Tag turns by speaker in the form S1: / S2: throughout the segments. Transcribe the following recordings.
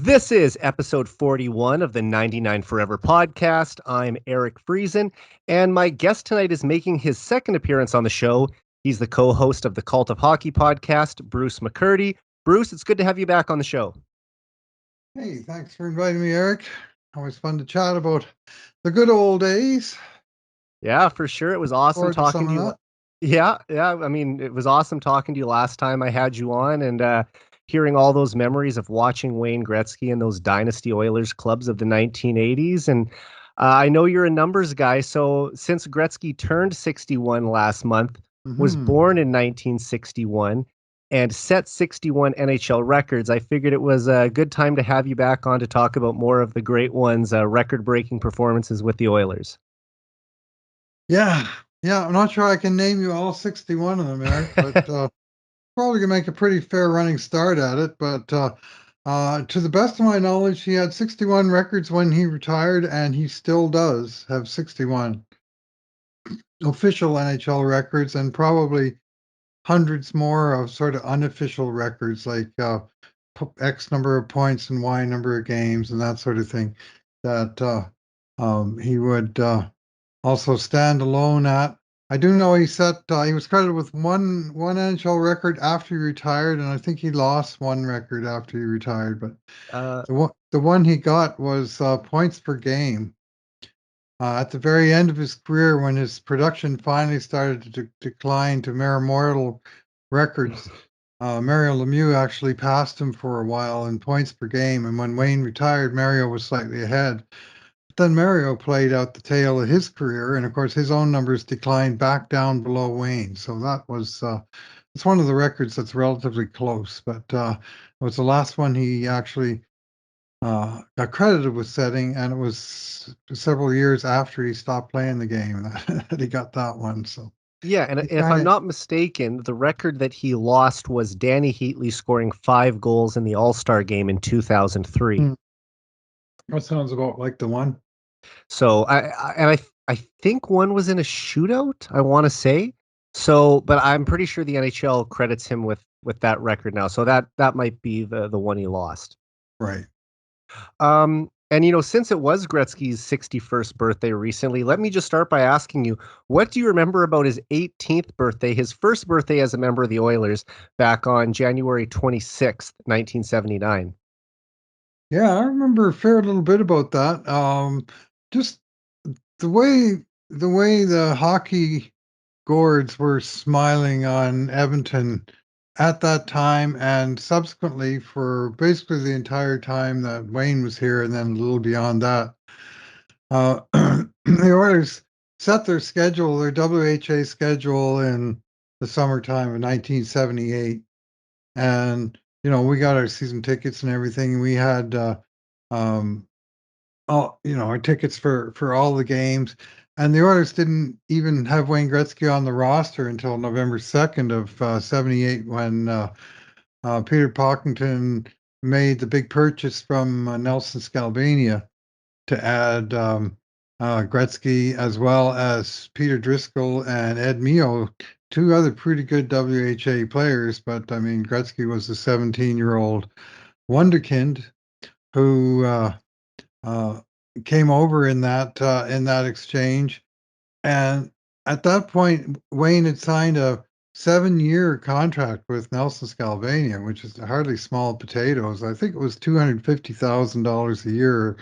S1: This is episode 41 of the 99 Forever podcast. I'm Eric Friesen, and my guest tonight is making his second appearance on the show. He's the co-host of the Cult of Hockey podcast, Bruce McCurdy. Bruce, it's good to have you back on the show.
S2: Hey, thanks for inviting me, Eric. Always fun to chat about the good old days.
S1: Yeah, for sure. It was awesome
S2: Forward to some
S1: talking to
S2: of
S1: you.
S2: that.
S1: Yeah. I mean, it was awesome talking to you last time I had you on and hearing all those memories of watching Wayne Gretzky and those Dynasty Oilers clubs of the 1980s. And I know you're a numbers guy. So since Gretzky turned 61 last month, was
S2: Hmm.
S1: born in 1961, and set 61 NHL records, I figured it was a good time to have you back on to talk about more of the great ones, record-breaking performances with the Oilers.
S2: Yeah, yeah. I'm not sure I can name you all 61 of them, Eric, but probably can make a pretty fair running start at it. But to the best of my knowledge, he had 61 records when he retired, and he still does have 61 official NHL records, and probably hundreds more of sort of unofficial records like X number of points and Y number of games and that sort of thing that he would also stand alone at. I do know he was credited with one NHL record after he retired, and I think he lost one record after he retired. But
S1: Uh,
S2: the one he got was points per game. At the very end of his career, when his production finally started to decline to mere mortal records, Mario Lemieux actually passed him for a while in points per game. And when Wayne retired, Mario was slightly ahead. But then Mario played out the tail of his career, and of course, his own numbers declined back down below Wayne. So it's one of the records that's relatively close, but it was the last one he actually got credited with setting, and it was several years after he stopped playing the game that he got that one. So
S1: Yeah, and
S2: he
S1: if
S2: kind
S1: I'm
S2: of
S1: not mistaken, the record that he lost was Danny Heatley scoring 5 goals in the All-Star game in 2003.
S2: that sounds about like the one.
S1: So I think one was in a shootout, I want to say. So, but I'm pretty sure the NHL credits him with that record now. So that might be the one he lost.
S2: Right.
S1: And since it was Gretzky's 61st birthday recently, let me just start by asking you, what do you remember about his 18th birthday, his first birthday as a member of the Oilers back on January 26th, 1979?
S2: Yeah, I remember a fair little bit about that. Just the way the hockey gourds were smiling on Edmonton at that time and subsequently for basically the entire time that Wayne was here, and then a little beyond that. The Oilers set their schedule, their WHA schedule, in the summertime of 1978, and we got our season tickets and everything. We had um, all our tickets for all the games, and the Oilers didn't even have Wayne Gretzky on the roster until November 2nd of '78, when Peter Pocklington made the big purchase from Nelson Scalabania to add Gretzky, as well as Peter Driscoll and Ed Mio, two other pretty good WHA players. But I mean, Gretzky was a 17-year-old wonderkind who uh, came over in that exchange. And at that point, Wayne had signed a 7-year contract with Nelson Scalabania, which is hardly small potatoes. I think it was $250,000 a year,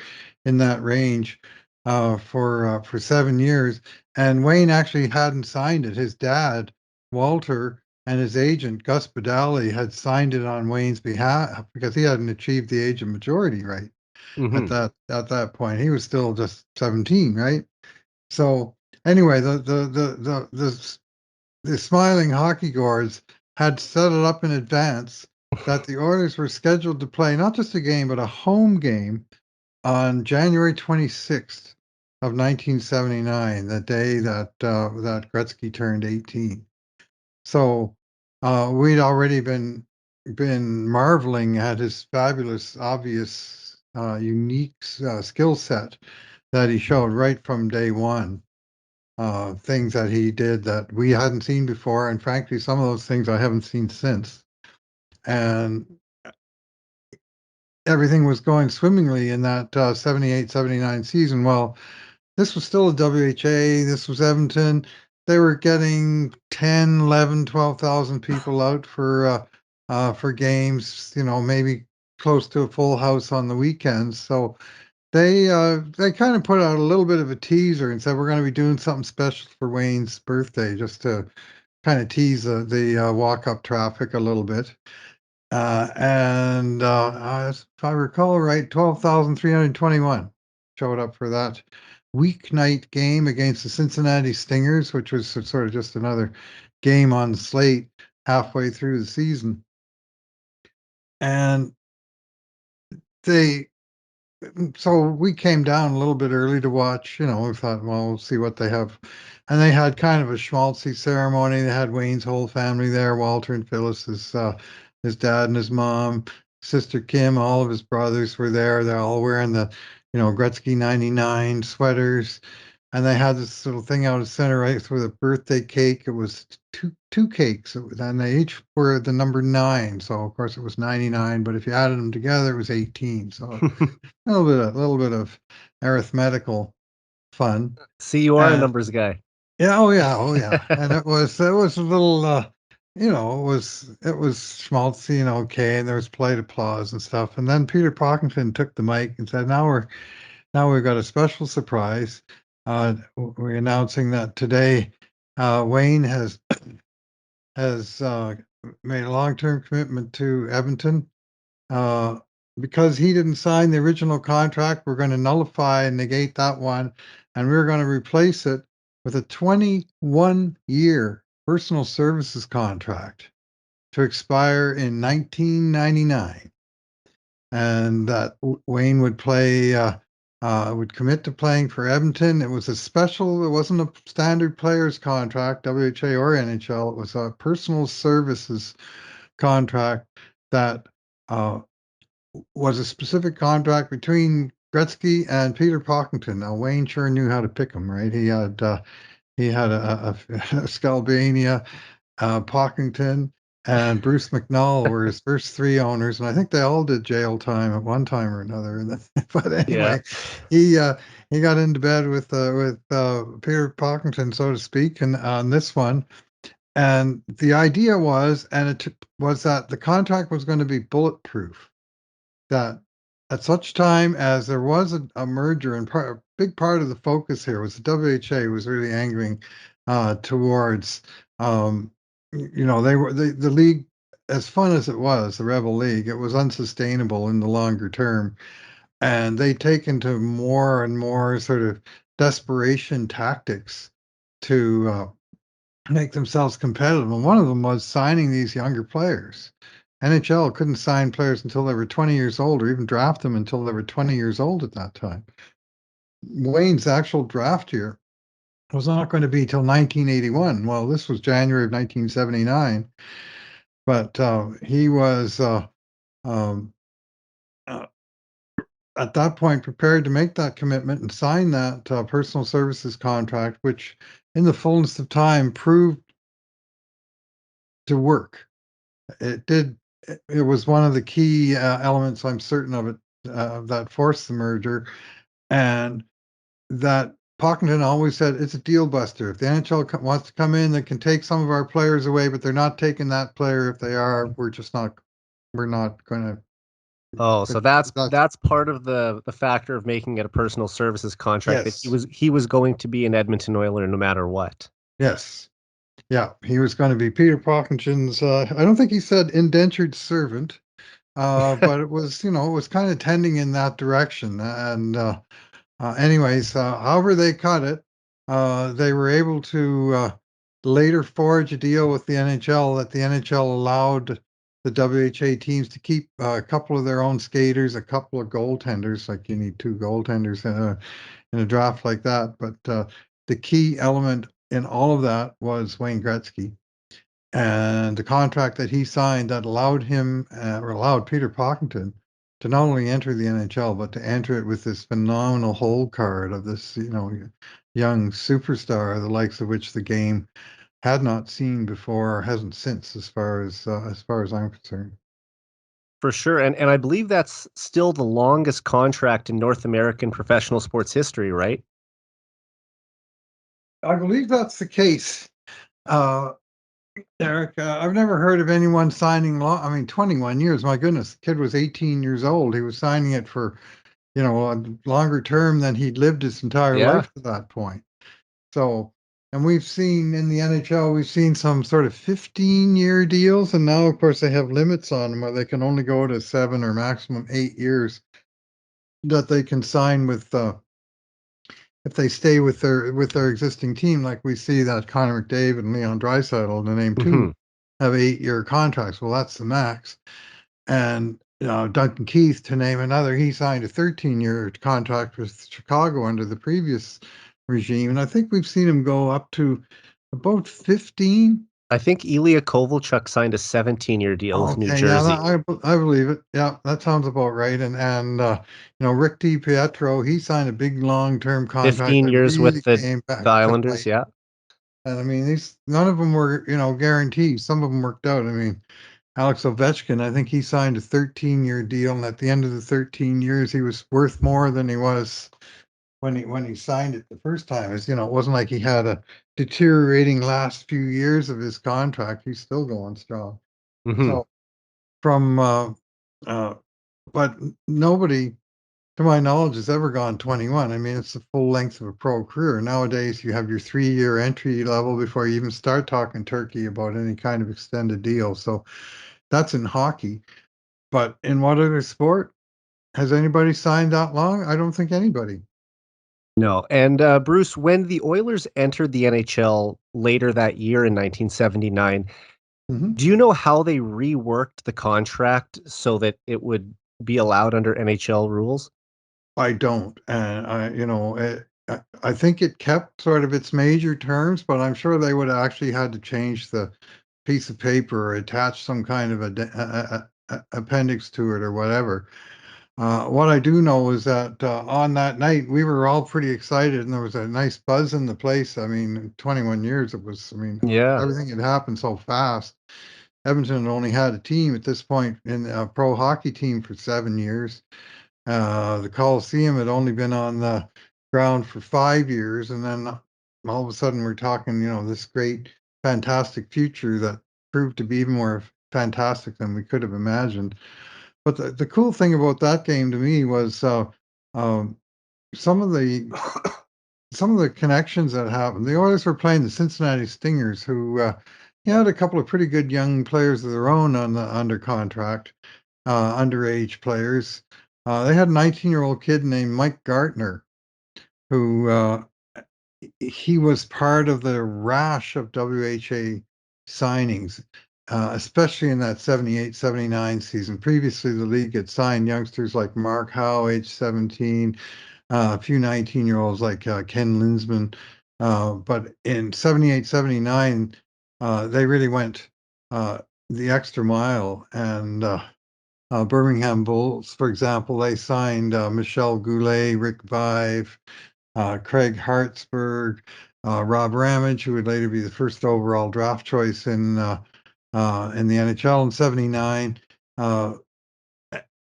S2: in that range, for 7 years. And Wayne actually hadn't signed it. His dad, Walter, and his agent, Gus Badali, had signed it on Wayne's behalf because he hadn't achieved the age of majority right at
S1: Hmm.
S2: that point. He was still just 17, right? So anyway, the smiling hockey gourds had set it up in advance that the Oilers were scheduled to play not just a game but a home game on January 26th of 1979, the day that Gretzky turned 18. So we'd already been marveling at his fabulous, obvious, unique skill set that he showed right from day one. Things that he did that we hadn't seen before, and frankly, some of those things I haven't seen since. And everything was going swimmingly in that 78, 79 season. Well, this was still a WHA. This was Edmonton. They were getting 10, 11, 12,000 people out for games, maybe close to a full house on the weekends. So they kind of put out a little bit of a teaser and said we're going to be doing something special for Wayne's birthday, just to kind of tease the walk up traffic a little bit. If I recall right, 12,321 showed up for that weeknight game against the Cincinnati Stingers, which was sort of just another game on the slate halfway through the season. And they so we came down a little bit early to watch. We thought, well, we'll see what they have. And they had kind of a schmaltzy ceremony. They had Wayne's whole family there, Walter and Phyllis, his dad and his mom, sister Kim, all of his brothers were there. They're all wearing the, Gretzky 99 sweaters. And they had this little thing out of center, right, with a birthday cake. It was two cakes, and they each were the number 9. So of course it was 99, but if you added them together, it was 18. So a little bit of arithmetical fun.
S1: See, you are a
S2: And
S1: numbers guy.
S2: yeah, oh yeah. And it was a little it was schmaltzy and okay, and there was polite applause and stuff. And then Peter Pockington took the mic and said, now we've got a special surprise. We're announcing that today Wayne has made a long-term commitment to Edmonton. Uh, because he didn't sign the original contract, we're going to nullify and negate that one, and we're going to replace it with a 21-year personal services contract to expire in 1999, and that Wayne would commit to playing for Edmonton. It was a special. It wasn't a standard players contract, WHA or NHL. It was a personal services contract that uh, was a specific contract between Gretzky and Peter Pockington. Now Wayne sure knew how to pick him, right? He had a Scalbania, Pockington, and Bruce McNall were his first 3 owners, and I think they all did jail time at one time or another. But
S1: Yeah.
S2: anyway, he got into bed with Peter Pockington, so to speak, and on this one. And the idea was that the contract was going to be bulletproof, that at such time as there was a merger, and a big part of the focus here was the WHA was really angling towards, the league, as fun as it was, the Rebel League, it was unsustainable in the longer term. And they taken to more and more sort of desperation tactics to make themselves competitive. And one of them was signing these younger players. NHL couldn't sign players until they were 20 years old, or even draft them until they were 20 years old at that time. Wayne's actual draft year was not going to be till 1981. Well, this was January of 1979, but he was um, uh, at that point prepared to make that commitment and sign that personal services contract, which in the fullness of time proved to work. It did. It was one of the key elements, I'm certain of it, that forced the merger, and that Pocklington always said it's a deal buster. If the NHL wants to come in, they can take some of our players away, but they're not taking that player. If they are, we're just not. We're not going
S1: Oh,
S2: to.
S1: so that's
S2: That's
S1: that's part of the factor of making it a personal services contract, that he
S2: yes,
S1: was he was going to be an Edmonton Oiler no matter what.
S2: yes, yeah. He was going to be Peter Pocklington's. I don't think he said indentured servant, but it was kind of tending in that direction, and anyways, however they cut it, they were able to later forge a deal with the NHL that the NHL allowed the WHA teams to keep a couple of their own skaters, a couple of goaltenders. Like you need 2 goaltenders in a draft like that. But the key element in all of that was Wayne Gretzky and the contract that he signed that allowed him, or allowed Peter Pocklington to not only enter the NHL, but to enter it with this phenomenal hold card of this, young superstar, the likes of which the game had not seen before, or hasn't since, as far as I'm concerned.
S1: For sure. And I believe that's still the longest contract in North American professional sports history, right?
S2: I believe that's the case. Uh, Eric, I've never heard of anyone signing long. I mean, 21 years. My goodness, the kid was 18 years old. He was signing it for, a longer term than he'd lived his entire
S1: Yeah.
S2: life to that point. So, and we've seen in the NHL, we've seen some sort of 15-year deals, and now, of course, they have limits on them where they can only go to 7 or maximum 8 years that they can sign with if they stay with their existing team. Like we see that Connor McDavid and Leon Draisaitl, the name two,
S1: Hmm.
S2: have 8-year contracts. Well, that's the max. And Duncan Keith, to name another, he signed a 13-year contract with Chicago under the previous regime, and I think we've seen him go up to about 15.
S1: I think Ilya Kovalchuk signed a 17-year deal with New
S2: Okay, yeah,
S1: Jersey.
S2: I believe it. Yeah, that sounds about right. And Rick DiPietro, he signed a big long-term contract
S1: 15
S2: that
S1: years with
S2: really came
S1: the
S2: back to
S1: Islanders,
S2: life.
S1: yeah.
S2: And I mean, these none of them were, guarantees. Some of them worked out. I mean, Alex Ovechkin, I think he signed a 13-year deal, and at the end of the 13 years, he was worth more than he was when he signed it the first time. It wasn't like he had a deteriorating last few years of his contract. He's still going strong.
S1: Hmm.
S2: So from uh, but nobody, to my knowledge, has ever gone 21. I mean, it's the full length of a pro career. Nowadays, you have your 3-year entry level before you even start talking turkey about any kind of extended deal. So that's in hockey. But in what other sport has anybody signed that long? I don't think anybody.
S1: No. And Bruce, when the Oilers entered the NHL later that year in 1979,
S2: Mhm.
S1: do you know how they reworked the contract so that it would be allowed under NHL rules?
S2: I don't, and I think it kept sort of its major terms, but I'm sure they would have actually had to change the piece of paper or attach some kind of appendix to it or whatever. What I do know is that on that night we were all pretty excited, and there was a nice buzz in the place. I mean, in 21 years, it was. I mean,
S1: Yeah.
S2: everything had happened so fast. Edmonton had only had a team at this point in a pro hockey team for 7 years. The Coliseum had only been on the ground for 5 years, and then all of a sudden we're talking, this great, fantastic future that proved to be even more fantastic than we could have imagined. But the cool thing about that game to me was um, some of the some of the connections that happened. The Oilers were playing the Cincinnati Stingers, who had a couple of pretty good young players of their own under contract, underage players. They had a 19-year-old kid named Mike Gartner, who he was part of the rash of WHA signings, especially in that 78-79 season. Previously, the league had signed youngsters like Mark Howe, age 17, a few 19-year-olds like Ken Linsman. But in 78-79, they really went the extra mile. And Birmingham Bulls, for example, they signed Michel Goulet, Rick Vive, Craig Hartsburg, Rob Ramage, who would later be the first overall draft choice in the NHL in '79. Uh,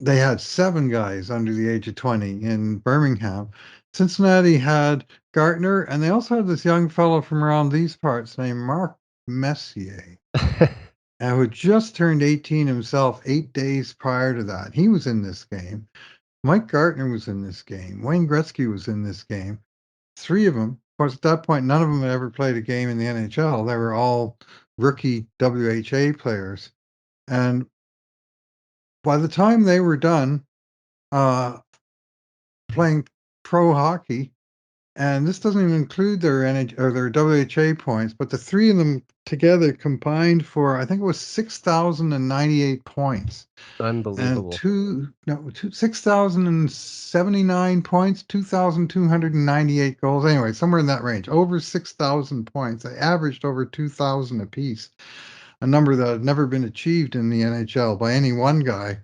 S2: they had 7 guys under the age of 20 in Birmingham. Cincinnati had Gartner, and they also had this young fellow from around these parts named Mark Messier, who had just turned 18 himself 8 days prior to that. He was in this game. Mike Gartner was in this game. Wayne Gretzky was in this game. 3 of them. Of course, at that point, none of them had ever played a game in the NHL. They were all rookie WHA players. And by the time they were done uh, playing pro hockey, and this doesn't even include their or their WHA points, but the 3 of them together combined for, I think it was 6,098 points. And
S1: Unbelievable.
S2: 6,079 points, 2,298 goals. Anyway, somewhere in that range, over 6,000 points. They averaged over 2,000 apiece, a number that had never been achieved in the NHL by any one guy.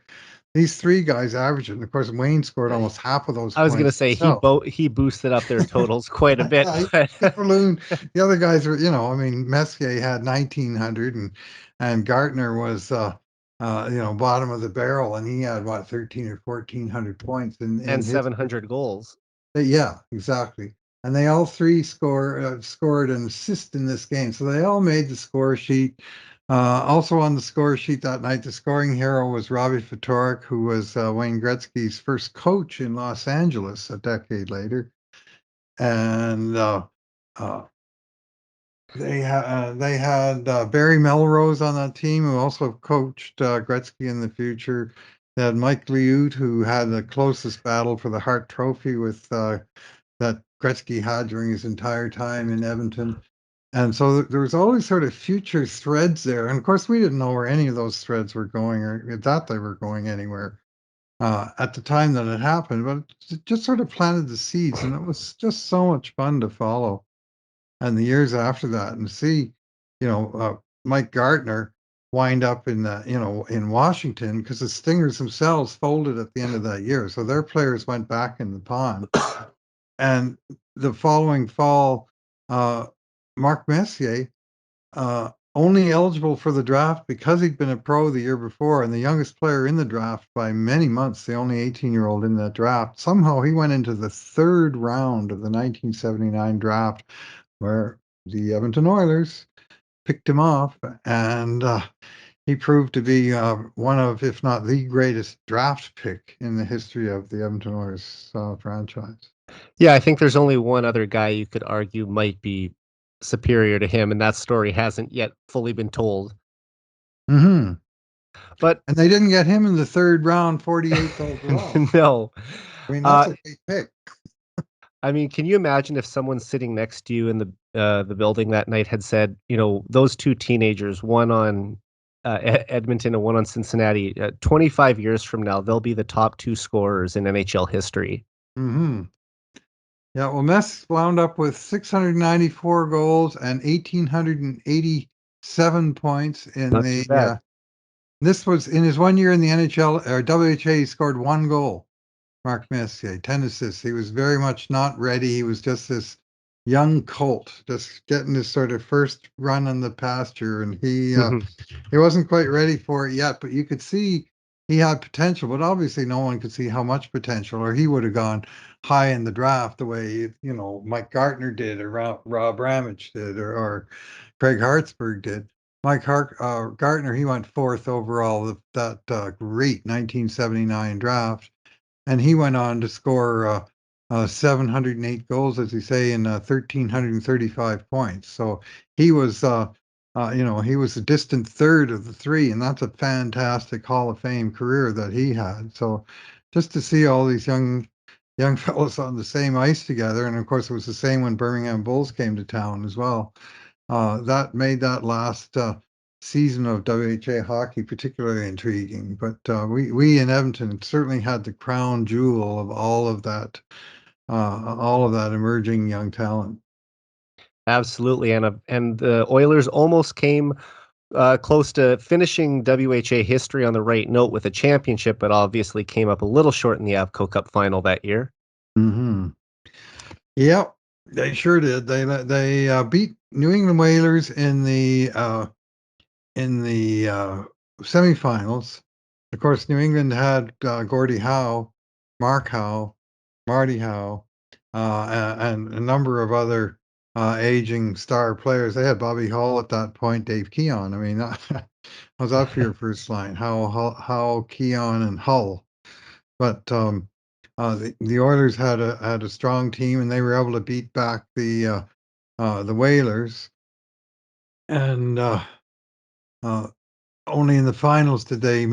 S2: These 3 guys averaged it. And of course, Wayne scored almost half of those
S1: I was gonna
S2: points
S1: say
S2: himself.
S1: he boosted up their totals quite a bit,
S2: Yeah,
S1: but
S2: he ballooned. The other guys were, I mean, Messier had 1,900, and Gartner was bottom of the barrel, and he had what 13 or 1400 points in
S1: And
S2: his.
S1: 700 goals.
S2: Yeah, exactly. And they all three scored an assist in this game, so they all made the score sheet. Also on the score sheet that night, the scoring hero was Robbie Ftorek, who was Wayne Gretzky's first coach in Los Angeles a decade later, and uh, they had Barry Melrose on that team, who also coached Gretzky in the future. They had Mike Liut, who had the closest battle for the Hart Trophy with that Gretzky had during his entire time in Edmonton. And so there was always sort of future threads there. And of course, we didn't know where any of those threads were going or that they were going anywhere at the time that it happened. But it just sort of planted the seeds, and it was just so much fun to follow. And the years after that, and see, Mike Gartner wind up in Washington because the Stingers themselves folded at the end of that year. So their players went back in the pond. And the following fall, Mark Messier, only eligible for the draft because he'd been a pro the year before and the youngest player in the draft by many months, the only 18-year-old in that draft. Somehow he went into the third round of the 1979 draft where the Edmonton Oilers picked him off, and he proved to be one of, if not the greatest draft pick in the history of the Edmonton Oilers franchise.
S1: Yeah, I think there's only one other guy you could argue might be superior to him, and that story hasn't yet fully been told.
S2: Hmm.
S1: But
S2: And they didn't get him in the third round, 48th overall.
S1: no.
S2: I mean, that's
S1: Uh,
S2: a great pick.
S1: I mean, can you imagine if someone sitting next to you in the building that night had said, those two teenagers, one on Edmonton and one on Cincinnati, 25 years from now, they'll be the top two scorers in NHL history.
S2: Hmm. Yeah, well, Mess wound up with 694 goals and 1,887 points in
S1: Not too
S2: the.
S1: bad.
S2: This was in his 1 year in the NHL or WHA. He scored one goal. Mark Messier, 10 assists. He was very much not ready. He was just this young colt, just getting his sort of first run on the pasture, and he wasn't quite ready for it yet. But you could see he had potential, but obviously no one could see how much potential, or he would have gone high in the draft the way Mike Gartner did, or Rob Ramage did, or Craig Hartsburg did. Gartner, he went fourth overall of that great 1979 draft, and he went on to score 708 goals, as you say, in 1,335 points. So he was, he was a distant third of the three, and that's a fantastic Hall of Fame career that he had. So just to see all these young fellows on the same ice together, and of course it was the same when Birmingham Bulls came to town as well. That made that last season of WHA hockey particularly intriguing. But we in Edmonton certainly had the crown jewel of all of that emerging young talent.
S1: Absolutely, and the Oilers almost came close to finishing WHA history on the right note with a championship, but obviously came up a little short in the Avco Cup final that year.
S2: Hmm. Yep, they sure did. They beat New England Whalers in the semifinals. Of course, New England had Gordie Howe, Mark Howe, Marty Howe, and a number of other aging star players. They had Bobby Hall at that point, Dave Keon. I mean, how's that for your first line? How Keon and Hull. But the Oilers had a strong team, and they were able to beat back the Whalers. And uh, only in the finals did they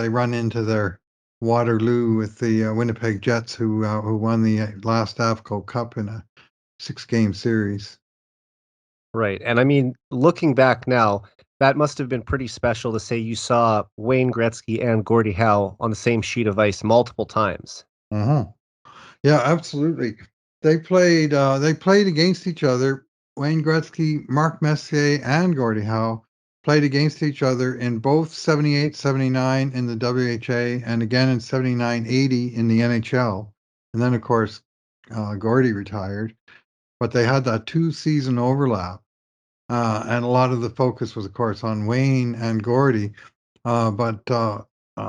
S2: run into their Waterloo with the Winnipeg Jets, who won the last Avco Cup in a 6-game series.
S1: Right. And I mean, looking back now, that must have been pretty special to say you saw Wayne Gretzky and Gordie Howe on the same sheet of ice multiple times.
S2: Uh-huh. Yeah, absolutely. They played against each other. Wayne Gretzky, Mark Messier, and Gordie Howe played against each other in both 78, 79 in the WHA and again in 79, 80 in the NHL. And then, of course, Gordie retired, but they had that 2-season overlap. And a lot of the focus was, of course, on Wayne and Gordie. But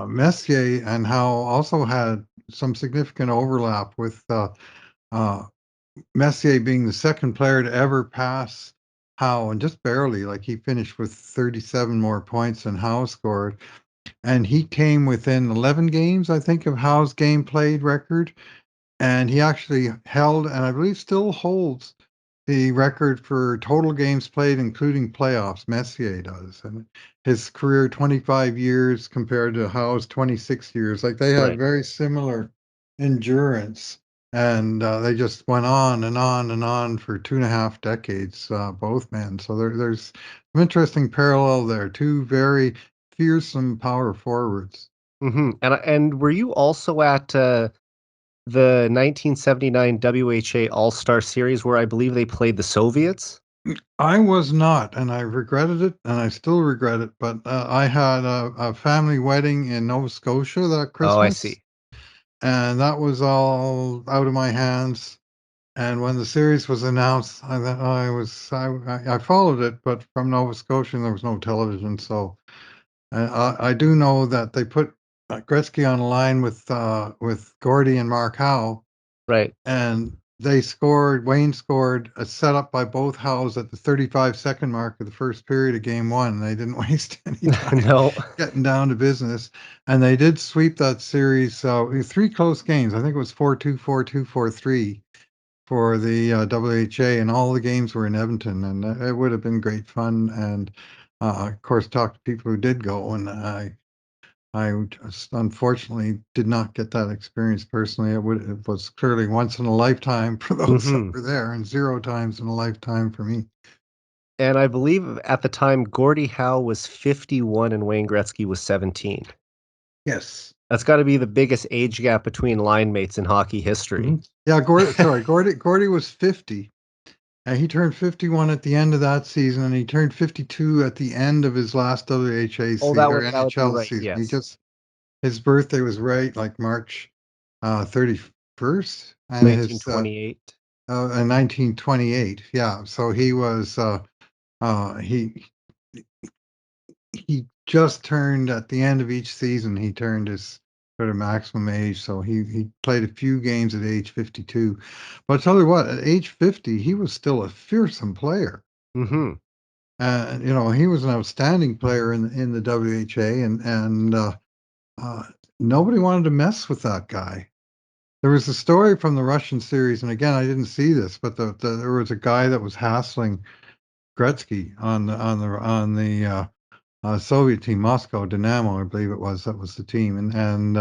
S2: Messier and Howe also had some significant overlap with uh, Messier being the second player to ever pass Howe, and just barely, like he finished with 37 more points than Howe scored. And he came within 11 games, I think, of Howe's game played record. And he actually held, and I believe still holds, the record for total games played, including playoffs. Messier does. And his career, 25 years compared to Howe's 26 years. Like they had
S1: Right.
S2: very similar endurance. And they just went on and on and on for 2.5 decades, both men. So there's some interesting parallel there. Two very fearsome power forwards.
S1: And were you also at the 1979 WHA All-Star Series where I believe they played the Soviets?
S2: I was not, and I regretted it, and I still regret it. But I had a family wedding in Nova Scotia that
S1: Oh, I
S2: Christmas,
S1: see.
S2: and that was all out of my hands. And when the series was announced, I followed it, but from Nova Scotia, and there was no television. So I do know that they put Gretzky on a line with Gordy and Mark Howe,
S1: Right.
S2: and they scored. Wayne scored a setup by both Howes at the 35-second mark of the first period of game one. They didn't waste any time
S1: No.
S2: getting down to business, and they did sweep that series. So three close games. I think it was 4-2, 4-2, 4-3 for the WHA, and all the games were in Edmonton, and it would have been great fun. And of course, talk to people who did go, and I just unfortunately did not get that experience personally. It was clearly once in a lifetime for those that
S1: hmm
S2: were there, and zero times in a lifetime for me.
S1: And I believe at the time Gordie Howe was 51 and Wayne Gretzky was 17.
S2: Yes.
S1: That's got to be the biggest age gap between line mates in hockey history.
S2: Yeah, Gordy was 50, and he turned 51 at the end of that season, and he turned 52 at the end of his last WHA
S1: Oh,
S2: season or
S1: that would be
S2: NHL
S1: right.
S2: season.
S1: Yes.
S2: His birthday was right, like March 31st, and his
S1: 1928.
S2: 1928. Yeah, so he was he just turned at the end of each season. He turned his sort of maximum age, so he played a few games at age 52. But I'll tell you what, at age 50, he was still a fearsome player.
S1: hmm
S2: He was an outstanding player in the WHA, and uh, nobody wanted to mess with that guy. There was a story from the Russian series, and again, I didn't see this, but there was a guy that was hassling Gretzky on the Soviet team, Moscow Dynamo, I believe it was. That was the team, and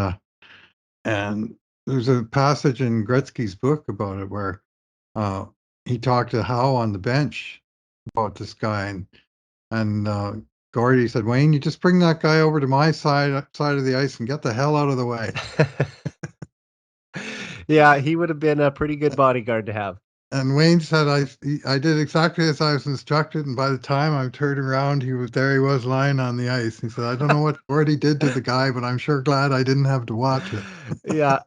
S2: there's a passage in Gretzky's book about it where uh, he talked to Howe on the bench about this guy, and Gordy said, "Wayne, you just bring that guy over to my side of the ice and get the hell out of the way."
S1: Yeah, he would have been a pretty good bodyguard to have.
S2: And Wayne said, I did exactly as I was instructed, and by the time I turned around, he was lying on the ice. He said, I don't know what Gordy did to the guy, but I'm sure glad I didn't have to watch it.
S1: Yeah,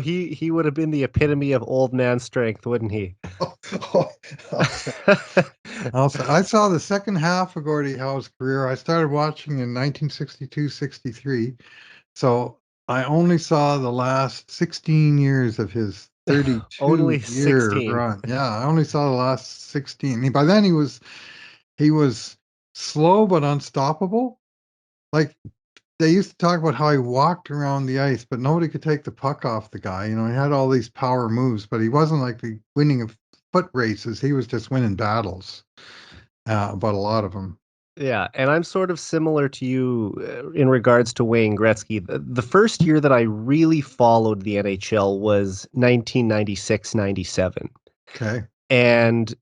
S1: he would have been the epitome of old man strength, wouldn't he?
S2: Oh, I'll say, I saw the second half of Gordie Howe's career. I started watching in 1962-63, so I only saw the last 16 years of his
S1: Only
S2: 32-year
S1: 16.
S2: run. Yeah, I only saw the last 16. By then he was slow but unstoppable. Like they used to talk about how he walked around the ice, but nobody could take the puck off the guy. He had all these power moves, but he wasn't like the winning of foot races. He was just winning battles, about a lot of them.
S1: Yeah, and I'm sort of similar to you in regards to Wayne Gretzky. The first year that I really followed the NHL was 1996-97.
S2: Okay.
S1: And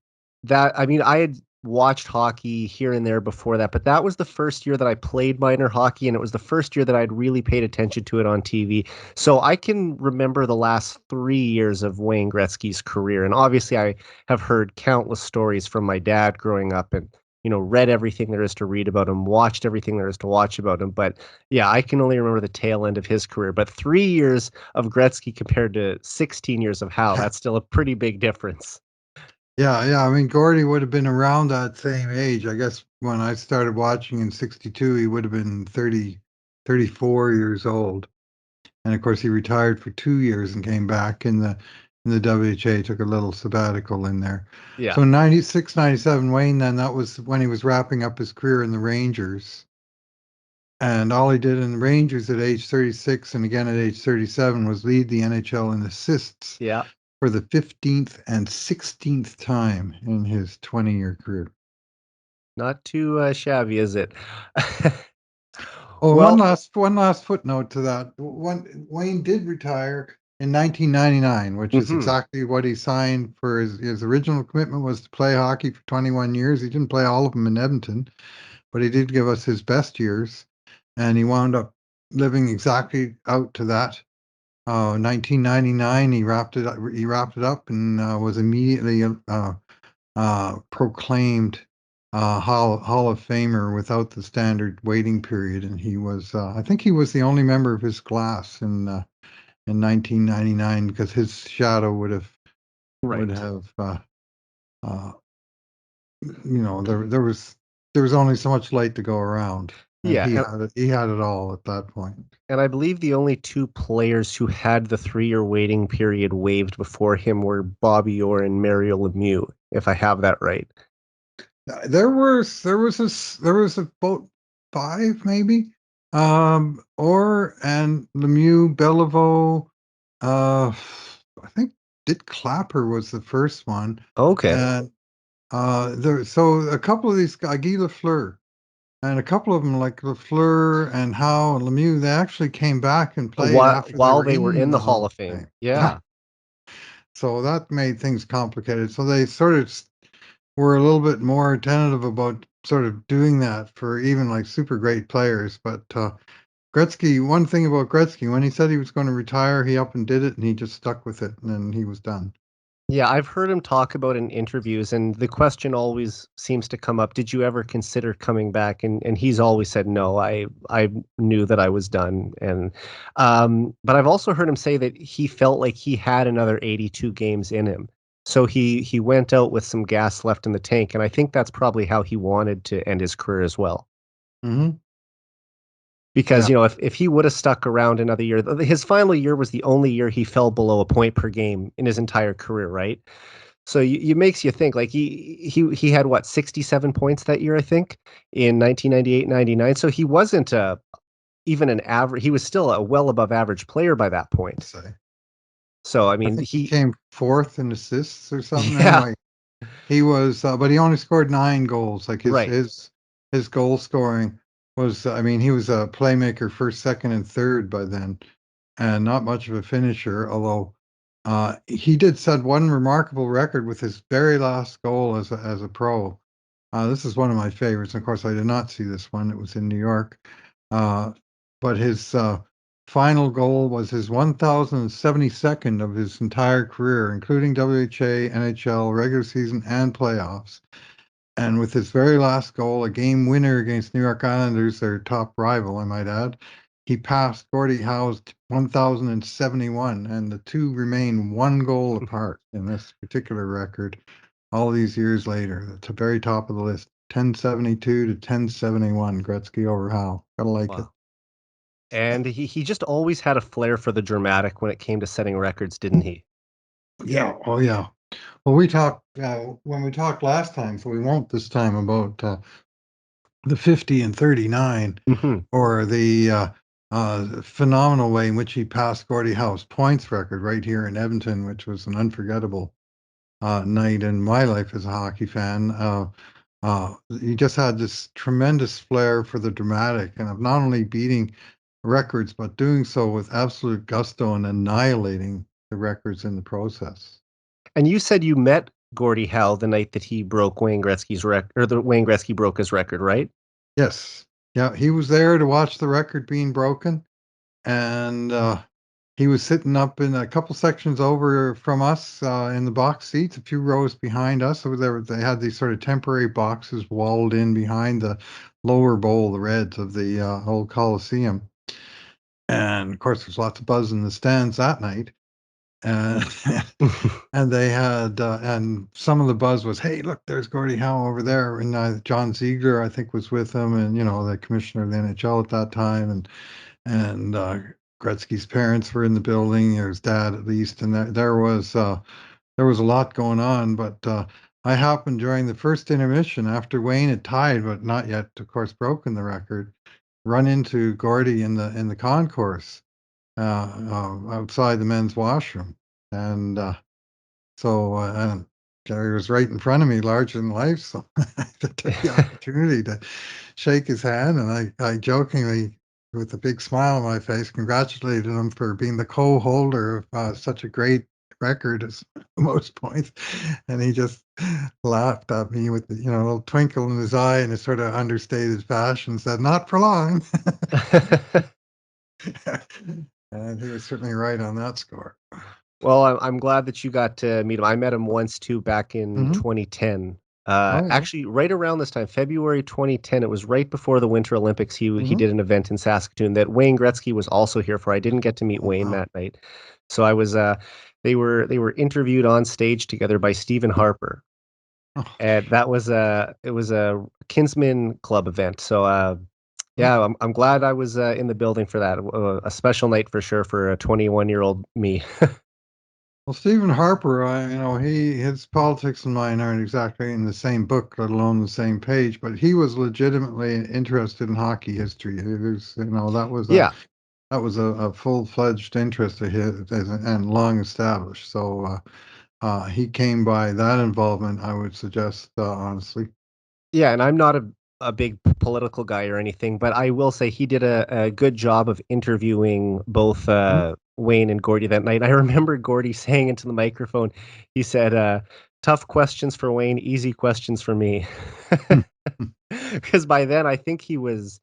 S1: I mean, I had watched hockey here and there before that, but that was the first year that I played minor hockey, and it was the first year that I'd really paid attention to it on TV. So I can remember the last 3 years of Wayne Gretzky's career. And obviously, I have heard countless stories from my dad growing up and, read everything there is to read about him, watched everything there is to watch about him. But yeah, I can only remember the tail end of his career. But 3 years of Gretzky compared to 16 years of Howe, that's still a pretty big difference.
S2: Yeah, yeah. I mean, Gordy would have been around that same age. I guess when I started watching in '62, he would have been 30, 34 years old. And of course, he retired for 2 years and came back in the WHA, took a little sabbatical in there.
S1: Yeah.
S2: So in 96, 97, Wayne, then that was when he was wrapping up his career in the Rangers. And all he did in the Rangers at age 36 and again at age 37 was lead the NHL in assists
S1: Yeah.
S2: for the 15th and 16th time in his 20-year career.
S1: Not too shabby, is it?
S2: Oh, and
S1: Well,
S2: one last footnote to that. When Wayne did retire in 1999, which is
S1: mhm,
S2: exactly what he signed for his original commitment was to play hockey for 21 years. He didn't play all of them in Edmonton, but he did give us his best years, and he wound up living exactly out to that. 1999, he wrapped it up and was immediately proclaimed Hall of Famer without the standard waiting period, and he was I think he was the only member of his class in 1999 because his shadow would
S1: right.
S2: have uh, there was only so much light to go around, and
S1: Yeah,
S2: he had it all at that point.
S1: and I believe the only two players who had the 3-year waiting period waived before him were Bobby Orr and Mario Lemieux, if I have that right.
S2: There was about five maybe. Or and Lemieux, Beliveau, uh, I think Dick Clapper was the first one,
S1: Okay.
S2: and there. So a couple of these Guy Lafleur and a couple of them like Lafleur and Howe and Lemieux, they actually came back and played after they
S1: While
S2: were
S1: they were
S2: in
S1: in the
S2: the
S1: Hall
S2: Hall
S1: of
S2: of
S1: Fame.
S2: Fame. Yeah,
S1: Yeah.
S2: so that made things complicated. So they sort of were a little bit more tentative about sort of doing that for even like super great players. But Gretzky, one thing about Gretzky, when he said he was going to retire, he up and did it, and he just stuck with it, and then he was done.
S1: Yeah, I've heard him talk about in interviews, and the question always seems to come up, did you ever consider coming back? And he's always said no. I knew that I was done. And but I've also heard him say that he felt like he had another 82 games in him. So he went out with some gas left in the tank, and I think that's probably how he wanted to end his career as well.
S2: Hmm.
S1: Because,
S2: Yeah.
S1: if he would have stuck around another year, his final year was the only year he fell below a point per game in his entire career, right? So you makes you think like he had what 67 points that year, I think, in 1998-99. So he wasn't even an average. He was still a well above average player by that point.
S2: Say,
S1: So I
S2: I
S1: mean,
S2: think he came fourth in assists or something.
S1: yeah,
S2: Anyway, he was, but he only scored 9 goals. Like
S1: right.
S2: his goal scoring was, I mean, he was a playmaker first, second, and third by then, and not much of a finisher. Although he did set one remarkable record with his very last goal as a pro. This is one of my favorites. Of course, I did not see this one. It was in New York. Uh, but his final goal was his 1,072nd of his entire career, including WHA, NHL, regular season, and playoffs. And with his very last goal, a game winner against New York Islanders, their top rival, I might add, he passed Gordie Howe's 1,071, and the two remain one goal apart in this particular record all these years later. At the very top of the list, 1072 to 1071, Gretzky over Howe. Gotta like it.
S1: Wow. And he just always had a flair for the dramatic when it came to setting records, didn't he?
S2: Yeah. Oh, yeah. Well, we talked when we talked last time, so we won't this time about the 50 and 39
S1: Hmm.
S2: or the phenomenal way in which he passed Gordie Howe's points record right here in Edmonton, which was an unforgettable night in my life as a hockey fan. He just had this tremendous flair for the dramatic and of not only beating records, but doing so with absolute gusto and annihilating the records in the process.
S1: And you said you met Gordie Howe the night that he broke Wayne Gretzky's record, or the Wayne Gretzky broke his record, right?
S2: Yes. Yeah, he was there to watch the record being broken, and he was sitting up in a couple sections over from us in the box seats, a few rows behind us. So they had these sort of temporary boxes walled in behind the lower bowl, the Reds of the old Coliseum. And of course, there's lots of buzz in the stands that night. and and they had and some of the buzz was, "Hey, look, there's Gordie Howe over there," and John Ziegler, I think, was with him, and the commissioner of the NHL at that time, and Gretzky's parents were in the building, or his dad at least, and there was a lot going on. But I happened during the first intermission after Wayne had tied, but not yet, of course, broken the record, run into Gordie in the concourse outside the men's washroom, and and Jerry was right in front of me, larger than life. So I took the opportunity to shake his hand, and I jokingly, with a big smile on my face, congratulated him for being the co-holder of such a great record as most points. And he just laughed at me with a little twinkle in his eye in a sort of understated fashion, said, "Not for long." And he was certainly right on that score.
S1: Well, I'm glad that you got to meet him. I met him once too back in
S2: Hmm.
S1: 2010.
S2: Oh yeah.
S1: Actually, right around this time, February 2010, it was right before the Winter Olympics. He
S2: Hmm.
S1: did an event in Saskatoon that Wayne Gretzky was also here for. I didn't get to meet
S2: Oh
S1: Wayne
S2: wow.
S1: that night, so I was. They were interviewed on stage together by Stephen Harper,
S2: Oh,
S1: and it was a Kinsman Club event. So yeah,
S2: okay.
S1: I'm glad I was in the building for that. A special night for sure for a 21-year-old me.
S2: Well, Stephen Harper, his politics and mine aren't exactly in the same book, let alone the same page, but he was legitimately interested in hockey history.
S1: Yeah.
S2: That was a full-fledged interest of his and long established. So he came by that involvement, I would suggest, honestly.
S1: Yeah, and I'm not a big political guy or anything, but I will say he did a good job of interviewing both
S2: Mhm.
S1: Wayne and Gordy that night. I remember Gordy saying into the microphone, he said, "Tough questions for Wayne, easy questions for me." Because by then I think he was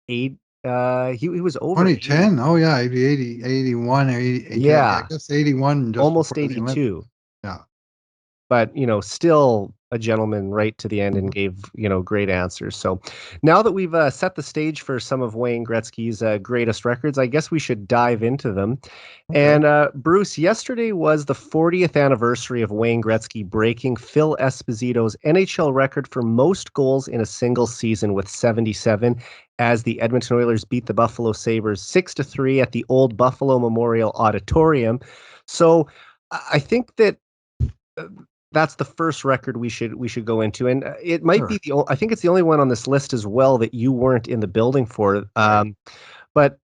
S1: eight. He was over 80.
S2: 2010. Oh yeah, 80, 81, 80, yeah, I
S1: Yeah,
S2: guess 81 just
S1: almost
S2: before the Olympics.
S1: 82.
S2: Yeah.
S1: But still a gentleman right to the end and
S2: Mhm.
S1: gave great answers. So now that we've set the stage for some of Wayne Gretzky's greatest records, I guess we should dive into them.
S2: Okay.
S1: And Bruce, yesterday was the 40th anniversary of Wayne Gretzky breaking Phil Esposito's NHL record for most goals in a single season with 77, as the Edmonton Oilers beat the Buffalo Sabres 6-3 at the old Buffalo Memorial Auditorium. So I think that uh, that's the first record we should go into, and it might be
S2: Sure.
S1: I think it's the only one on this list as well that you weren't in the building for.
S2: Right.
S1: But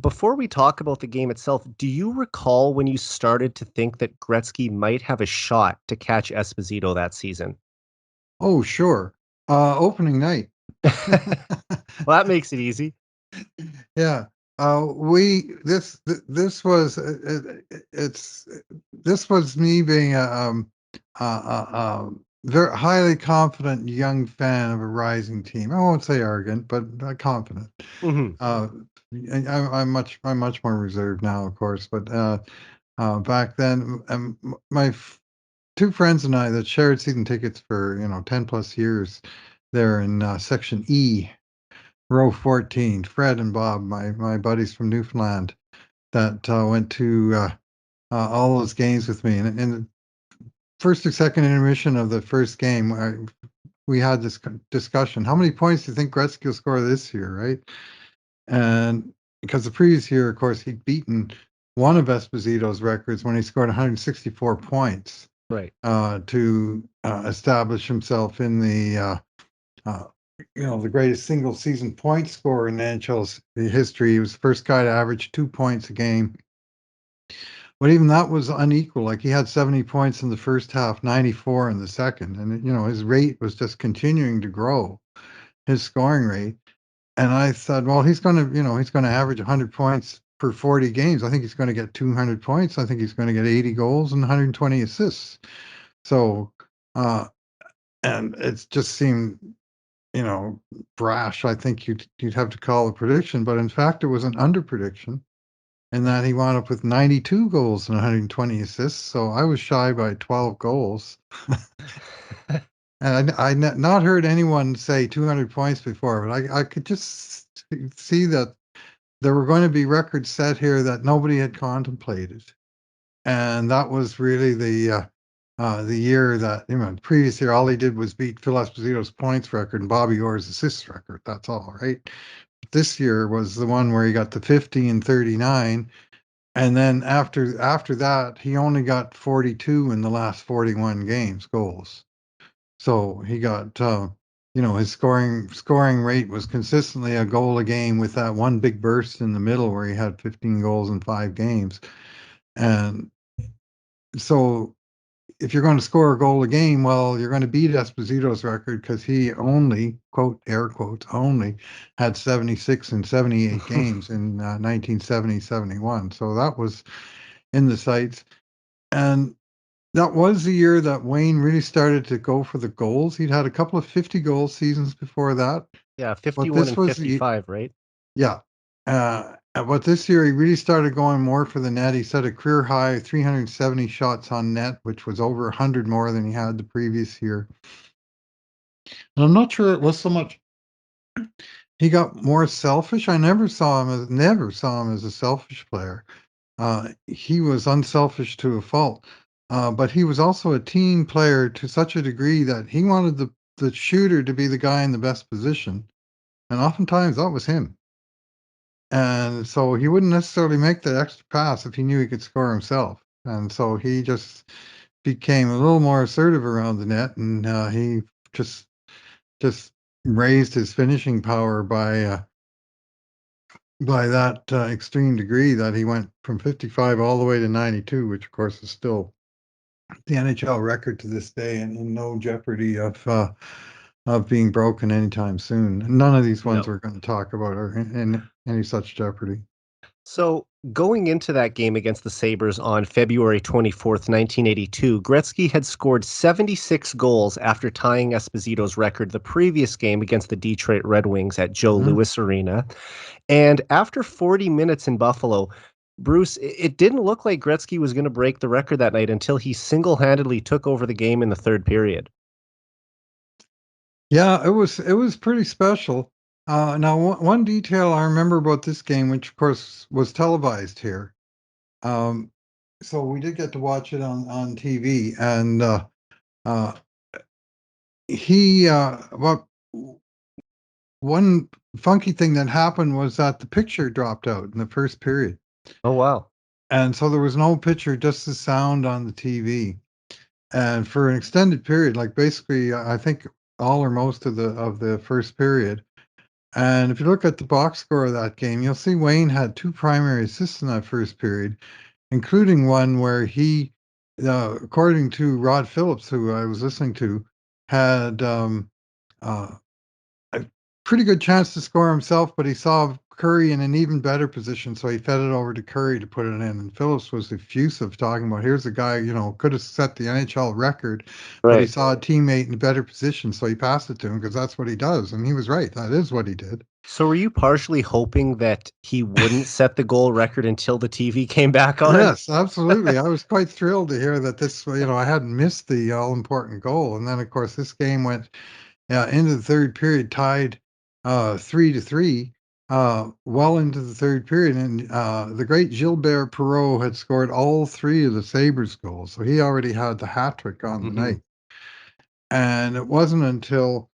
S1: before we talk about the game itself, do you recall when you started to think that Gretzky might have a shot to catch Esposito that season?
S2: Oh, sure. Opening night.
S1: Well, that makes it easy.
S2: Yeah. We this was it's this was me being very highly confident young fan of a rising team. I won't say arrogant, but confident.
S1: Hmm.
S2: Uh, I'm much more reserved now, of course, but back then, my two friends and I that shared season tickets for 10 plus years there in section E, row 14. Fred and Bob, my buddies from Newfoundland, that went to all those games with me. And in the first or second intermission of the first game, we had this discussion. How many points do you think Gretzky will score this year, right? And because the previous year, of course, he'd beaten one of Esposito's records when he scored 164 points
S1: Right.
S2: to establish himself in uh, the greatest single season point scorer in NHL's history. He was the first guy to average 2 points a game. But even that was unequal. Like he had 70 points in the first half, 94 in the second. And, his rate was just continuing to grow, his scoring rate. And I thought, well, he's going to average 100 points per 40 games. I think he's going to get 200 points. I think he's going to get 80 goals and 120 assists. So, uh, and it just seemed you know, brash, I think you'd have to call a prediction, but in fact, it was an under prediction in that he wound up with 92 goals and 120 assists. So I was shy by 12 goals. And not heard anyone say 200 points before, but I could just see that there were going to be records set here that nobody had contemplated. and that was really the year that, the previous year, all he did was beat Phil Esposito's points record and Bobby Orr's assist record. That's all, right? This year was the one where he got the 50 and 39, and then after that, he only got 42 in the last 41 games goals. So he got, his scoring rate was consistently a goal a game, with that one big burst in the middle where he had 15 goals in 5 games. And so if you're going to score a goal a game, well, you're going to beat Esposito's record, because he only, quote, air quotes, only had 76 and 78 games in 1970-71. So that was in the sights. And that was the year that Wayne really started to go for the goals. He'd had a couple of 50-goal seasons before that,
S1: Yeah,
S2: but
S1: 51
S2: this
S1: and
S2: was the
S1: 55, right?
S2: yeah. But this year he really started going more for the net. He set a career high 370 shots on net, which was over 100 more than he had the previous year. And I'm not sure it was so much he got more selfish. I never saw him as a selfish player. He was unselfish to a fault. But he was also a team player to such a degree that he wanted the shooter to be the guy in the best position. And oftentimes that was him. And so he wouldn't necessarily make that extra pass if he knew he could score himself. And so he just became a little more assertive around the net, and he just just raised his finishing power by that extreme degree, that he went from 55 all the way to 92, which of course is still the NHL record to this day, and in no jeopardy of being broken anytime soon. None of these ones
S1: No.
S2: we're going to talk about are in any such jeopardy.
S1: So going into that game against the Sabres on February 24th, 1982, Gretzky had scored 76 goals after tying Esposito's record the previous game against the Detroit Red Wings at Joe
S2: Mhm.
S1: Louis Arena. And after 40 minutes in Buffalo, Bruce, it didn't look like Gretzky was going to break the record that night until he single-handedly took over the game in the third period.
S2: Yeah, it was pretty special. Now, one detail I remember about this game, which of course was televised here, um, so we did get to watch it on TV, and uh, what one funky thing that happened was that the picture dropped out in the first period,
S1: Oh, wow.
S2: and so there was no picture, just the sound on the TV. And for an extended period, like basically, I think all or most of the first period. And if you look at the box score of that game, you'll see Wayne had two primary assists in that first period, including one where he, according to Rod Phillips, who I was listening to, had uh, a pretty good chance to score himself, but he saw Curry in an even better position, so he fed it over to Curry to put it in. And Phillips was effusive, talking about, here's a guy, could have set the NHL record, but he
S1: Right.
S2: saw a teammate in a better position, so he passed it to him, because that's what he does. And he was right. That is what he did.
S1: So were you partially hoping that he wouldn't set the goal record until the TV came back on?
S2: Yes, absolutely. I was quite thrilled to hear that this, I hadn't missed the all important goal. And then, of course, this game went into the third period, tied 3-3, well into the third period. And the great Gilbert Perreault had scored all three of the Sabres goals. So he already had the hat trick on the
S1: Hmm.
S2: night. And it wasn't until,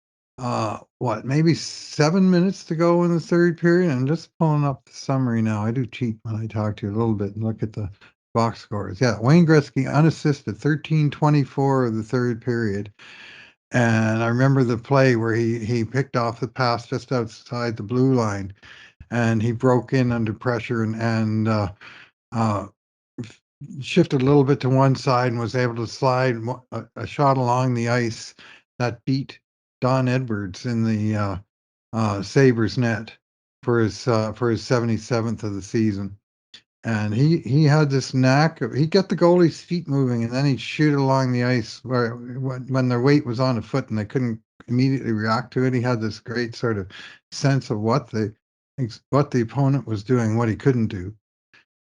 S2: maybe 7 minutes to go in the third period. I'm just pulling up the summary now. I do cheat when I talk to you a little bit and look at the box scores. Yeah, Wayne Gretzky unassisted, 13:24 of the third period. And I remember the play where he picked off the pass just outside the blue line, and he broke in under pressure, and uh, shifted a little bit to one side and was able to slide a shot along the ice that beat Don Edwards in the Sabres net for his 77th of the season. And he had this knack of, he'd get the goalie's feet moving, and then he'd shoot it along the ice where when their weight was on a foot and they couldn't immediately react to it. He had this great sort of sense of what the opponent was doing, what he couldn't do,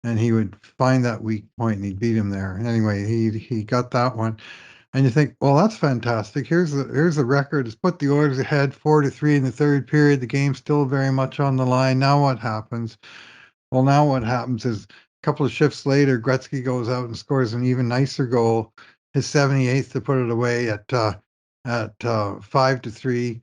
S2: and he would find that weak point and he'd beat him there. Anyway, he got that one, and you think, well, that's fantastic. Here's the record. It's put the Oilers ahead 4-3 in the third period. The game's still very much on the line. Now what happens? Well, now what happens is couple of shifts later, Gretzky goes out and scores an even nicer goal, his 78th to put it away at 5-3.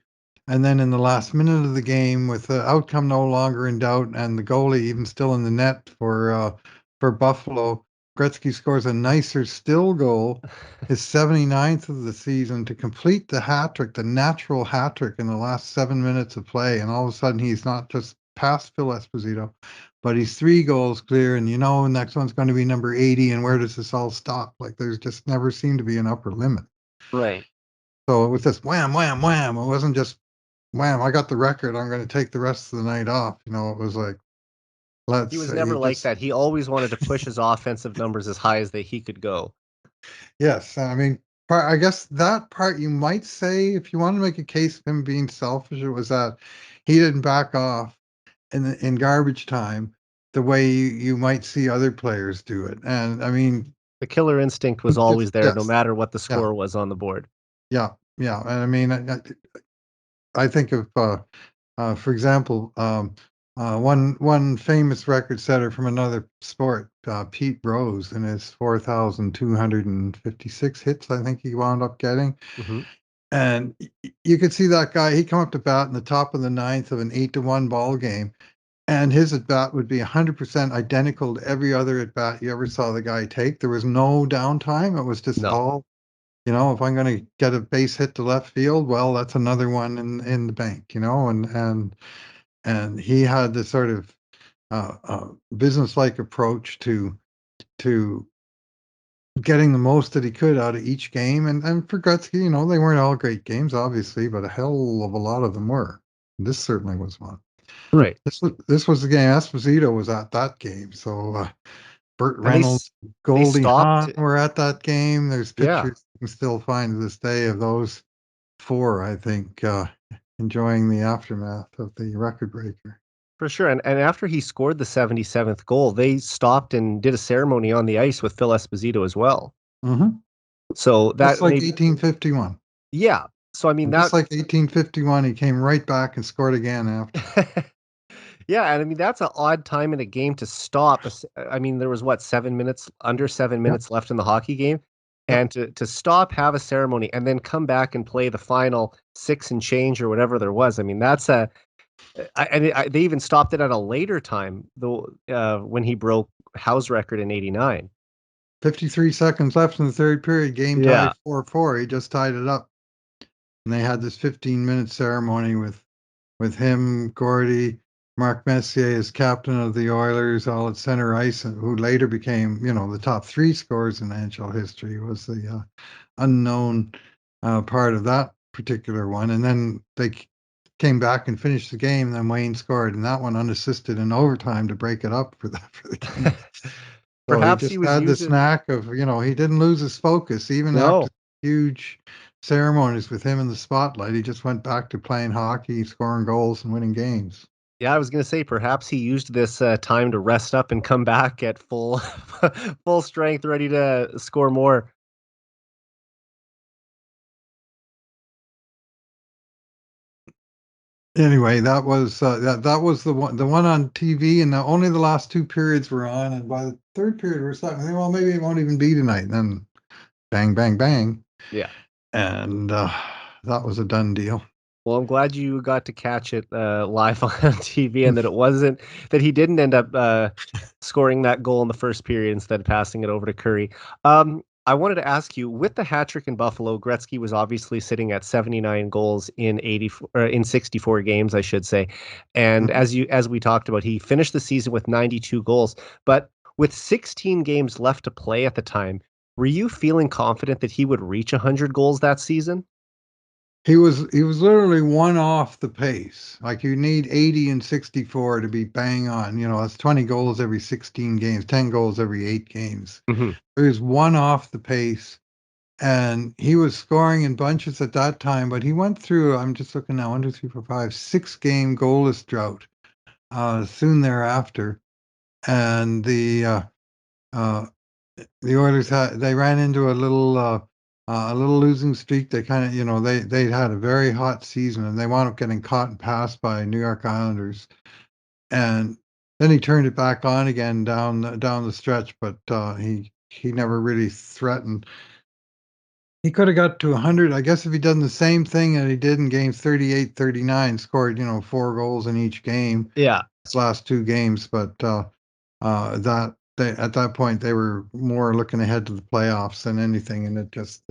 S2: And then in the last minute of the game, with the outcome no longer in doubt and the goalie even still in the net for Buffalo, Gretzky scores a nicer still goal, his 79th of the season, to complete the hat trick, the natural hat trick in the last 7 minutes of play. And all of a sudden, he's not just past Phil Esposito, but he's 3 goals clear. And next one's going to be number 80. And where does this all stop? Like, there's just never seemed to be an upper limit.
S1: Right.
S2: So it was just wham, wham, wham. It wasn't just wham, I got the record. I'm going to take the rest of the night off. It was like,
S1: He
S2: let's
S1: was
S2: say,
S1: never
S2: you
S1: like
S2: just,
S1: that. He always wanted to push his offensive numbers as high as he could go.
S2: yes. I mean, I guess that part you might say, if you want to make a case of him being selfish, it was that he didn't back off in garbage time the way you might see other players do it. And I mean,
S1: The killer instinct was always there, no
S2: yes,
S1: matter what the
S2: yeah,
S1: score was on the board.
S2: yeah, yeah. And I mean, I think of, for example, one famous record setter from another sport, Pete Rose, in his 4,256 hits, I think he wound up getting.
S1: Hmm.
S2: And you could see that guy. He come up to bat in the top of the ninth of an 8-1 ball game, and his at bat would be 100% identical to every other at bat you ever saw the guy take. There was no downtime. It was just
S1: No.
S2: all, if I'm going to get a base hit to left field, well, that's another one in the bank, and he had this sort of business-like approach to getting the most that he could out of each game. And for Gretzky, they weren't all great games, obviously, but a hell of a lot of them were. This certainly was one.
S1: Right.
S2: This was the game. Esposito was at that game, so Burt
S1: And
S2: Reynolds,
S1: they
S2: Goldie
S1: stopped.
S2: Hawn were at that game. There's
S1: Yeah,
S2: pictures you can still find to this day of those four, I think, enjoying the aftermath of the record breaker.
S1: for sure. And after he scored the 77th goal, they stopped and did a ceremony on the ice with Phil Esposito as well.
S2: Hmm.
S1: So
S2: Just
S1: that
S2: like
S1: made,
S2: 1851.
S1: yeah. So I mean
S2: And just
S1: that,
S2: like 1851, he came right back and scored again after.
S1: yeah, and I mean that's an odd time in a game to stop. I mean there was what 7 minutes, under seven
S2: Yep,
S1: minutes left in the hockey game,
S2: yep.
S1: and to stop, have a ceremony, and then come back and play the final six and change or whatever there was. I mean that's a, they even stopped it at a later time though, when he broke Howe's record in '89.
S2: 53 seconds left in the third period. Game
S1: Yeah.
S2: tied 4-4. He just tied it up. And they had this 15-minute ceremony with him, Gordy, Mark Messier as captain of the Oilers, all at center ice, and who later became, the top 3 scorers in NHL history, was the unknown part of that particular one. And then they came back and finished the game. Then Wayne scored, and that one unassisted in overtime to break it up for the game. So he
S1: Perhaps
S2: just
S1: he was
S2: had this
S1: using,
S2: knack of, he didn't lose his focus even after
S1: no.
S2: huge ceremonies with him in the spotlight. He just went back to playing hockey, scoring goals, and winning games.
S1: Yeah, I was gonna say perhaps he used this time to rest up and come back at full full strength, ready to score more.
S2: Anyway, that was the one on TV, and only the last 2 periods were on. And by the third period, we're starting. Well, maybe it won't even be tonight. And then bang, bang, bang,
S1: Yeah.
S2: and that was a done deal.
S1: Well, I'm glad you got to catch it live on TV, and that it wasn't that he didn't end up scoring that goal in the first period instead of passing it over to Curry. I wanted to ask you, with the hat trick in Buffalo, Gretzky was obviously sitting at 79 goals in 64 games, I should say. And
S2: Mhm.
S1: as we talked about, he finished the season with 92 goals, but with 16 games left to play at the time, were you feeling confident that he would reach 100 goals that season?
S2: He was literally one off the pace. Like, you need 80 and 64 to be bang on. That's 20 goals every 16 games, 10 goals every 8 games.
S1: Hmm.
S2: He was one off the pace, and he was scoring in bunches at that time. But he went through, I'm just looking now, 1, 2, 3, 4, 5, 6 game goalless drought soon thereafter, and uh, the Oilers they ran into a little losing streak. They kind of, they had a very hot season, and they wound up getting caught and passed by New York Islanders. And Then he turned it back on again down the stretch, but he never really threatened. He could have got to 100. I guess if he'd done the same thing that he did in games 38, 39, scored, 4 goals in each game,
S1: Yeah.
S2: his last 2 games, but at that point they were more looking ahead to the playoffs than anything, and it just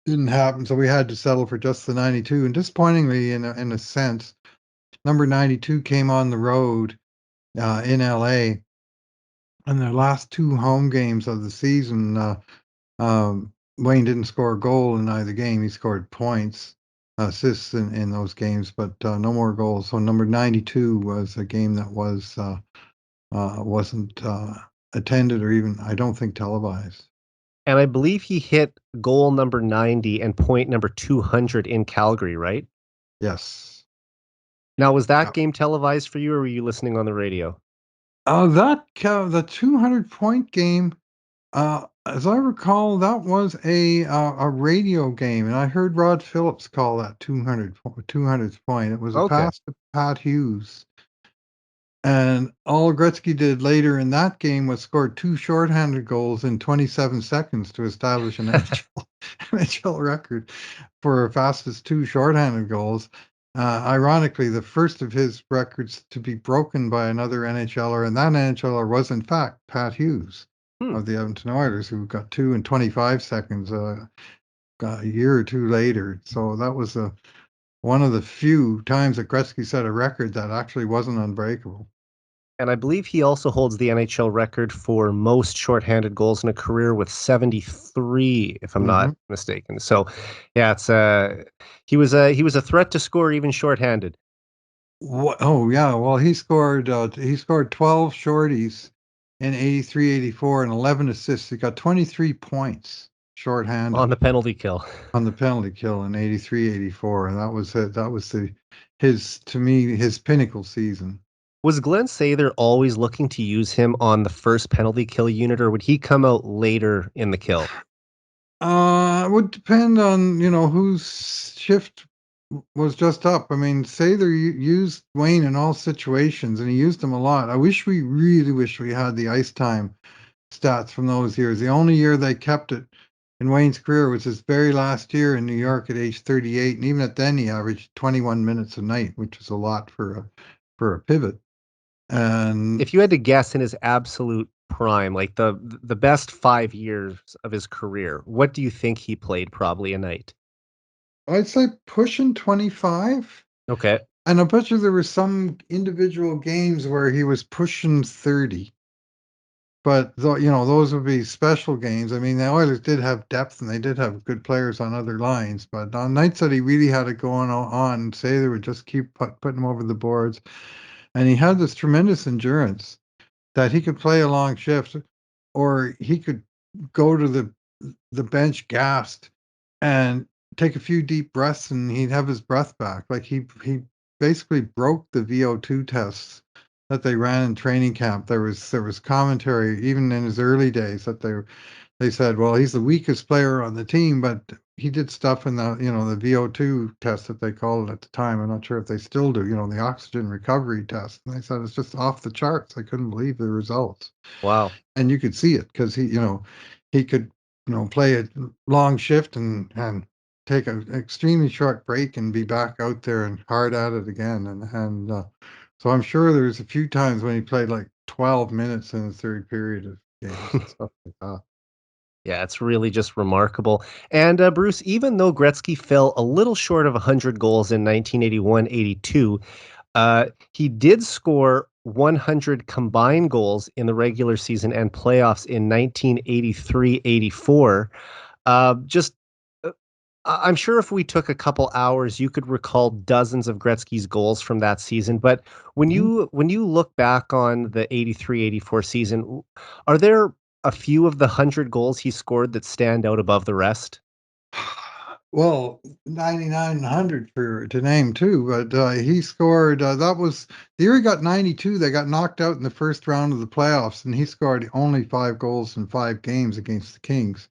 S2: didn't happen. So we had to settle for just the 92. And disappointingly, in a sense, number 92 came on the road in LA, and their last 2 home games of the season. Wayne didn't score a goal in either game. He scored points, assists in those games, but no more goals. So number 92 was a game that wasn't attended or even, I don't think, televised.
S1: And I believe he hit goal number 90 and point number 200 in Calgary, right?
S2: Yes.
S1: Now, was that
S2: Yeah.
S1: game televised for you, or were you listening on the radio?
S2: The 200-point game, as I recall, that was a radio game, and I heard Rod Phillips call that 200th point. It was a
S1: Okay.
S2: pass to Pat Hughes. And all Gretzky did later in that game was score 2 shorthanded goals in 27 seconds to establish an NHL record for fastest 2 shorthanded goals. Ironically, the first of his records to be broken by another NHLer, and that NHLer was, in fact, Pat Hughes
S1: Hmm.
S2: of the Edmonton Oilers, who got 2 in 25 seconds a year or 2 later. So that was one of the few times that Gretzky set a record that actually wasn't unbreakable.
S1: And I believe he also holds the NHL record for most shorthanded goals in a career with 73, if I'm not
S2: Mhm.
S1: mistaken. So, yeah, it's he was a threat to score even shorthanded.
S2: Oh, yeah, well, he scored 12 shorties in 83, 84, and 11 assists. He got 23 points
S1: On
S2: shorthanded
S1: the penalty kill.
S2: on the penalty kill in 83, 84, and that was it. That was his, to me, his pinnacle season.
S1: Was Glenn Sather always looking to use him on the first penalty kill unit, or would he come out later in the kill?
S2: It would depend on, whose shift was just up. I mean, Sather used Wayne in all situations, and he used him a lot. Really wish we had the ice time stats from those years. The only year they kept it in Wayne's career was his very last year in New York at age 38, and even at then he averaged 21 minutes a night, which is a lot for a pivot. And
S1: If you had to guess in his absolute prime, like the best 5 years of his career, what do you think he played probably a night?
S2: I'd say pushing 25.
S1: Okay.
S2: And I bet you there were some individual games where he was pushing 30. But those would be special games. I mean, the Oilers did have depth and they did have good players on other lines, but on nights that he really had it going on, say they would just keep putting him over the boards. And he had this tremendous endurance that he could play a long shift, or he could go to the bench gassed and take a few deep breaths and he'd have his breath back. Like he basically broke the VO2 tests that they ran in training camp. There was commentary even in his early days that they said, well, he's the weakest player on the team, but he did stuff in the VO2 test that they called it at the time. I'm not sure if they still do, the oxygen recovery test. And they said it's just off the charts. I couldn't believe the results.
S1: Wow.
S2: And you could see it because he could, play a long shift and take an extremely short break and be back out there and hard at it again. And so I'm sure there's a few times when he played like 12 minutes in the third period of games and stuff like that.
S1: Yeah, it's really just remarkable. And Bruce, even though Gretzky fell a little short of 100 goals in 1981-82, he did score 100 combined goals in the regular season and playoffs in 1983-84. Just I'm sure if we took a couple hours, you could recall dozens of Gretzky's goals from that season. But
S2: Mhm.
S1: when you look back on the 83-84 season, are there a few of the 100 goals he scored that stand out above the rest?
S2: Well, 99 and 100 to name too, but he scored. That was the year he got 92. They got knocked out in the first round of the playoffs, and he scored only 5 goals in 5 games against the Kings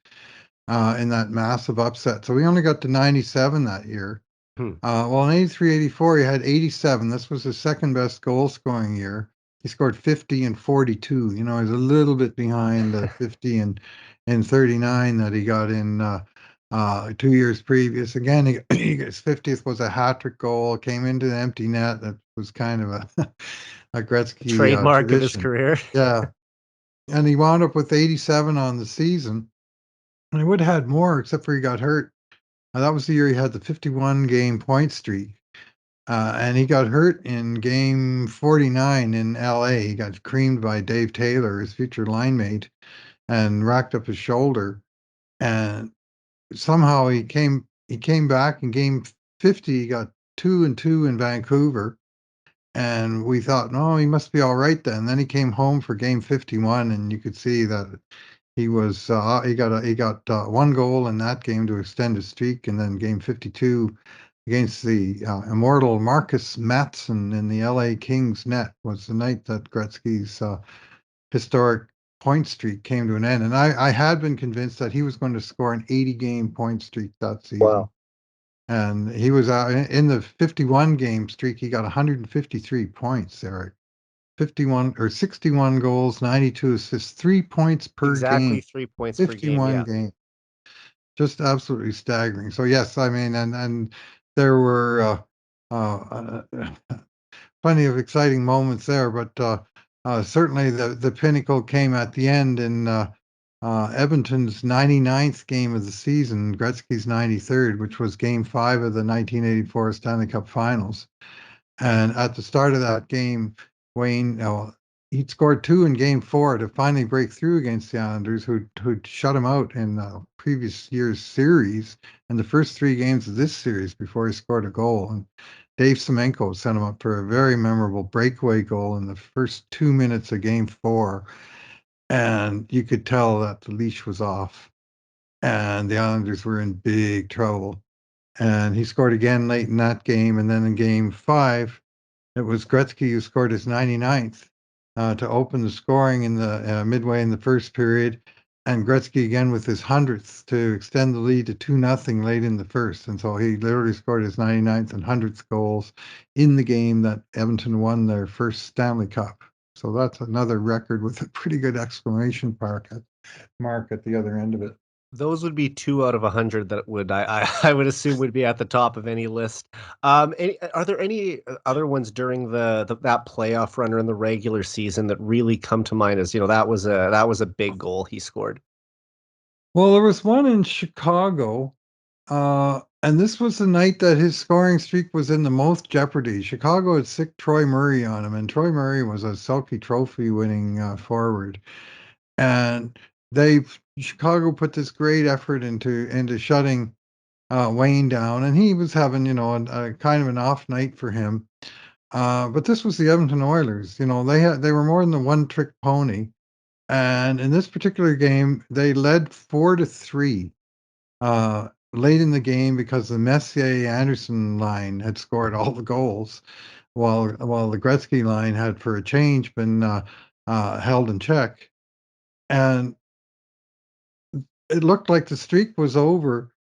S2: in that massive upset. So he only got to 97 that year.
S1: Hmm.
S2: Well, in 83, 84, he had 87. This was his second best goal scoring year. he scored 50 and 42. You know, he's a little bit behind the 50 and 39 that he got in 2 years previous. Again, his 50th was a hat trick goal, came into the empty net. That was kind of a a Gretzky
S1: Trademark of his
S2: tradition.
S1: career.
S2: Yeah, and he wound up with 87 on the season. And he would have had more, except for he got hurt. That was the year he had the 51 game point streak. And he got hurt in game 49 in LA. He got creamed by Dave Taylor, his future line mate, and racked up his shoulder. And somehow he came back in game 50. He got 2-2 in Vancouver. And we thought, no, he must be all right then. Then he came home for game 51, and you could see that he got one goal in that game to extend his streak, and then game 52 against the immortal Marcus Matson in the LA Kings net was the night that Gretzky's historic point streak came to an end. And I had been convinced that he was going to score an 80-game point streak that season.
S1: Wow.
S2: And he was in the 51 game streak. He got 153 points, Eric. 51 or 61 goals, 92 assists, 3 points per
S1: Exactly
S2: game,
S1: 3 points per game.
S2: 51
S1: Yeah.
S2: games. Just absolutely staggering. So yes, I mean, and there were plenty of exciting moments there, but certainly the pinnacle came at the end in Edmonton's 99th game of the season, Gretzky's 93rd, which was Game 5 of the 1984 Stanley Cup Finals. And at the start of that game, Wayne, he'd scored two in Game 4 to finally break through against the Islanders, who'd shut him out in the previous year's series and the first three games of this series before he scored a goal. And Dave Semenko sent him up for a very memorable breakaway goal in the first 2 minutes of Game 4. And you could tell that the leash was off, and the Islanders were in big trouble. And he scored again late in that game. And then in Game 5, it was Gretzky who scored his 99th to open the scoring in the midway in the first period, and Gretzky again with his 100th to extend the lead to 2-0 late in the first. And so he literally scored his 99th and 100th goals in the game that Edmonton won their first Stanley Cup. So that's another record with a pretty good exclamation mark at the other end of it.
S1: Those would be 2 out of 100 that would I would assume would be at the top of any list. Are there any other ones during that playoff run or in the regular season that really come to mind as, that was a big goal he scored?
S2: Well, there was one in Chicago. And this was the night that his scoring streak was in the most jeopardy. Chicago had sick Troy Murray on him, and Troy Murray was a Selke Trophy winning forward. And they Chicago put this great effort into shutting Wayne down, and he was having a kind of an off night for him. But this was the Edmonton Oilers. They were more than the one trick pony, and in this particular game, they led 4-3 late in the game because the Messier Anderson line had scored all the goals, while the Gretzky line had, for a change, been held in check. And it looked like the streak was over.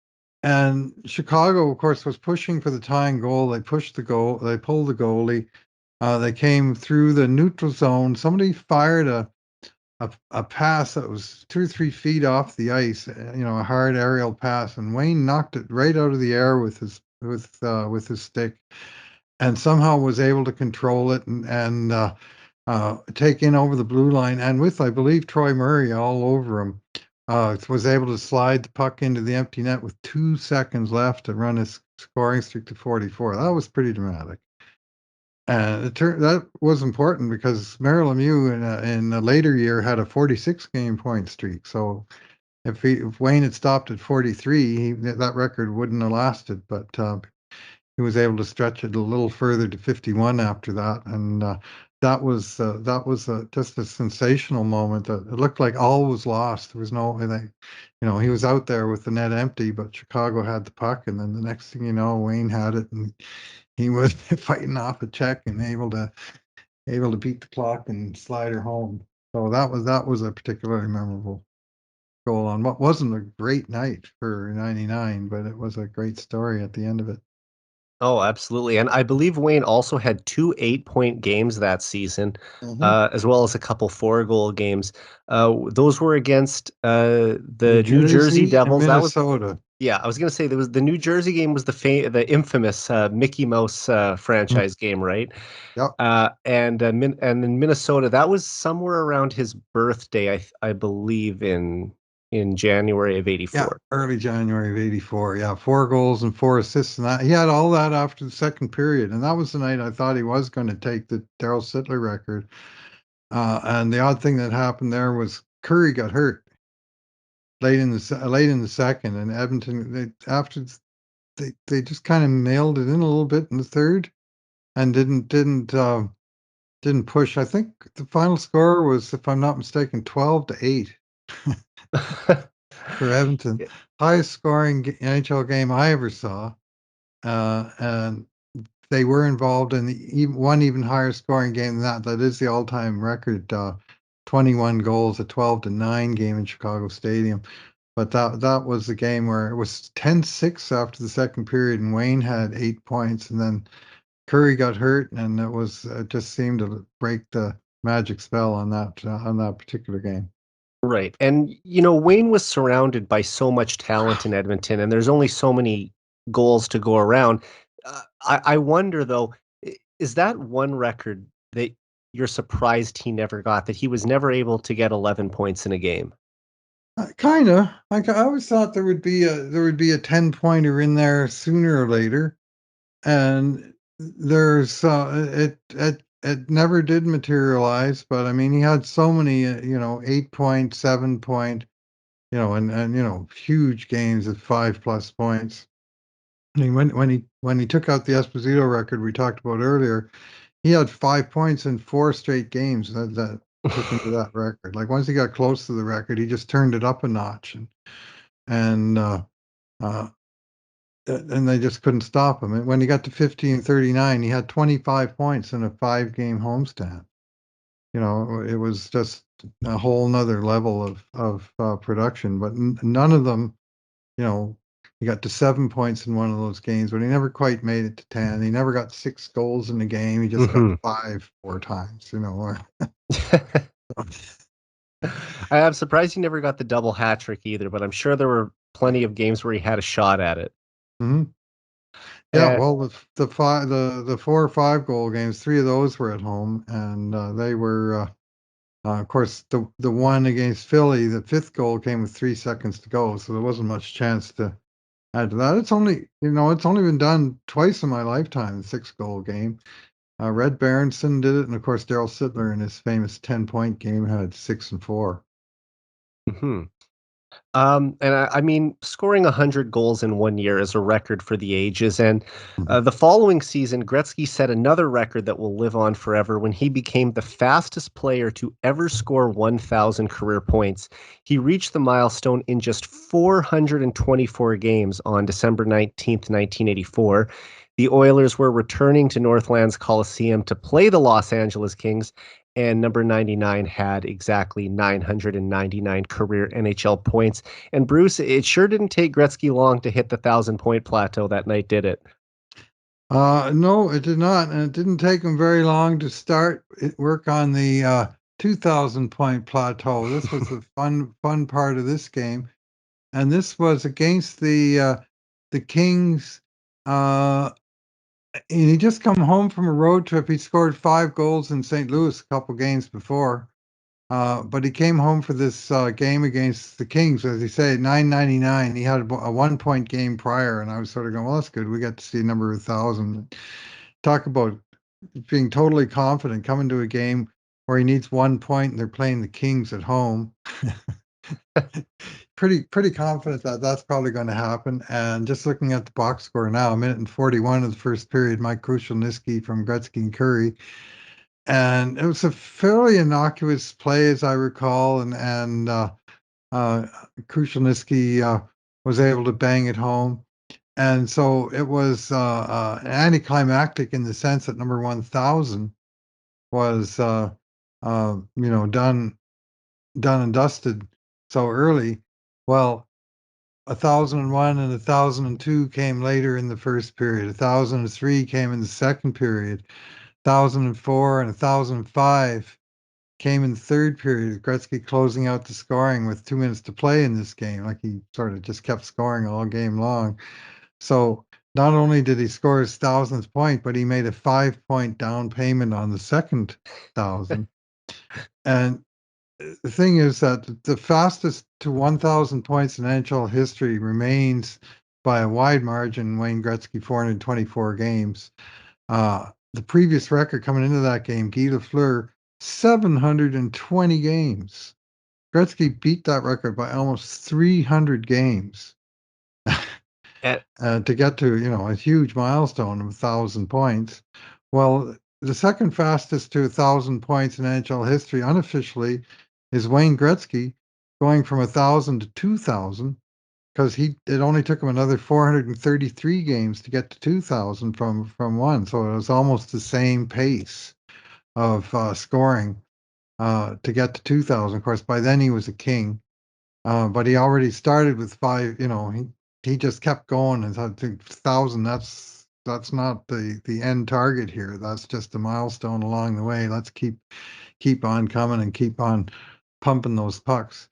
S2: And Chicago, of course, was pushing for the tying goal. They pushed the goal. They pulled the goalie. They came through the neutral zone. Somebody fired a pass that was 2 or 3 feet off the ice, a hard aerial pass, and Wayne knocked it right out of the air with his stick, and somehow was able to control it and take in over the blue line, and with, I believe, Troy Murray all over him, was able to slide the puck into the empty net with 2 seconds left to run his scoring streak to 44. That was pretty dramatic. And that was important because Merrill Lemieux in a later year had a 46 game point streak. So if Wayne had stopped at 43, that record wouldn't have lasted. But he was able to stretch it a little further to 51 after that, and that was just a sensational moment. That it looked like all was lost. There was no, he was out there with the net empty, but Chicago had the puck, and then the next thing you know, Wayne had it, and he was fighting off a check and able to beat the clock and slide her home. So that was a particularly memorable goal on what wasn't a great night for '99, but it was a great story at the end of it.
S1: Oh, absolutely. And I believe Wayne also had two 8-point games that season,
S2: Hmm.
S1: as well as a couple 4-goal games. Those were against
S2: New
S1: the New Jersey
S2: Jersey and
S1: Devils. That was,
S2: Minnesota.
S1: yeah, I was gonna say there was the New Jersey game was the infamous Mickey Mouse
S2: Mm.
S1: franchise game, right?
S2: Yep.
S1: And in Minnesota, that was somewhere around his birthday, I believe in January of
S2: Yeah,
S1: '84.
S2: early January of '84. Yeah, 4 goals and 4 assists, and that he had all that after the second period, and that was the night I thought he was going to take the Daryl Sittler record. And the odd thing that happened there was Curry got hurt late in the second, and Edmonton they just kind of mailed it in a little bit in the third, and didn't push. I think the final score was, if I'm not mistaken, 12-8 for Edmonton, highest scoring NHL game I ever saw. And they were involved in one even higher scoring game than that. That is the all-time record, 21 goals, a 12-9 game in Chicago Stadium. But that was the game where it was 10-6 after the second period, and Wayne had 8 points, and then Curry got hurt, and it just seemed to break the magic spell on that particular game.
S1: Right. And, Wayne was surrounded by so much talent in Edmonton, and there's only so many goals to go around. I wonder, though, is that one record that you're surprised he never got, that he was never able to get 11 points in a game?
S2: Kinda. Like, I always thought there would be a 10 pointer in there sooner or later, and there's it never did materialize. But I mean, he had so many, 8 point, 7 point, and huge games of 5 plus points. I mean, when he took out the Esposito record we talked about earlier, he had 5 points in four straight games that took him to that record. Like, once he got close to the record, he just turned it up a notch, and uh, and they just couldn't stop him. And when he got to 15-39, he had 25 points in a 5 game homestand. It was just a whole nother level of production. But none of them, you know, he got to 7 points in one of those games, but he never quite made it to 10. He never got 6 goals in the game. He just got
S1: Mhm.
S2: five 4 times.
S1: I'm surprised he never got the double hat trick either, but I'm sure there were plenty of games where he had a shot at it.
S2: Mhm. Yeah,
S1: Uh,
S2: well, the 4 or 5 goal games, three of those were at home, and they were. Of course, the one against Philly, the fifth goal came with 3 seconds to go, so there wasn't much chance to add to that. It's only been done twice in my lifetime, the 6 goal game. Red Berenson did it, and of course, Daryl Sittler in his famous 10 point game had 6 and 4.
S1: mhm. And I mean, scoring 100 goals in one year is a record for the ages. And
S2: Mhm.
S1: the following season, Gretzky set another record that will live on forever when he became the fastest player to ever score 1,000 career points. He reached the milestone in just 424 games on December 19th, 1984. The Oilers were returning to Northland's Coliseum to play the Los Angeles Kings, and number 99 had exactly 999 career NHL points. And Bruce, it sure didn't take Gretzky long to hit the 1,000 point plateau that night, did it?
S2: No, it did not, and it didn't take him very long to work on the 2,000 point plateau. This was the fun part of this game, and this was against the Kings. Uh, and he just come home from a road trip. He scored 5 goals in St. Louis a couple games before. But he came home for this game against the Kings, as you say, 999. He had a 1 point game prior, and I was sort of going, well, that's good. We got to see a number of thousand. Talk about being totally confident coming to a game where he needs 1 point and they're playing the Kings at home. Pretty confident that that's probably going to happen. And just looking at the box score now, a minute and 41 of the first period, Mike Krushelnyski from Gretzky and Curry, and it was a fairly innocuous play, as I recall, and uh, Krushelnyski was able to bang it home, and so it was anticlimactic in the sense that number 1,000 was done and dusted so early. Well, 1,001 and 1,002 came later in the first period. 1,003 came in the second period. 1,004 and 1,005 came in the third period. Gretzky closing out the scoring with 2 minutes to play in this game. Like he sort of just kept scoring all game long. So not only did he score his 1,000th point, but he made a 5 point down payment on the second 1,000. And the thing is that the fastest to 1,000 points in NHL history remains by a wide margin Wayne Gretzky, 424 games. The previous record coming into that game, Guy Lafleur, 720 games. Gretzky beat that record by almost 300 games
S1: And
S2: to get to, a huge milestone of 1,000 points. Well, the second fastest to 1,000 points in NHL history unofficially is Wayne Gretzky going from 1,000 to 2,000 because it only took him another 433 games to get to 2,000 from one. So it was almost the same pace of scoring to get to 2,000. Of course, by then he was a king, but he already started with five. He just kept going and thought, 1,000. That's not the end target here. That's just a milestone along the way. Let's keep on coming and keep on pumping those pucks.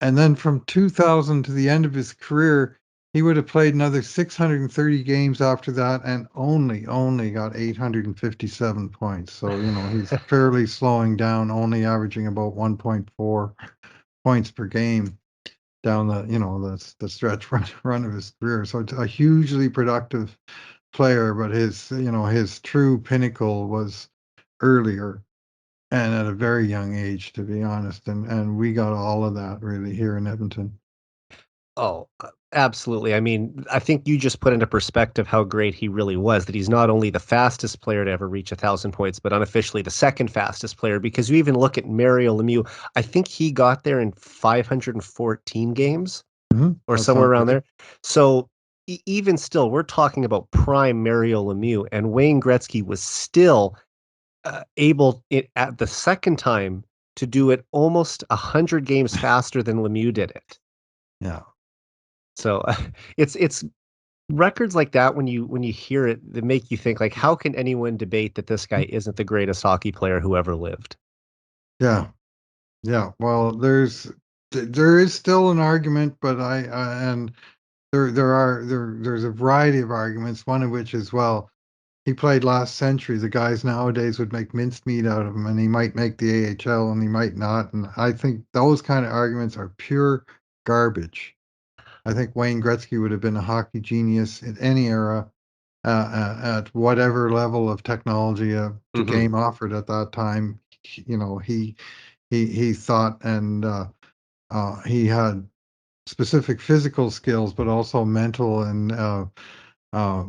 S2: And then from 2000 to the end of his career, he would have played another 630 games after that and only got 857 points. So, he's fairly slowing down, only averaging about 1.4 points per game down the stretch run of his career. So it's a hugely productive player, but his true pinnacle was earlier and at a very young age, to be honest. And we got all of that really here in Edmonton.
S1: oh, absolutely. I mean, I think you just put into perspective how great he really was, that he's not only the fastest player to ever reach 1,000 points, but unofficially the second fastest player, because you even look at Mario Lemieux. I think he got there in 514 games or
S2: That
S1: somewhere
S2: sounds
S1: around
S2: right.
S1: there. So even still, we're talking about prime Mario Lemieux, and Wayne Gretzky was still able at the second time to do it almost 100 games faster than Lemieux did it.
S2: Yeah.
S1: So it's records like that when you hear it, that make you think like, how can anyone debate that this guy isn't the greatest hockey player who ever lived?
S2: Yeah. Yeah. Well, there is still an argument, but and there's a variety of arguments, one of which is, well, he played last century. The guys nowadays would make mincemeat out of him, and he might make the AHL and he might not. And I think those kind of arguments are pure garbage. I think Wayne Gretzky would have been a hockey genius in any era, at whatever level of technology the
S1: Hmm.
S2: game offered at that time. He thought, and he had specific physical skills, but also mental and uh,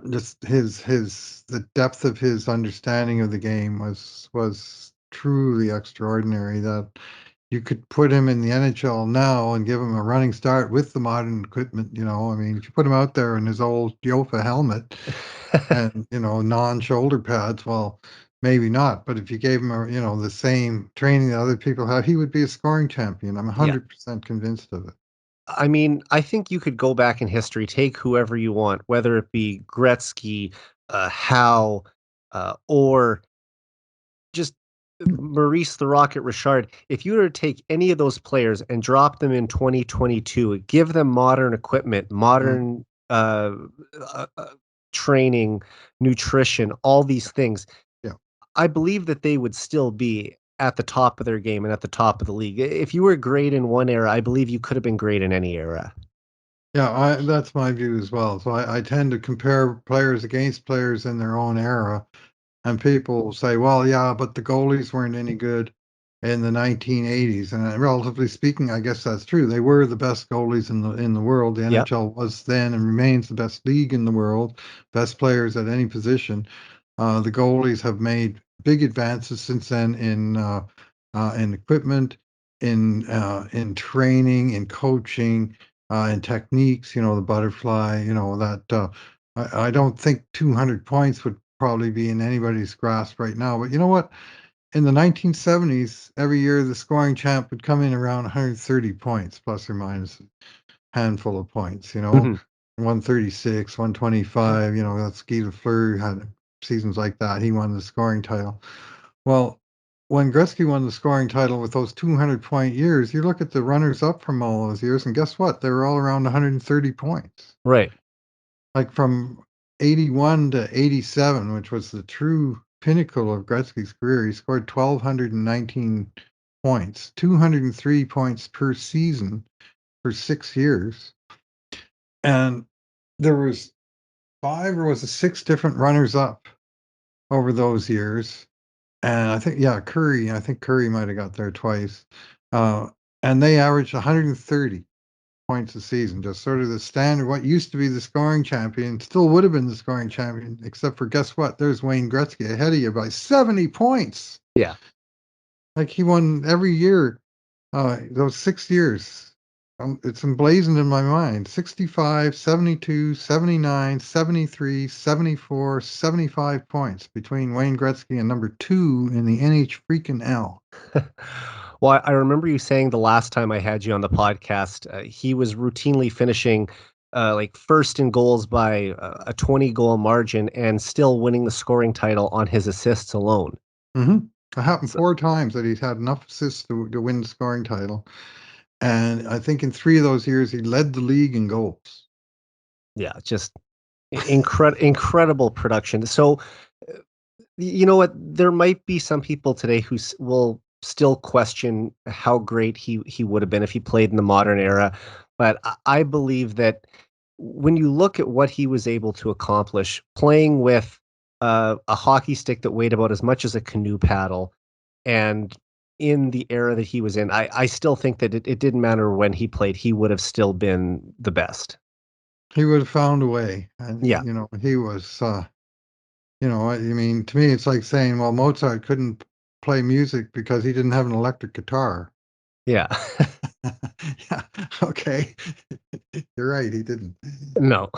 S2: just his the depth of his understanding of the game was truly extraordinary. That you could put him in the NHL now and give him a running start with the modern equipment. I mean, if you put him out there in his old Yofa helmet and non-shoulder pads, well, maybe not. But if you gave him the same training that other people have, he would be a scoring champion. I'm
S1: Yeah.
S2: 100% convinced of it.
S1: I mean, I think you could go back in history, take whoever you want, whether it be Gretzky, Howe, or just Maurice the Rocket Richard. If you were to take any of those players and drop them in 2022, give them modern equipment,
S2: Mm,
S1: modern uh, uh, training, nutrition, all these things,
S2: yeah.
S1: I believe that they would still be at the top of their game and at the top of the league. If you were great in one era, I believe you could have been great in any era.
S2: Yeah, that's my view as well. So I tend to compare players against players in their own era. And people will say, well, yeah, but the goalies weren't any good in the 1980s. And relatively speaking, I guess that's true. They were the best goalies in the world. The
S1: Yep.
S2: NHL was then and remains the best league in the world, best players at any position. The goalies have made big advances since then in equipment, in training, in coaching, in techniques. The butterfly. That. I don't think 200 points would probably be in anybody's grasp right now. But you know what? In the 1970s, every year the scoring champ would come in around 130 points, plus or minus. handful of points,
S1: Mhm.
S2: 136, 125, that's Guy Lafleur had seasons like that. He won the scoring title. Well, when Gretzky won the scoring title with those 200-point years, you look at the runners up from all those years, and guess what? They were all around 130 points.
S1: Right.
S2: Like from 81 to 87, which was the true pinnacle of Gretzky's career, he scored 1,219 points, 203 points per season for 6 years. And there was 5 or was it 6 different runners up over those years. And I think, yeah, I think Curry might have got there twice. Uh, and they averaged 130 points a season, just sort of the standard. What used to be the scoring champion still would have been the scoring champion, except for guess what? There's Wayne Gretzky ahead of you by 70 points.
S1: Yeah.
S2: Like he won every year, those 6 years. It's emblazoned in my mind 65, 72, 79, 73, 74, 75 points between Wayne Gretzky and number 2 in the NH freaking L.
S1: Well, I remember you saying the last time I had you on the podcast, he was routinely finishing like first in goals by a 20 goal margin and still winning the scoring title on his assists alone.
S2: Mm-hmm. It happened
S1: So,
S2: 4 times that he's had enough assists to win the scoring title. And I think in 3 of those years, he led the league in goals.
S1: yeah, just incredible production. So, you know what? There might be some people today who will still question how great he would have been if he played in the modern era, but I believe that when you look at what he was able to accomplish, playing with a hockey stick that weighed about as much as a canoe paddle, and in the era that he was in, I still think that it didn't matter when he played; he would have still been the best.
S2: He would have found a way. And,
S1: Yeah,
S2: he was, I mean, to me, it's like saying, well, Mozart couldn't play music because he didn't have an electric guitar.
S1: yeah.
S2: Yeah, okay. You're right, he didn't.
S1: No.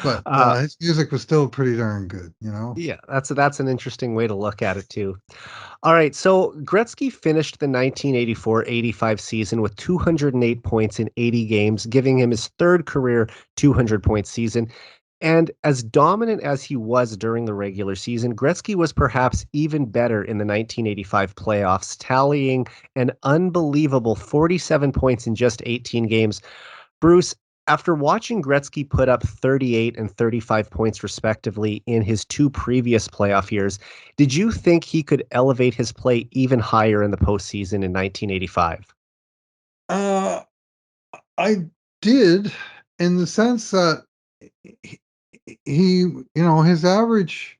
S2: But
S1: Uh,
S2: his music was still pretty darn good.
S1: Yeah, that's an interesting way to look at it too. All right, so Gretzky finished the 1984-85 season with 208 points in 80 games, giving him his third career 200-point season. And as dominant as he was during the regular season, Gretzky was perhaps even better in the 1985 playoffs, tallying an unbelievable 47 points in just 18 games. Bruce, after watching Gretzky put up 38 and 35 points respectively in his two previous playoff years, did you think he could elevate his play even higher in the postseason in 1985?
S2: Uh, I did, in the sense that he, his average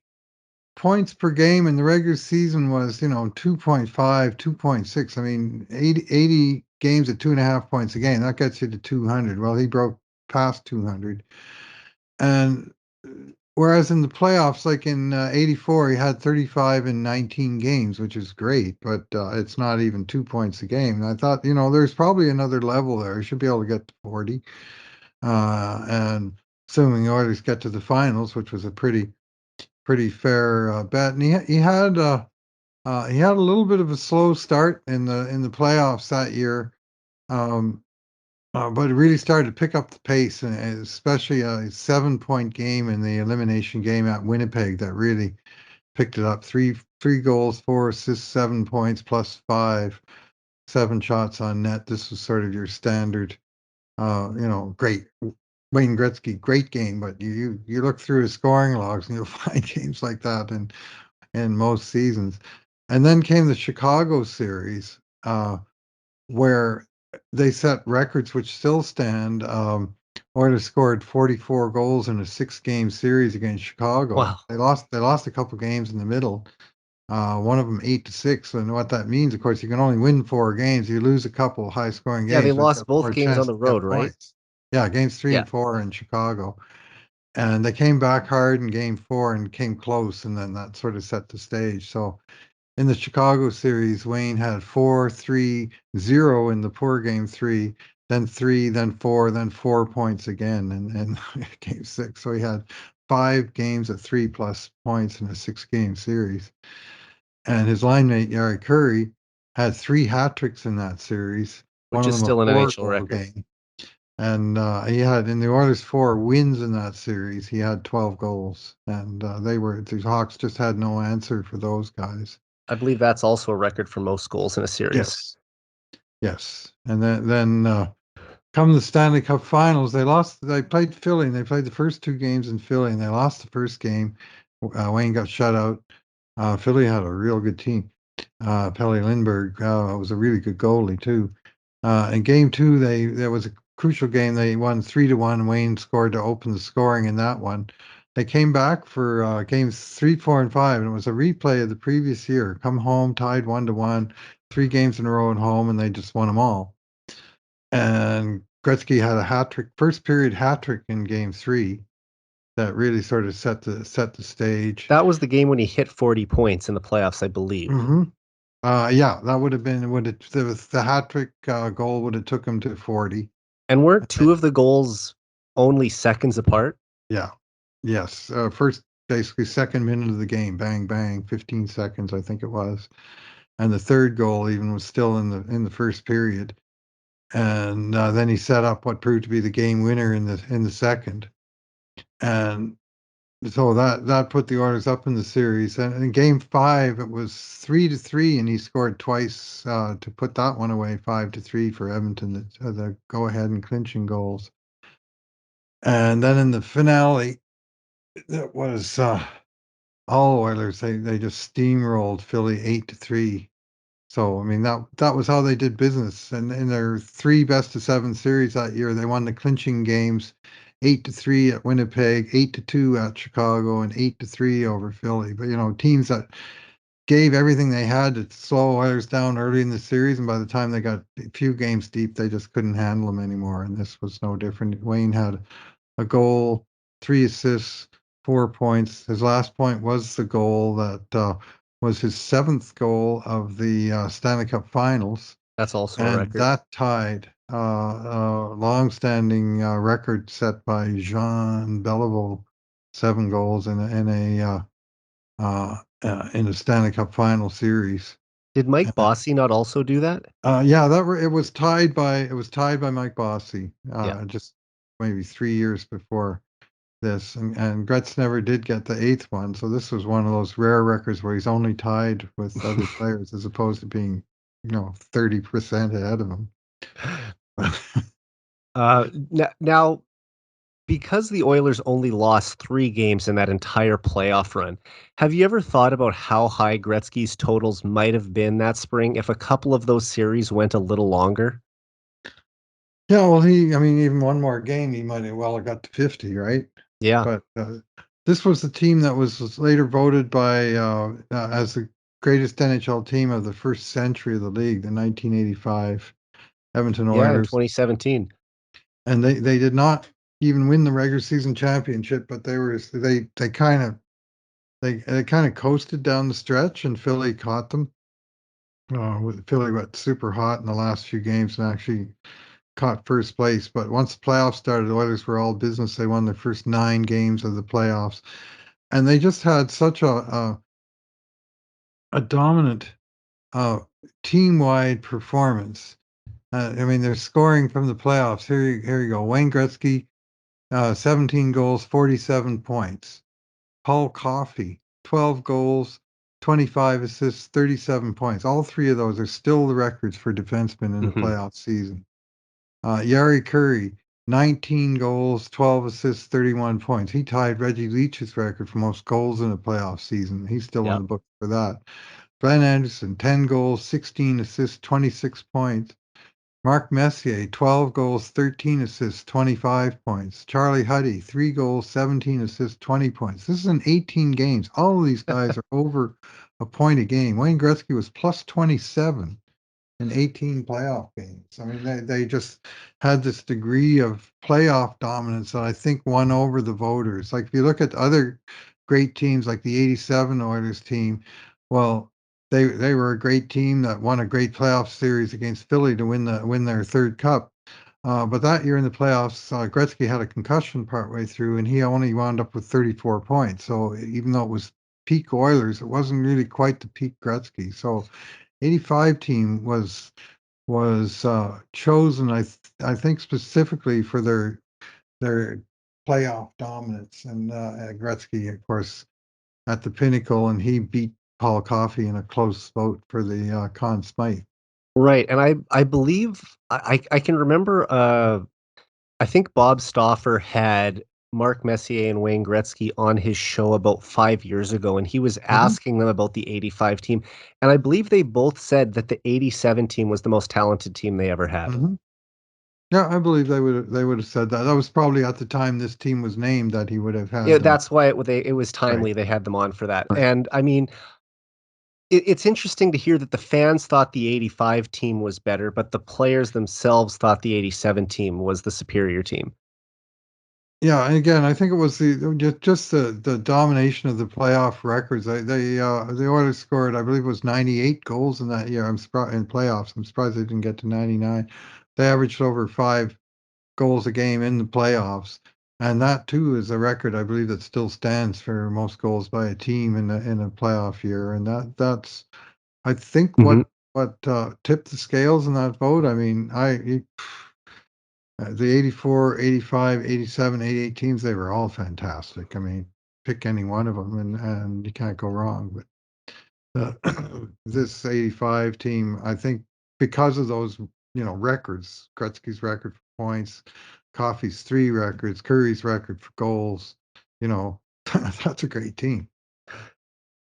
S2: points per game in the regular season was, 2.5, 2.6. I mean, 80 games at 2.5 points a game, that gets you to 200. Well, he broke past 200. And whereas in the playoffs, like in 84, he had 35 in 19 games, which is great, but it's not even 2 points a game. And I thought, there's probably another level there. He should be able to get to 40. And assuming the Oilers get to the finals, which was a pretty fair bet. And he had a little bit of a slow start in the playoffs that year, um, but it really started to pick up the pace, and especially a 7 point game in the elimination game at Winnipeg that really picked it up. Three goals, 4 assists, 7 points, plus 5, 7 shots on net. This was sort of your standard, great Wayne Gretzky, great game. But you look through his scoring logs and you'll find games like that in most seasons. And then came the Chicago series, where they set records which still stand. Oilers scored 44 goals in a 6-game series against Chicago.
S1: Wow.
S2: They lost a couple games in the middle. One of them 8-6. And what that means, of course, you can only win 4 games. You lose a couple high-scoring
S1: Yeah, they
S2: games, but you
S1: lost
S2: have
S1: both
S2: more
S1: games on
S2: chance
S1: the
S2: to get
S1: road, right?
S2: points. Yeah, games three
S1: Yeah.
S2: and four in Chicago. And they came back hard in game 4 and came close, and then that sort of set the stage. So in the Chicago series, Wayne had 4-3-0 in the poor game 3, then 3, then 4, then 4 points again and game 6. So he had 5 games at 3+ points in a 6-game series. And his line mate, Yari Curry, had 3 hat tricks in that series, one
S1: Which
S2: of
S1: is
S2: them a
S1: still an NHL
S2: 4-goal
S1: record.
S2: game. And he had in the Oilers' 4 wins in that series, he had 12 goals, and the Hawks just had no answer for those guys.
S1: I believe that's also a record for most goals in a series.
S2: Yes, yes. And then come the Stanley Cup Finals, they lost. They played Philly, and they played the first 2 games in Philly, and they lost the first game. Wayne got shut out. Philly had a real good team. Pelle Lindbergh was a really good goalie too. In game 2, there was a crucial game. They won 3-1. Wayne scored to open the scoring in that one. They came back for games 3, 4, and 5, and it was a replay of the previous year. Come home, tied 1-1, 3 games in a row at home, and they just won them all. And Gretzky had a hat trick, first period hat trick in game 3 that really sort of set the stage.
S1: That was the game when he hit 40 points in the playoffs, I believe.
S2: Hmm. Yeah, that would have been would it the hat trick goal would have took him to 40.
S1: And weren't two of the goals only seconds apart?
S2: Yeah, yes. First, basically, second minute of the game, bang bang, 15 seconds, I think it was, and the third goal even was still in the first period, and then he set up what proved to be the game winner in the second, and so that put the Oilers up in the series. And in game 5, it was 3-3, and he scored twice to put that one away, 5-3 for Edmonton, the go ahead and clinching goals. And then in the finale, it was all Oilers. They just steamrolled Philly 8-3. So I mean that was how they did business. And in their 3 best-of-7 series that year, they won the clinching games 8-3 at Winnipeg, 8-2 at Chicago, and 8-3 over Philly. But teams that gave everything they had to slow Oilers down early in the series, and by the time they got a few games deep, they just couldn't handle them anymore. And this was no different. Wayne had a goal, 3 assists, 4 points. His last point was the goal that was his 7th goal of the Stanley Cup Finals,
S1: That's also a
S2: and
S1: record.
S2: that tied a long-standing record set by Jean Beliveau, 7 goals in a Stanley Cup Final series.
S1: Did Mike Bossy not also do that?
S2: Yeah, it was tied by Mike Bossy,
S1: Yeah.
S2: just maybe 3 years before this, and Gretz never did get the 8th one, so this was one of those rare records where he's only tied with other players as opposed to being, 30% ahead of him.
S1: Now, because the Oilers only lost 3 games in that entire playoff run, have you ever thought about how high Gretzky's totals might have been that spring if a couple of those series went a little longer?
S2: Yeah, well, I mean, even one more game, he might have well have got to 50, right?
S1: Yeah.
S2: But this was the team that was later voted by as the greatest NHL team of the first century of the league, the 1985 Edmonton
S1: Yeah, in
S2: Oilers.
S1: 2017.
S2: And they did not even win the regular season championship, but they kind of coasted down the stretch, and Philly caught them. Philly got super hot in the last few games and actually caught first place. But once the playoffs started, the Oilers were all business. They won their first 9 games of the playoffs, and they just had such a dominant uh, team-wide performance. I mean, they're scoring from the playoffs. Here you go. Wayne Gretzky, 17 goals, 47 points. Paul Coffey, 12 goals, 25 assists, 37 points. All 3 of those are still the records for defensemen in a
S1: Mhm.
S2: playoff season. Yari Curry, 19 goals, 12 assists, 31 points. He tied Reggie Leach's record for most goals in a playoff season. He's still on
S1: Yep.
S2: the book for that. Glenn Anderson, 10 goals, 16 assists, 26 points. Mark Messier, 12 goals, 13 assists, 25 points. Charlie Huddy, 3 goals, 17 assists, 20 points. This is in 18 games. All of these guys are over a point a game. Wayne Gretzky was plus 27 in 18 playoff games. I mean, they just had this degree of playoff dominance that I think won over the voters. Like if you look at other great teams like the 87 Oilers team, well, they were a great team that won a great playoff series against Philly to win their third cup. But that year in the playoffs, Gretzky had a concussion partway through, and he only wound up with 34 points. So even though it was peak Oilers, it wasn't really quite the peak Gretzky. So 85 team was was chosen, I think, specifically for their playoff dominance. And Gretzky, of course, at the pinnacle, and he beat Paul Coffey in a close vote for the Conn Smythe.
S1: Right, and I believe I can remember. I think Bob Stauffer had Mark Messier and Wayne Gretzky on his show about 5 years ago, and he was
S2: Hmm.
S1: asking them about the '85 team, and I believe they both said that the '87 team was the most talented team they ever had.
S2: Hmm. Yeah, I believe they would have said that. That was probably at the time this team was named that he would have
S1: Yeah,
S2: had them.
S1: that's why it was
S2: Right.
S1: timely they had them on for that.
S2: Right.
S1: And I mean, it's interesting to hear that the fans thought the '85 team was better, but the players themselves thought the '87 team was the superior team.
S2: Yeah, and again, I think it was just the domination of the playoff records. The Oilers scored, I believe, it was 98 goals in that year. I'm surprised in playoffs. I'm surprised they didn't get to 99. They averaged over 5 goals a game in the playoffs, and that too is a record I believe that still stands for most goals by a team in a playoff year. And that's I think
S1: Mhm.
S2: what tipped the scales in that vote. I mean, the 84, 85, 87, 88 teams, they were all fantastic. I mean, pick any one of them and you can't go wrong. But this 85 team, I think because of those, records, Gretzky's record for points, Coffey's 3 records, Curry's record for goals, you know, that's a great team.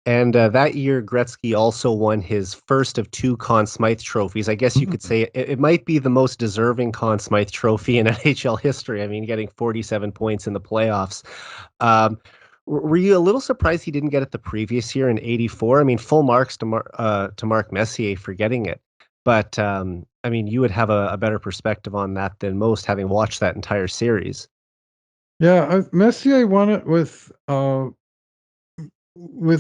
S1: And, that year, Gretzky also won his first of 2 Conn Smythe trophies. I guess you could
S2: Mhm.
S1: say it might be the most deserving Conn Smythe trophy in NHL history. I mean, getting 47 points in the playoffs. Um, were you a little surprised he didn't get it the previous year in '84? I mean, full marks to Mark Messier for getting it. But, I mean, you would have a better perspective on that than most, having watched that entire series.
S2: Yeah, Messier won it with a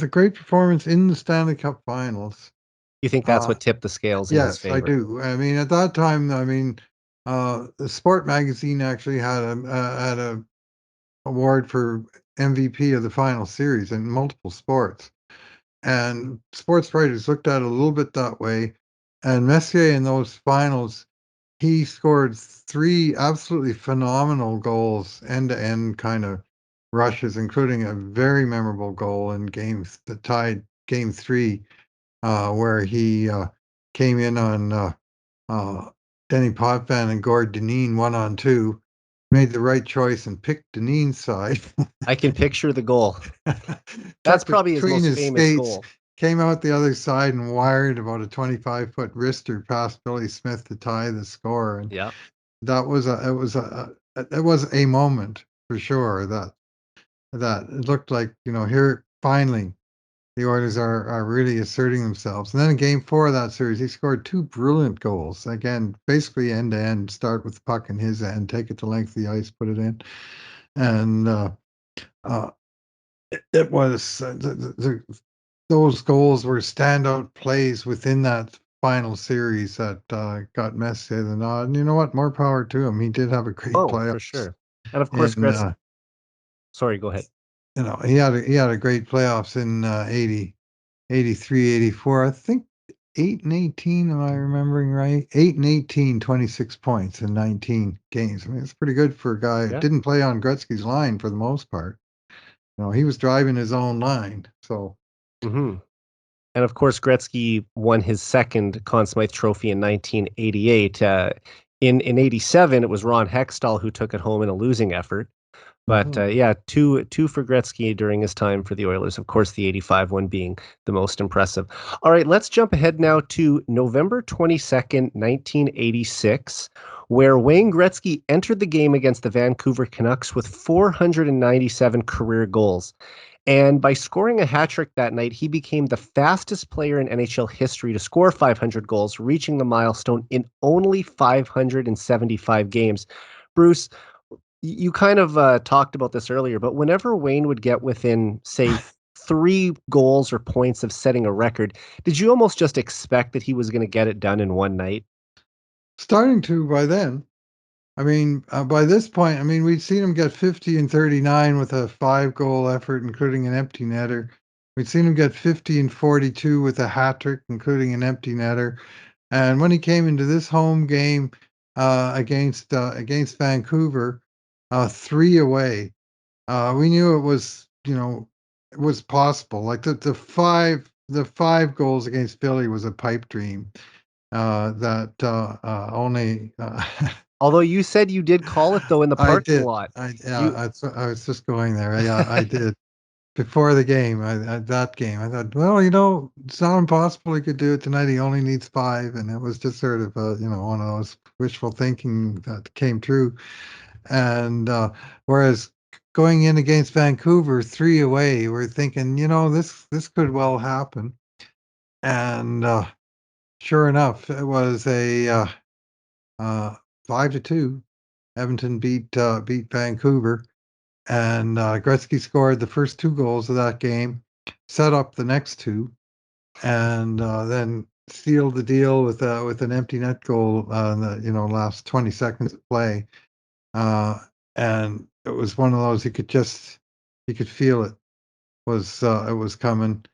S2: great performance in the Stanley Cup Finals.
S1: You think that's
S2: Uh,
S1: what tipped the scales in his
S2: Yes, I
S1: favor?
S2: do. I mean, at that time, I mean, the Sport magazine actually had a award for MVP of the final series in multiple sports, and sports writers looked at it a little bit that way. And Messier in those finals, he scored 3 absolutely phenomenal goals, end to end kind of rushes, including a very memorable goal in games that tied Game 3, where he came in on uh, Denny Potvin and Gord Dineen 1-on-2, made the right choice and picked Dineen's side,
S1: I can picture the goal. That's
S2: tucked it
S1: probably his
S2: between
S1: most
S2: his
S1: famous
S2: skates,
S1: goal.
S2: came out the other side and wired about a 25-foot wrister past Billy Smith to tie the score. And
S1: Yeah.
S2: that was a moment for sure that it looked like, here finally the Oilers are really asserting themselves. And then in Game 4 of that series, he scored 2 brilliant goals. Again, basically end to end, start with the puck in his end, take it to length of the ice, put it in. And uh, it was those goals were standout plays within that final series that got Messier the nod. And you know what? More power to him. He did have a great
S1: Oh, for
S2: playoffs.
S1: sure. And of course,
S2: In
S1: sorry, go ahead.
S2: he had a great playoffs in 80, 83, 84. I think 8 and 18, am I remembering right? 8 and 18, 26 points in 19 games. I mean, it's pretty good for a guy who
S1: Yeah.
S2: didn't play on Gretzky's line for the most part. He was driving his own line. So,
S1: hmm And of course, Gretzky won his second Conn Smythe Trophy in 1988. In '87, it was Ron Hextall who took it home in a losing effort. But
S2: mhm.
S1: yeah, two for Gretzky during his time for the Oilers. Of course, the '85 one being the most impressive. All right, let's jump ahead now to November 22nd, 1986, where Wayne Gretzky entered the game against the Vancouver Canucks with 497 career goals. And by scoring a hat trick that night, he became the fastest player in NHL history to score 500 goals, reaching the milestone in only 575 games. Bruce, you kind of talked about this earlier, but whenever Wayne would get within, say, 3 goals or points of setting a record, did you almost just expect that he was going to get it done in one night?
S2: Starting to by then. I mean, by this point, I mean, we'd seen him get 50 and 39 with a 5 goal effort, including an empty netter. We'd seen him get 50 and 42 with a hat trick, including an empty netter. And when he came into this home game against Vancouver, 3 away, we knew it was, it was possible. Like the five goals against Philly was a pipe dream. That only
S1: Although you said you did call it though in the
S2: I
S1: parking
S2: did.
S1: lot.
S2: Yeah,
S1: You
S2: I was just going there. Yeah, I did. Before the game, that game, I thought, well, it's not impossible he could do it tonight. He only needs five, and it was just sort of one of those wishful thinking that came true. And whereas going in against Vancouver 3 away, we're thinking, this could well happen. And sure enough, it was a uh, 5-2. Edmonton beat Vancouver, and Gretzky scored the first 2 goals of that game, set up the next two, and then sealed the deal with an empty net goal in the last 20 seconds of play. Uh, and it was one of those you could feel it was coming,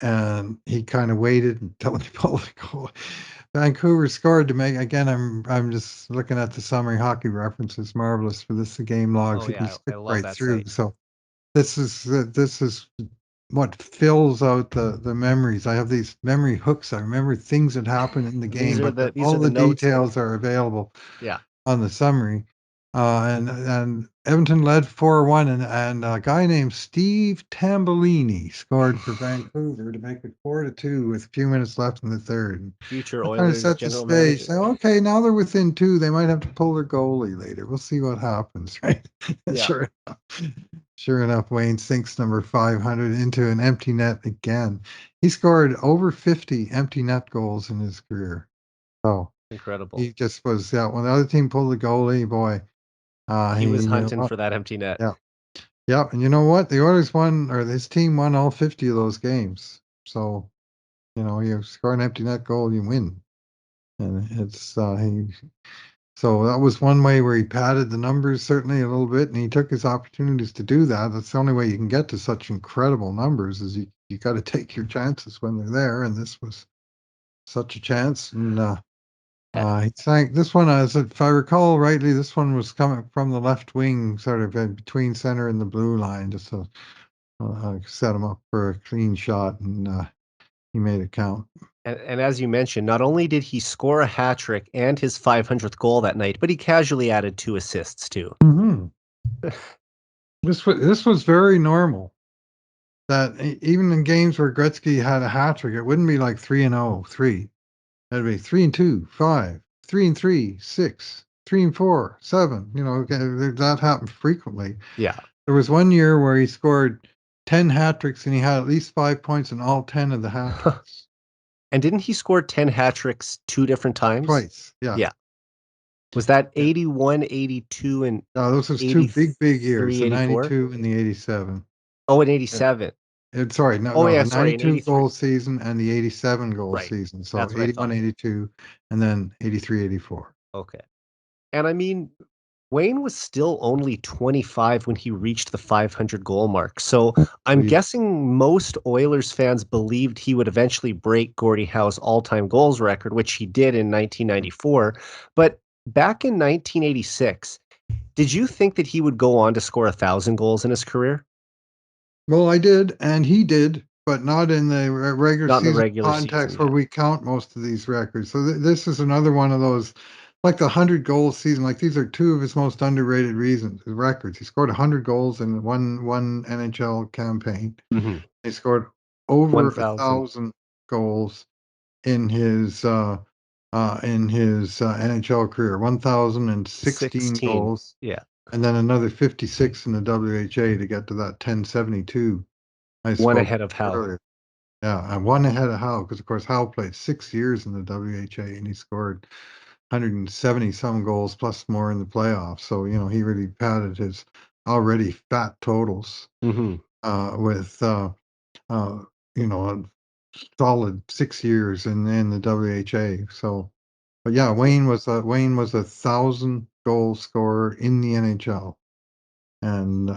S2: and he kind of waited until he pulled the goal. Vancouver scored to make again. I'm just looking at the summary hockey references, marvelous for this. The game logs
S1: Oh
S2: you can
S1: yeah, I
S2: skip
S1: love
S2: right
S1: that
S2: through.
S1: site.
S2: So this is what fills out the memories. I have these memory hooks. I remember things that happened in the game, but
S1: These are
S2: all
S1: the
S2: the
S1: notes that
S2: details are available
S1: yeah,
S2: on the summary. And Edmonton led 4-1, and a guy named Steve Tambellini scored for Vancouver to make it 4-2 with a few minutes left in the third. And
S1: future
S2: that kind of
S1: Oilers
S2: set the
S1: general
S2: stage.
S1: manager.
S2: So, okay, now they're within two. They might have to pull their goalie later. We'll see what happens, right?
S1: Yeah,
S2: Sure enough. Sure enough, Wayne sinks number 500 into an empty net again. He scored over 50 empty net goals in his career. So
S1: incredible.
S2: he just was, yeah, when the other team pulled the goalie, boy,
S1: He
S2: he
S1: was
S2: knew.
S1: hunting for that empty net.
S2: Yeah. Yeah. And you know what? The Oilers won, or his team won all 50 of those games. So, you score an empty net goal, you win. And so that was one way where he padded the numbers certainly a little bit, and he took his opportunities to do that. That's the only way you can get to such incredible numbers is you got to take your chances when they're there. And this was such a chance. And he sank this one, as if I recall rightly, this one was coming from the left wing, sort of between center and the blue line, just to set him up for a clean shot, and he made it count.
S1: And as you mentioned, not only did he score a hat trick and his 500th goal that night, but he casually added 2 assists too.
S2: Hmm. This was very normal. That even in games where Gretzky had a hat trick, it wouldn't be like 3-0, 3. It'd be 3-2, 5, 3-3, 6, 3-4, 7. Okay, that happened frequently.
S1: Yeah.
S2: There was one year where he scored 10 hat tricks and he had at least 5 points in all 10 of the hat tricks.
S1: And didn't he score 10 hat tricks 2 different times?
S2: Twice. Yeah.
S1: Yeah. Was that
S2: Yeah.
S1: 81, 82, and
S2: Those was two big years,
S1: 83,
S2: the
S1: 84?
S2: 92 and the 87.
S1: Oh, and
S2: Yeah.
S1: 87.
S2: Sorry, no,
S1: Oh,
S2: no,
S1: yeah,
S2: the
S1: sorry, in
S2: 92
S1: 83.
S2: goal season and the 87 goal
S1: Right.
S2: season. So
S1: That's what I
S2: 81,
S1: thought.
S2: 82, and then 83, 84.
S1: Okay. And I mean, Wayne was still only 25 when he reached the 500 goal mark. So I'm
S2: We
S1: guessing most Oilers fans believed he would eventually break Gordie Howe's all-time goals record, which he did in 1994. But back in 1986, did you think that he would go on to score 1,000 goals in his career?
S2: Well, I did, and he did, but not in the regular
S1: Not in the
S2: season
S1: regular season,
S2: context where
S1: yeah.
S2: we count most of these records. So this is another one of those, like the 100 goal season. Like these are two of his most underrated records. He scored 100 goals in one NHL campaign.
S1: Hmm.
S2: He scored over a
S1: 1,000.
S2: thousand goals in his NHL career. 1,016
S1: 16.
S2: goals,
S1: Yeah.
S2: and then another 56 in the WHA to get to that 1072 I
S1: One
S2: spoke
S1: ahead of Howe.
S2: earlier. Yeah, and one ahead of Howe because, of course, Howe played 6 years in the WHA and he scored 170 some goals plus more in the playoffs. So, he really padded his already fat totals
S1: Hmm.
S2: with, a solid 6 years in the WHA. So, but yeah, Wayne was a 1,000 goal scorer in the NHL, and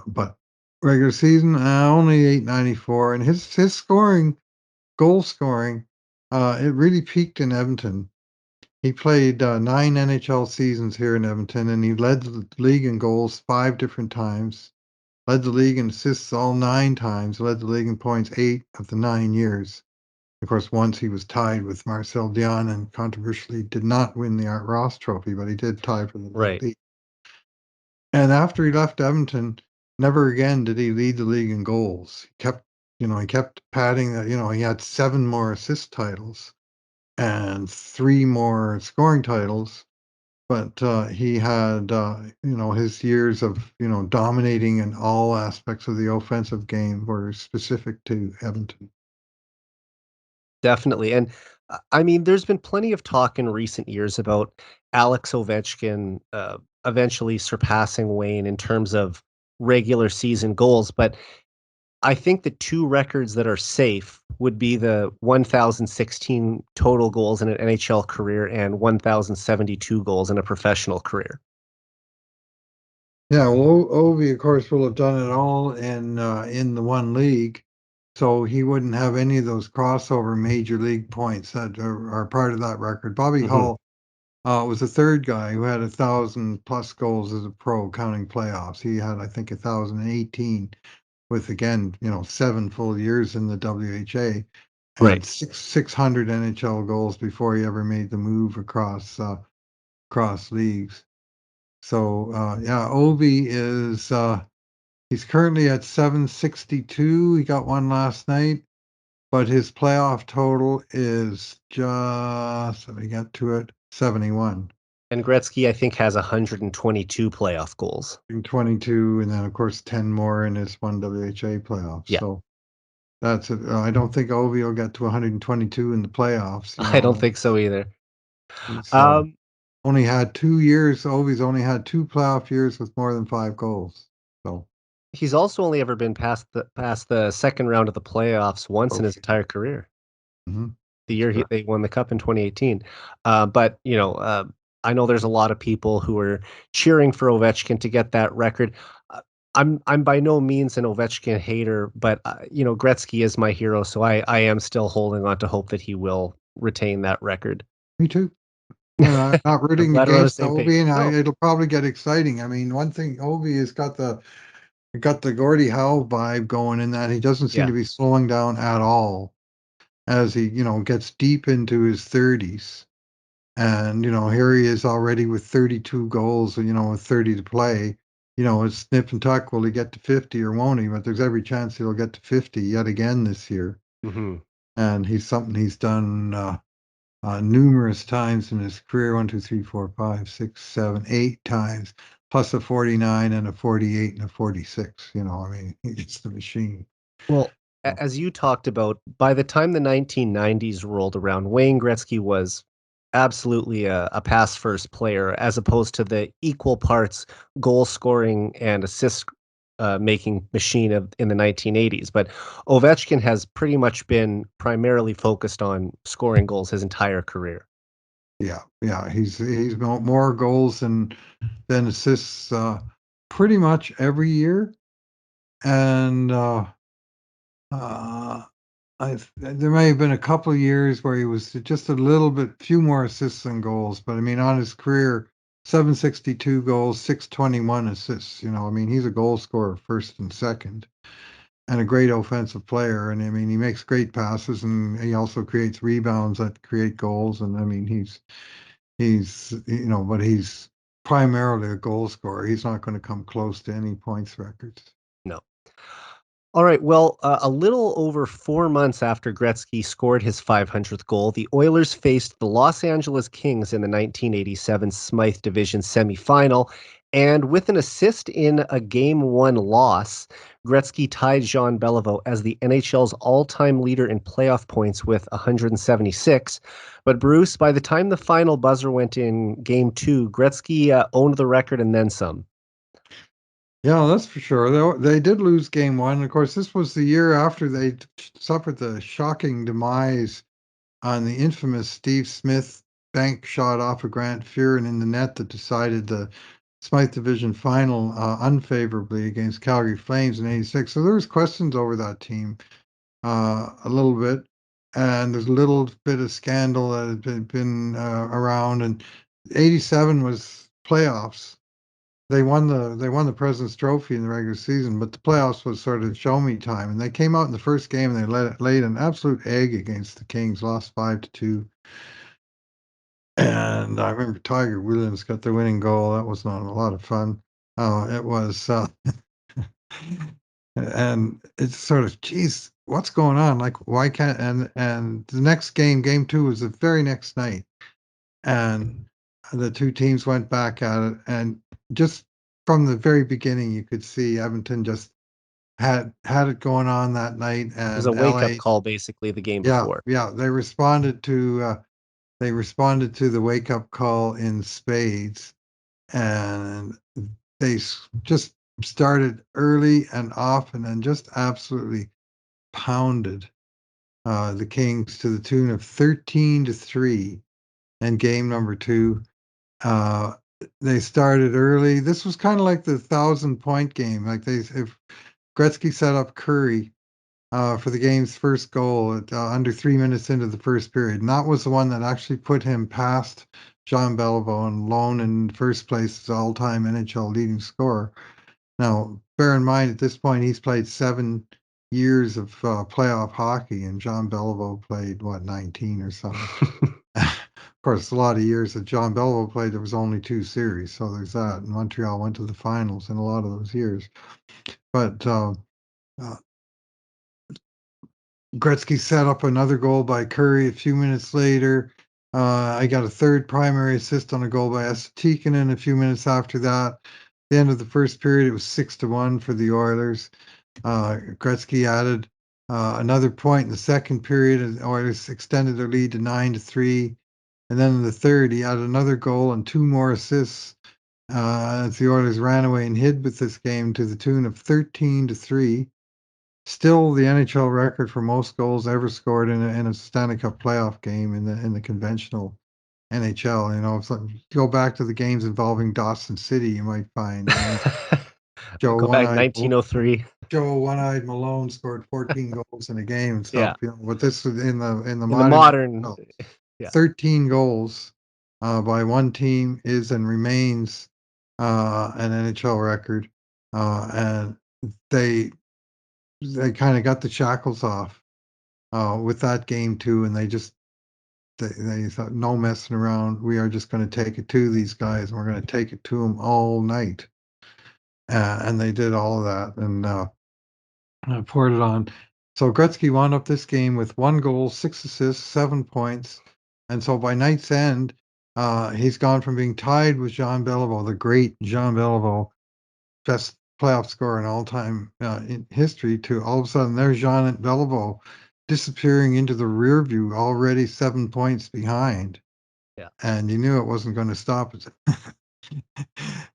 S2: but regular season only 894, and his goal scoring It really peaked in Edmonton. He played 9 NHL seasons here in Edmonton, and he led the league in goals 5 different times, led the league in assists all 9 times, led the league in points 8 of the 9 years. Of course, once he was tied with Marcel Dion and controversially did not win the Art Ross Trophy, but he did tie for the
S1: Right.
S2: league. And after he left Edmonton, never again did he lead the league in goals. He kept padding that, he had 7 more assist titles and 3 more scoring titles, but he had, his years of, dominating in all aspects of the offensive game were specific to Edmonton.
S1: Definitely. And I mean, there's been plenty of talk in recent years about Alex Ovechkin eventually surpassing Wayne in terms of regular season goals. But I think the two records that are safe would be the 1,016 total goals in an NHL career and 1,072 goals in a professional career.
S2: Yeah, well, Ovi, of course, will have done it all in the one league, so he wouldn't have any of those crossover major league points that are part of that record. Bobby
S1: Hmm.
S2: Hull was the third guy who had 1,000+ goals as a pro, counting playoffs. He had, I think, 1,018 with again, 7 full years in the WHA
S1: Right.
S2: and 600 NHL goals before he ever made the move across leagues. So yeah, Ovi is he's currently at 762. He got one last night, but his playoff total is just, let me get to it, 71.
S1: And Gretzky, I think, has 122 playoff goals.
S2: 22, and then of course 10 more in his one WHA playoffs.
S1: Yeah,
S2: So that's it. I don't think Ovi will get to 122 in the playoffs.
S1: I don't think so either.
S2: He's
S1: Um,
S2: only had 2 years. Ovi's only had 2 playoff years with more than 5 goals. So
S1: he's also only ever been past the second round of the playoffs once in his
S2: trophy.
S1: entire career.
S2: Mhm.
S1: The year
S2: Sure.
S1: they won the cup in 2018. But, I know there's a lot of people who are cheering for Ovechkin to get that record. Uh, I'm by no means an Ovechkin hater, but, Gretzky is my hero, so I am still holding on to hope that he will retain that record.
S2: Me too. And I'm not
S1: I'm
S2: rooting
S1: glad we're on the
S2: against
S1: same page.
S2: Ovi, and
S1: No.
S2: it'll probably get exciting. I mean, one thing, Ovi has got the Gordie Howe vibe going in that he doesn't seem
S1: Yeah.
S2: to be slowing down at all as he, gets deep into his 30s. And, here he is already with 32 goals, with 30 to play. It's snip and tuck. Will he get to 50 or won't he? But there's every chance he'll get to 50 yet again this year.
S1: Mhm.
S2: And he's something he's done numerous times in his career, 1, 2, 3, 4, 5, 6, 7, 8 times, plus a 49 and a 48 and a 46. I mean, it's the machine.
S1: Well,
S2: So,
S1: as you talked about, by the time the 1990s rolled around, Wayne Gretzky was absolutely a pass first player, as opposed to the equal parts goal scoring and assist making machine in the 1980s. But Ovechkin has pretty much been primarily focused on scoring goals his entire career.
S2: yeah, yeah, he's more goals than assists pretty much every year, and uh, there may have been a couple of years where he was just a little bit few more assists than goals, but I mean on his career, 762 goals, 621 assists. I mean he's a goal scorer first and second, and a great offensive player. And I mean he makes great passes, and he also creates rebounds that create goals. And I mean but he's primarily a goal scorer. He's not going to come close to any points records.
S1: No. All right. Well, a little over 4 months after Gretzky scored his 500th goal, the Oilers faced the Los Angeles Kings in the 1987 Smythe Division semifinal. And with an assist in a Game 1 loss, Gretzky tied Jean Beliveau as the NHL's all-time leader in playoff points with 176. But Bruce, by the time the final buzzer went in Game 2, Gretzky owned the record and then some.
S2: Yeah, that's for sure. They did lose game one. Of course, this was the year after they suffered the shocking demise on the infamous Steve Smith bank shot off of Grant Fuhren in the net that decided the Smythe Division final unfavorably against Calgary Flames in '86. So there was questions over that team a little bit. and there's a little bit of scandal that had been around. And '87 was playoffs. They won the President's Trophy in the regular season, but the playoffs was sort of show me time. And they came out in the first game and they laid an absolute egg against the Kings, lost 5-2. And I remember Tiger Williams got the winning goal. That was not a lot of fun. It was, and it's sort of, geez, what's going on? Like, why can't? And the next game, game two, was the very next night, and the two teams went back at it, and just from the very beginning, you could see Edmonton just had it going on that night,
S1: It was a
S2: and
S1: wake-up
S2: LA,
S1: call, basically, the game
S2: yeah,
S1: before.
S2: yeah, they responded to the wake up call in spades, and they just started early and often and just absolutely pounded the Kings to the tune of 13-3 in game number two. Uh, they started early. This was kind of like the 1,000-point game. Like if Gretzky set up Curry for the game's first goal at under 3 minutes into the first period. And that was the one that actually put him past Jean Beliveau and alone in first place as all-time NHL leading scorer. Now, bear in mind, at this point, he's played 7 years of playoff hockey, and Jean Beliveau played, 19 or something. Of course, a lot of years that John Beliveau played, there was only 2 series, so there's that. And Montreal went to the finals in a lot of those years. But uh, Gretzky set up another goal by Curry a few minutes later. I got a third primary assist on a goal by Tikkanen a few minutes after that. At the end of the first period, it was 6-1 for the Oilers. Gretzky added another point in the second period, and the Oilers extended their lead to 9-3. And then in the third, he added another goal and two more assists as the Oilers ran away and hid with this game to the tune of 13-3. Still the NHL record for most goals ever scored in a Stanley Cup playoff game in the conventional NHL. You know, if you go back to the games involving Dawson City, you might find, Joe
S1: Go back
S2: One-Eyed
S1: 1903.
S2: Joe One-Eyed Malone scored 14 goals in a game and
S1: Yeah.
S2: stuff. But this was in the
S1: In the
S2: modern
S1: modern,
S2: NHL.
S1: yeah.
S2: 13 goals by one team is and remains an NHL record, and they kind of got the shackles off with that game too, and they thought no messing around. We are just going to take it to these guys, and we're going to take it to them all night, and they did all of that and poured it on. So Gretzky wound up this game with 1 goal, 6 assists, 7 points, and so by night's end, he's gone from being tied with Jean Beliveau, the great Jean Beliveau, best playoff scorer in all time in history, to all of a sudden there's Jean Beliveau disappearing into the rear view, already 7 points behind,
S1: Yeah.
S2: and you knew it wasn't going to stop it.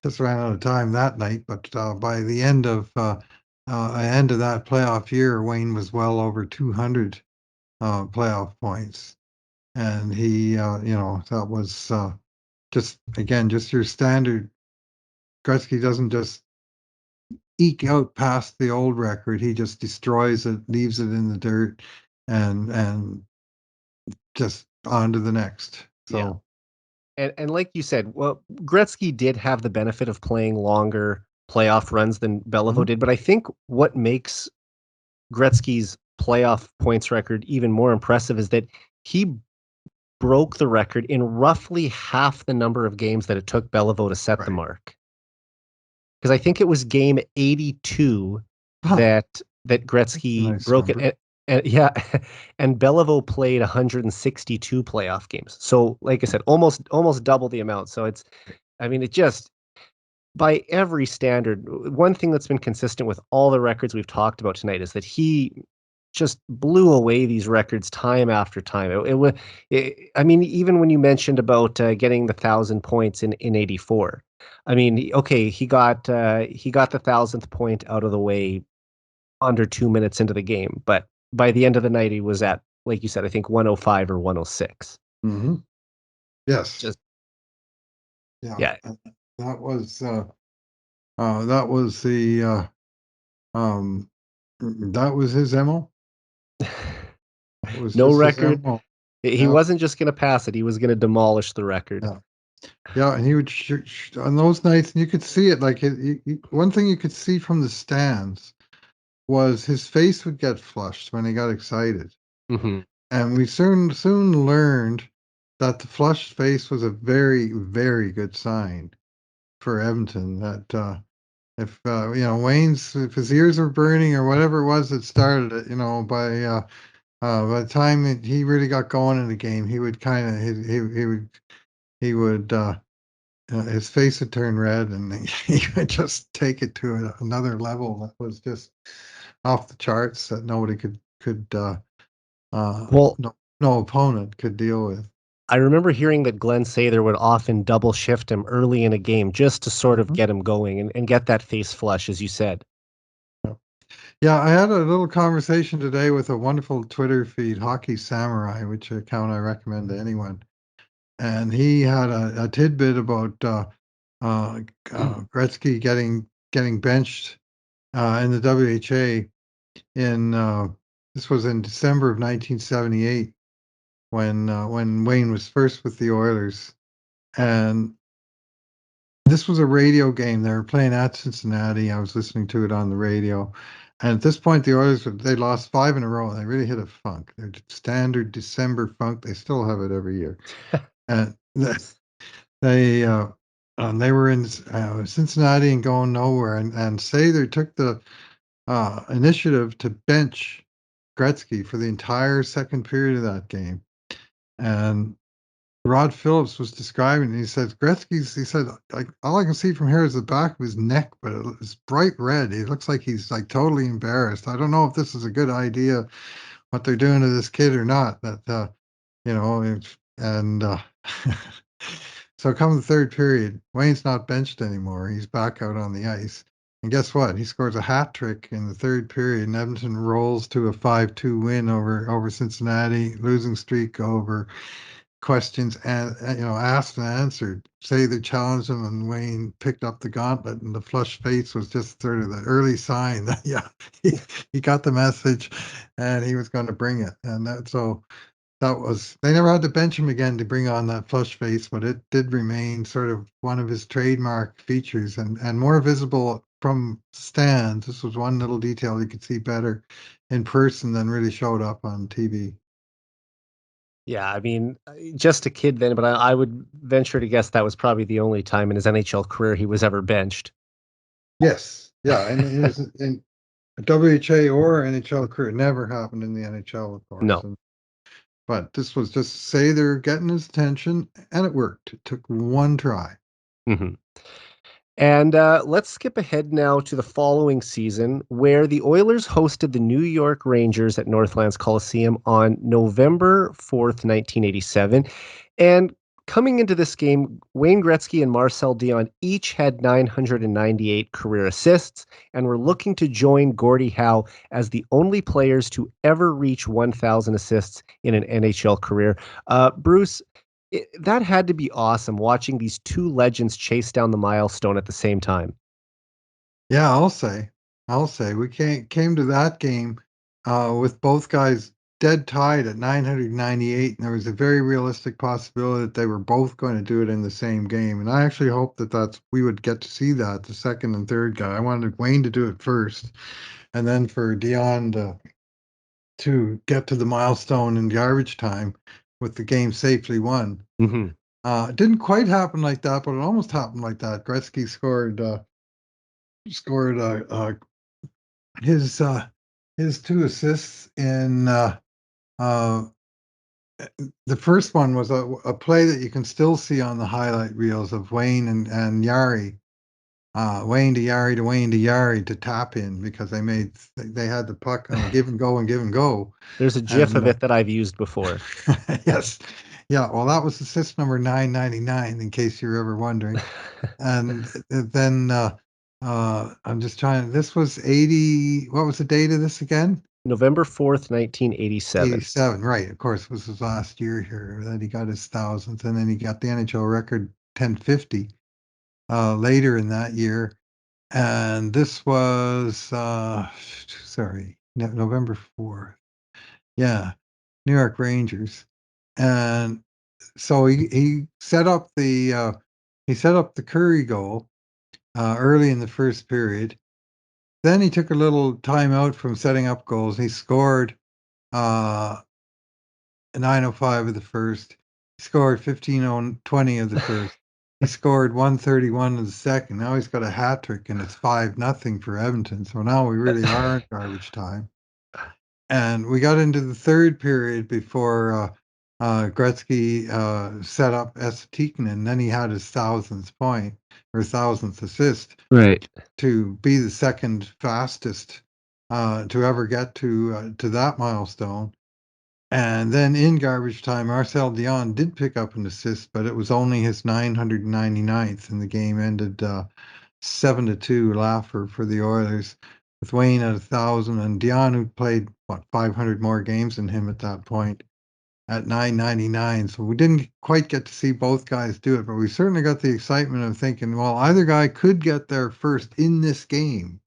S2: Just ran out of time that night, but by the end of that playoff year, Wayne was well over 200 playoff points, and he, that was just again just your standard. Gretzky doesn't just eke out past the old record; he just destroys it, leaves it in the dirt, and just on to the next.
S1: Yeah.
S2: So,
S1: And like you said, well, Gretzky did have the benefit of playing longer playoff runs than Beliveau
S2: mhm,
S1: did, but I think what makes Gretzky's playoff points record even more impressive is that he broke the record in roughly half the number of games that it took Beliveau to set the
S2: right.
S1: mark. Because I think it was game 82
S2: Huh,
S1: that
S2: that's a
S1: Gretzky
S2: nice
S1: broke it.
S2: number.
S1: And yeah, and Beliveau played 162 playoff games. So, like I said, almost double the amount. So I mean, it just by every standard, one thing that's been consistent with all the records we've talked about tonight is that he just blew away these records time after time. I mean, even when you mentioned about getting the 1,000 points in '84, I mean, okay, he got the 1,000th point out of the way under 2 minutes into the game, but by the end of the night, he was at, like you said, I think 105 or 106.
S2: Hmm. Yes,
S1: Just
S2: yeah,
S1: yeah,
S2: that was that was the um, that was his MO. It was
S1: No
S2: just his
S1: record.
S2: MO.
S1: He
S2: Yeah,
S1: wasn't just going to pass it. He was going to demolish the record.
S2: yeah, yeah. And he would on those nights, and you could see it. Like one thing you could see from the stands was his face would get flushed when he got excited,
S1: Hmm.
S2: and we soon learned that the flushed face was a very very good sign for Edmonton. That if Wayne's if his ears were burning or whatever it was that started it, by the time he really got going in the game, he would kind of he would his face would turn red, and he would just take it to another level that was just off the charts that nobody
S1: Well,
S2: no opponent could deal with.
S1: I remember hearing that Glenn Sather would often double shift him early in a game just to sort of
S2: Mhm.
S1: get him going and get that face flush, as you said.
S2: Yeah, I had a little conversation today with a wonderful Twitter feed, Hockey Samurai, which account I recommend to anyone. And he had a tidbit about uh, Gretzky getting benched in the WHA in this was in December of 1978 when Wayne was first with the Oilers, and this was a radio game. They were playing at Cincinnati. I was listening to it on the radio, and at this point, the Oilers they lost 5 in a row. They really hit a funk. Their standard December funk. They still have it every year, and they they were in Cincinnati and going nowhere, and Sather took the initiative to bench Gretzky for the entire second period of that game. And Rod Phillips was describing, he said, he said, like, all I can see from here is the back of his neck, but it's bright red. He looks like he's like totally embarrassed. I don't know if this is a good idea, what they're doing to this kid or not. That, and so come the third period, Wayne's not benched anymore. He's back out on the ice. And guess what? He scores a hat trick in the third period, and Edmonton rolls to a 5-2 win over Cincinnati, losing streak over questions and asked and answered. Say they challenged him, and Wayne picked up the gauntlet, and the flushed face was just sort of the early sign that he got the message, and he was going to bring it. And so that was they never had to bench him again to bring on that flush face, but it did remain sort of one of his trademark features and more visible from stands. This was one little detail you could see better in person than really showed up on TV.
S1: Yeah, I mean, just a kid then, but I would venture to guess that was probably the only time in his NHL career he was ever benched.
S2: Yes, yeah, and in WHA or NHL career, it never happened in the NHL, of course.
S1: No.
S2: But this was just say they're getting his attention, and it worked. It took one try.
S1: Hmm. And let's skip ahead now to the following season, where the Oilers hosted the New York Rangers at Northlands Coliseum on November 4th, 1987. And coming into this game, Wayne Gretzky and Marcel Dion each had 998 career assists and were looking to join Gordie Howe as the only players to ever reach 1,000 assists in an NHL career. Bruce, that had to be awesome watching these two legends chase down the milestone at the same time.
S2: Yeah, I'll say we came to that game with both guys dead tied at 998, and there was a very realistic possibility that they were both going to do it in the same game. And I actually hope that we would get to see that the second and third guy. I wanted Wayne to do it first, and then for Dion to get to the milestone in garbage time with the game safely won.
S1: Hmm.
S2: It didn't quite happen like that, but it almost happened like that. Gretzky scored his his two assists in uh, the first one was a play that you can still see on the highlight reels of Wayne and Yari. Wayne to Yari to Wayne to Yari to tap in because they had the puck on a give and go,
S1: There's a GIF
S2: and
S1: of it that I've used before.
S2: yes, yeah. Well, that was assist number 999, in case you're ever wondering. And then I'm just trying. This was 80. What was the date of this again?
S1: November 4th, 1987.
S2: 87. Right. Of course, this was last year here that he got his thousandth, and then he got the NHL record 1050 later in that year. And this was sorry, November 4th. Yeah. New York Rangers, and so he set up the Curry goal early in the first period. Then he took a little time out from setting up goals. He scored uh, 9:05 of the first. He scored 15:20 of the first. He scored 131 of the second. Now he's got a hat trick, and it's 5-0 for Edmonton. So now we really are in garbage time. And we got into the third period before Gretzky set up Esteekin, and then he had his thousandth point or thousandth assist
S1: Right.
S2: to be the second fastest to ever get to that milestone. And then in garbage time, Marcel Dion did pick up an assist, but it was only his 999th, and the game ended 7-2 Laffer for the Oilers, with Wayne at 1,000 and Dion, who played, 500 more games than him at that point, at 999. So we didn't quite get to see both guys do it, but we certainly got the excitement of thinking, well, either guy could get there first in this game.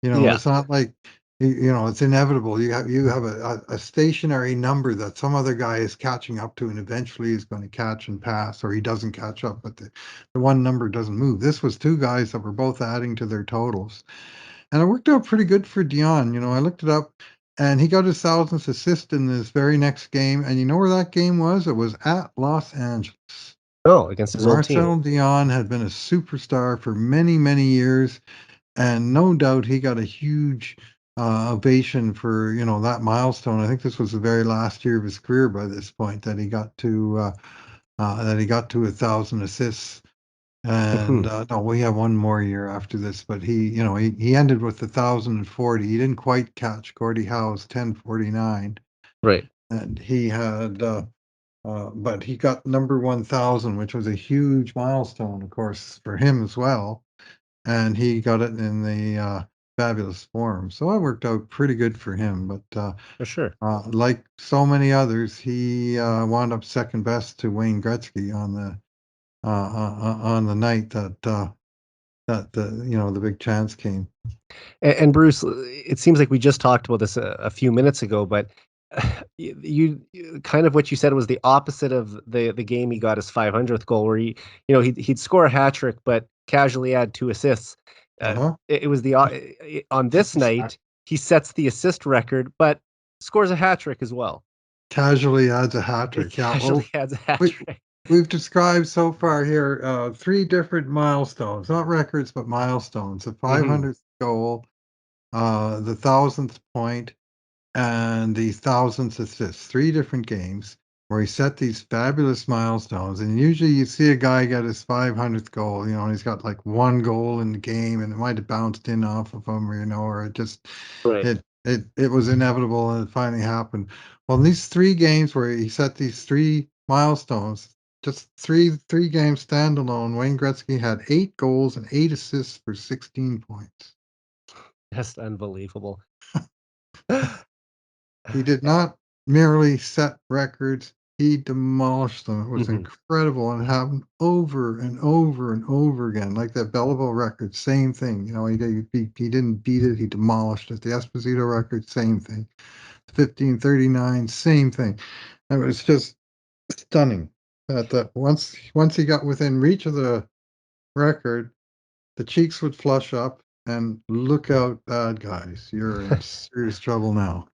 S1: Yeah.
S2: It's not like it's inevitable. You have a stationary number that some other guy is catching up to, and eventually he's going to catch and pass, or he doesn't catch up, but the one number doesn't move. This was two guys that were both adding to their totals, and it worked out pretty good for Dion. I looked it up, and he got his thousandth assist in this very next game. And you know where that game was? It was at Los Angeles.
S1: Oh, against his old team.
S2: Marcel Dion had been a superstar for many, many years, and no doubt he got a huge ovation for that milestone. I think this was the very last year of his career by this point that he got to 1,000 assists. And no, we have one more year after this, but he ended with 1,040. He didn't quite catch Gordie Howe's 1049,
S1: Right.
S2: and he had. But he got number 1,000, which was a huge milestone, of course, for him as well, and he got it in the fabulous form. So it worked out pretty good for him. But
S1: For sure.
S2: like so many others, he wound up second best to Wayne Gretzky on the night that the big chance came.
S1: And Bruce, it seems like we just talked about this a few minutes ago, but kind of what you said was the opposite of the game he got his 500th goal, where he'd score a hat trick, but casually add two assists.
S2: Uh-huh.
S1: It was on this night he sets the assist record, but scores a hat trick as well.
S2: Casually adds a hat
S1: He
S2: trick. Yeah,
S1: casually
S2: well,
S1: adds a hat
S2: we,
S1: trick.
S2: we've described so far here three different milestones, not records, but milestones. The
S1: Hmm.
S2: 500th goal, the 1,000th point, and the 1,000th assist. Three different games where he set these fabulous milestones. And usually you see a guy get his 500th goal, and he's got like one goal in the game, and it might have bounced in off of him, or it just
S1: Right.
S2: it was inevitable, and it finally happened. Well, in these three games where he set these three milestones, just three games standalone, Wayne Gretzky had 8 goals and 8 assists for 16 points.
S1: Just unbelievable.
S2: He did not merely set records, he demolished them. It was
S1: Hmm.
S2: incredible, and it happened over and over and over again. Like that Belleville record, same thing. He didn't beat it, he demolished it. The Esposito record, same thing. 1539, same thing. It was just stunning that once he got within reach of the record, the cheeks would flush up, and look out, bad guys. You're in serious trouble now.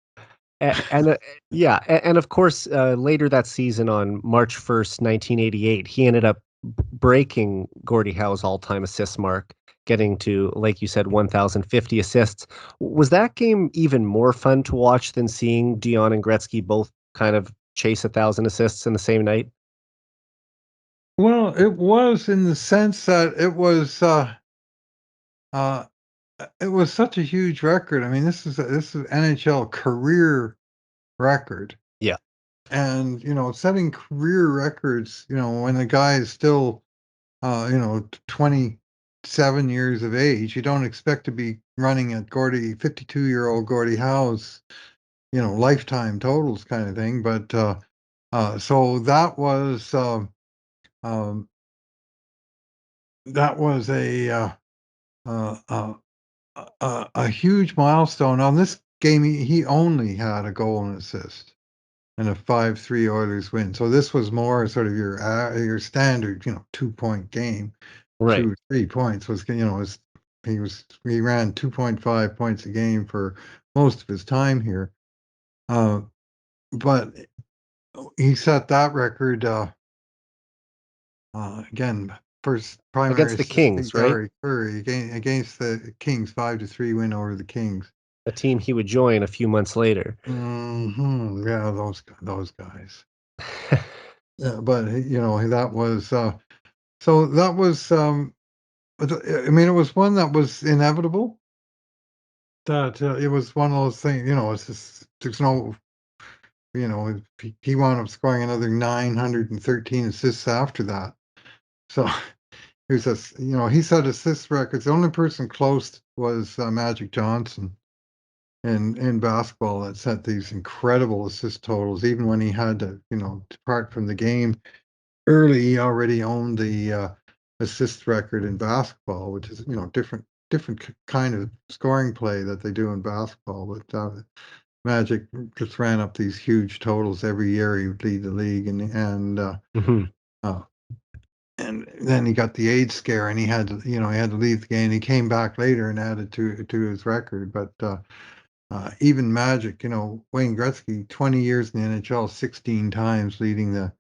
S1: And yeah, and of course, later that season on March 1st, 1988, he ended up breaking Gordie Howe's all-time assist mark, getting to, like you said, 1,050 assists. Was that game even more fun to watch than seeing Dion and Gretzky both kind of chase 1,000 assists in the same night?
S2: Well, it was in the sense that uh, it was such a huge record. I mean, this is NHL career record,
S1: Yeah.
S2: and setting career records. When the guy is still 27 years of age, you don't expect to be running at 52-year-old Gordie Howe's lifetime totals kind of thing. But so um, that was uh, uh, a huge milestone. On this game, he only had a goal and assist. and a 5-3 Oilers win. So this was more sort of your standard, 2-point game.
S1: Right.
S2: 2 or 3 points was, he ran 2.5 points a game for most of his time here. But he set that record again. First primary
S1: Against the
S2: assist to
S1: Kings, right?
S2: Gary Curry against the Kings, 5-3 win over the Kings.
S1: A team he would join a few months later.
S2: Yeah, those guys. Yeah, but that was so that was I mean, it was one that was inevitable. That it was one of those things. It's just there's no. He wound up scoring another 913 assists after that. So he was he set assist records. The only person close was Magic Johnson in basketball that set these incredible assist totals. Even when he had to, depart from the game early, he already owned the assist record in basketball, which is different kind of scoring play that they do in basketball. But Magic just ran up these huge totals every year. He would lead the league,
S1: Mhm.
S2: uh, and then he got the AIDS scare, and he had to, he had to leave the game. He came back later and added to his record, but even Magic, Wayne Gretzky, 20 years in the NHL, 16 times leading the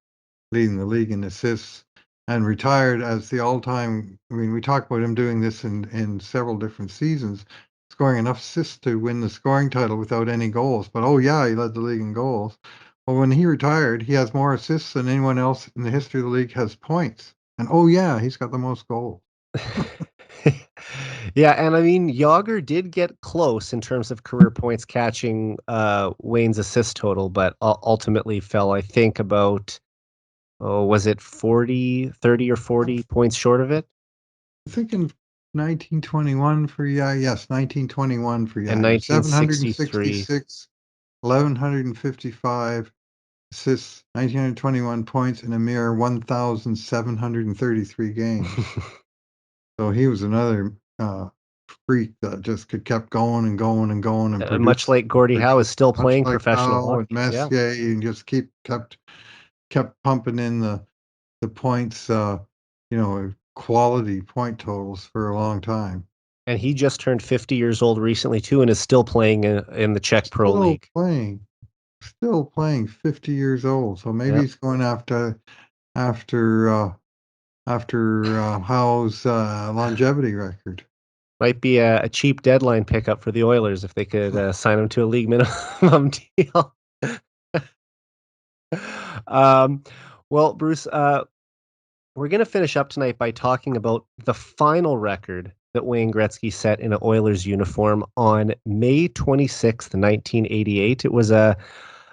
S2: league in assists, and retired as the all-time. I mean, we talk about him doing this in several different seasons, scoring enough assists to win the scoring title without any goals. But oh yeah, he led the league in goals. Well, when he retired, he has more assists than anyone else in the history of the league has points. And oh yeah, he's got the most goals.
S1: Yeah, and I mean, Yager did get close in terms of career points catching Wayne's assist total, but ultimately fell, I think, about, oh, was it 30 or 40 points short of it?
S2: I think in 1921 for yes, 1921 for
S1: And
S2: Yager,
S1: 1963.
S2: 766, 1155 assists, 1921 points in a mere 1,733 games. So he was another freak that just could kept going and going and going and
S1: Much like Gordie Howe is
S2: produced
S1: still
S2: much
S1: playing
S2: like
S1: professional
S2: Howe and
S1: hockey. Yeah.
S2: Messier, and just kept pumping in the points, quality point totals for a long time.
S1: And he just turned 50 years old recently too, and is still playing in the Czech Pro
S2: Still
S1: League.
S2: playing, still playing, 50 years old. So maybe
S1: Yeah.
S2: he's going after Howe's longevity record.
S1: Might be a cheap deadline pickup for the Oilers if they could sign him to a league minimum deal. um, well, Bruce, we're going to finish up tonight by talking about the final record that Wayne Gretzky set in an Oilers uniform on May 26th, 1988. It was a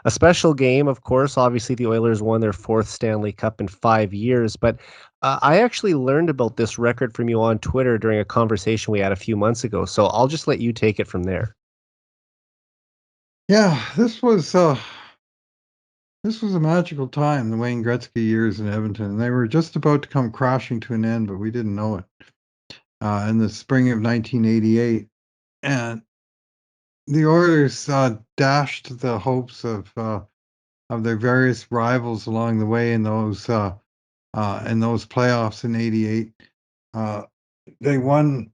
S1: special game, of course. Obviously, the Oilers won their fourth Stanley Cup in 5 years, but I actually learned about this record from you on Twitter during a conversation we had a few months ago. So I'll just let you take it from there.
S2: Yeah, this was a magical time, the Wayne Gretzky years in Edmonton. They were just about to come crashing to an end, but we didn't know it. In the spring of 1988, and the Oilers dashed the hopes of their various rivals along the way in those playoffs in '88. Uh, they won.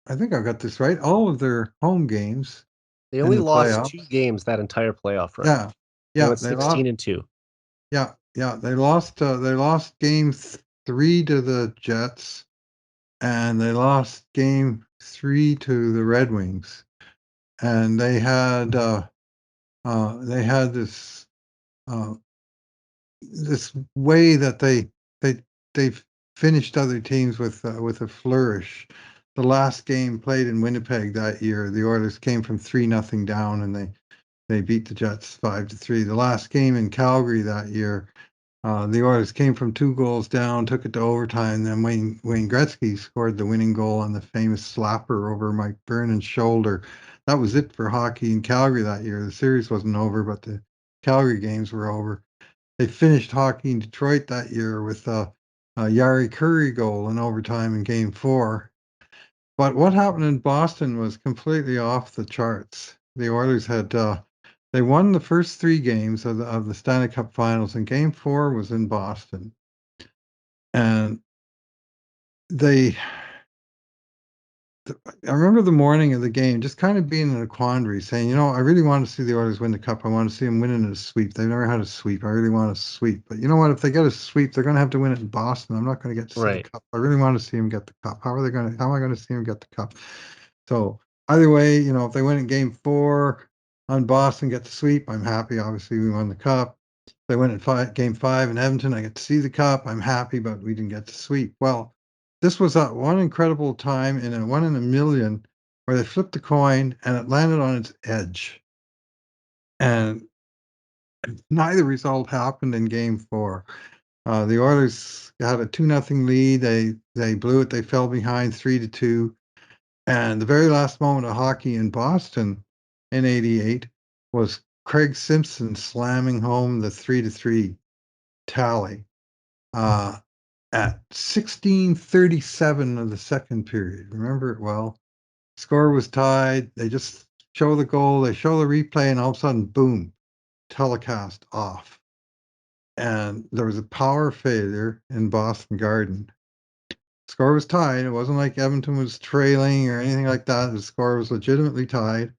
S2: I think I got this right. All of their home games
S1: They
S2: in
S1: only
S2: the
S1: lost two
S2: playoffs.
S1: games that entire playoff run.
S2: Yeah,
S1: They
S2: yeah,
S1: went 16-2.
S2: they lost. They lost game three to the Jets, and they lost game three to the Red Wings. And they had uh, this way that they finished other teams with a flourish. The last game played in Winnipeg that year, the Oilers came from 3-0 down, and they beat the Jets 5-3. The last game in Calgary that year, the Oilers came from 2 goals down, took it to overtime. Then Wayne Gretzky scored the winning goal on the famous slapper over Mike Vernon's shoulder. That was it for hockey in Calgary that year. The series wasn't over, but the Calgary games were over. They finished hockey in Detroit that year with a Yari Curry goal in overtime in Game 4. But what happened in Boston was completely off the charts. The Oilers had they won the first 3 games of the Stanley Cup Finals, and Game 4 was in Boston, and they I remember the morning of the game just kind of being in a quandary, saying, I really want to see the Oilers win the cup. I want to see them winning in a sweep. They've never had a sweep. I really want a sweep. But you know what? If they get a sweep, they're going to have to win it in Boston. I'm not going to get to see the
S1: Right.
S2: cup. I really want to see them get the cup. How am I going to see them get the cup? So either way, if they win in Game 4 on Boston, get the sweep, I'm happy. Obviously, we won the cup. If they win in Game 5 in Edmonton, I get to see the cup. I'm happy, but we didn't get the sweep. Well, this was one incredible time in a 1 in a million where they flipped the coin and it landed on its edge. And neither result happened in Game 4. The Oilers had a 2-0 lead. They blew it. They fell behind 3-2. And the very last moment of hockey in Boston in '88 was Craig Simpson slamming home the 3-3 tally at 16:37 of the second period. Remember it well. Score was tied. They just show the goal. They show the replay, and all of a sudden, boom, telecast off. And there was a power failure in Boston Garden. Score was tied. It wasn't like Edmonton was trailing or anything like that. The score was legitimately tied.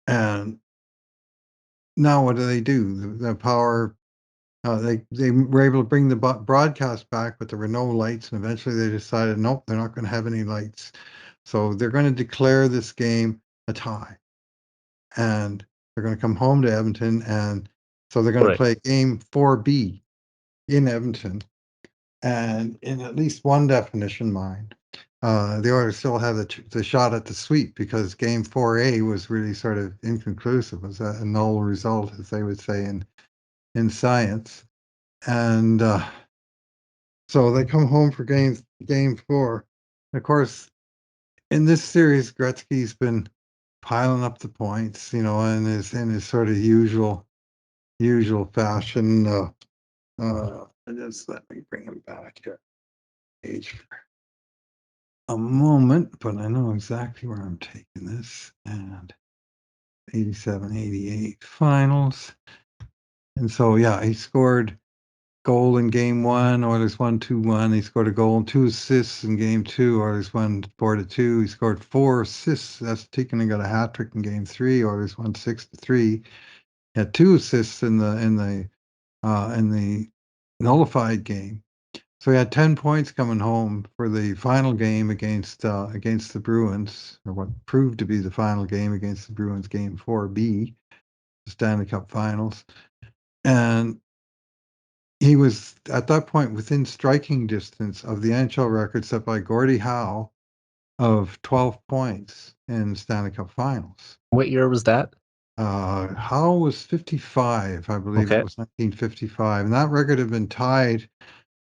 S2: And now what do? The power, they were able to bring the broadcast back, but there were no lights. And eventually they decided, nope, they're not going to have any lights. So they're going to declare this game a tie. And they're going to come home to Edmonton. And so they're going to
S1: Right.
S2: play game 4B in Edmonton. And in at least one definition mind, the Oilers still have the shot at the sweep because game 4A was really sort of inconclusive. It was a null result, as they would say in science. And so they come home for game 4. And of course, in this series, Gretzky's been piling up the points, in his sort of usual fashion. Just let me bring him back here. Page a moment, but I know exactly where I'm taking this. And 87, 88 finals. And so, yeah, he scored goal in game 1. Oilers won 2-1. He scored a goal and 2 assists in game 2. Oilers won 4-2. He scored 4 assists. That's Tikkanen got a hat trick in game 3. Oilers won 6-3. He had 2 assists in the nullified game. So he had 10 points coming home for the final game against the Bruins, or what proved to be the final game against the Bruins, game 4B, the Stanley Cup Finals. And he was, at that point, within striking distance of the NHL record set by Gordie Howe of 12 points in Stanley Cup Finals.
S1: What year was that?
S2: Howe was 55, I believe it
S1: Okay.
S2: was 1955. And that record had been tied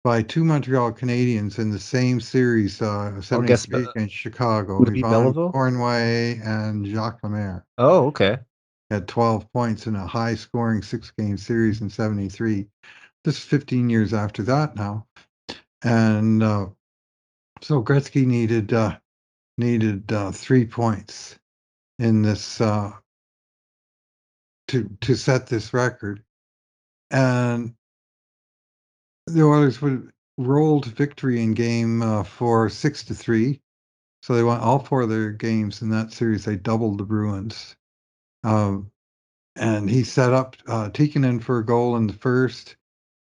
S2: by 2 Montreal Canadiens in the same series,
S1: I'll guess.
S2: 73 against Chicago,
S1: Louis
S2: Yvon
S1: Belleville?
S2: Cornway and Jacques Lemaire.
S1: Oh, okay.
S2: Had 12 points in a high-scoring 6-game series in 73. This is 15 years after that now. And so Gretzky needed 3 points in this to set this record. And the Oilers would roll to victory in game 4, 6-3. So they won all 4 of their games in that series. They doubled the Bruins. And he set up Tikkanen for a goal in the first.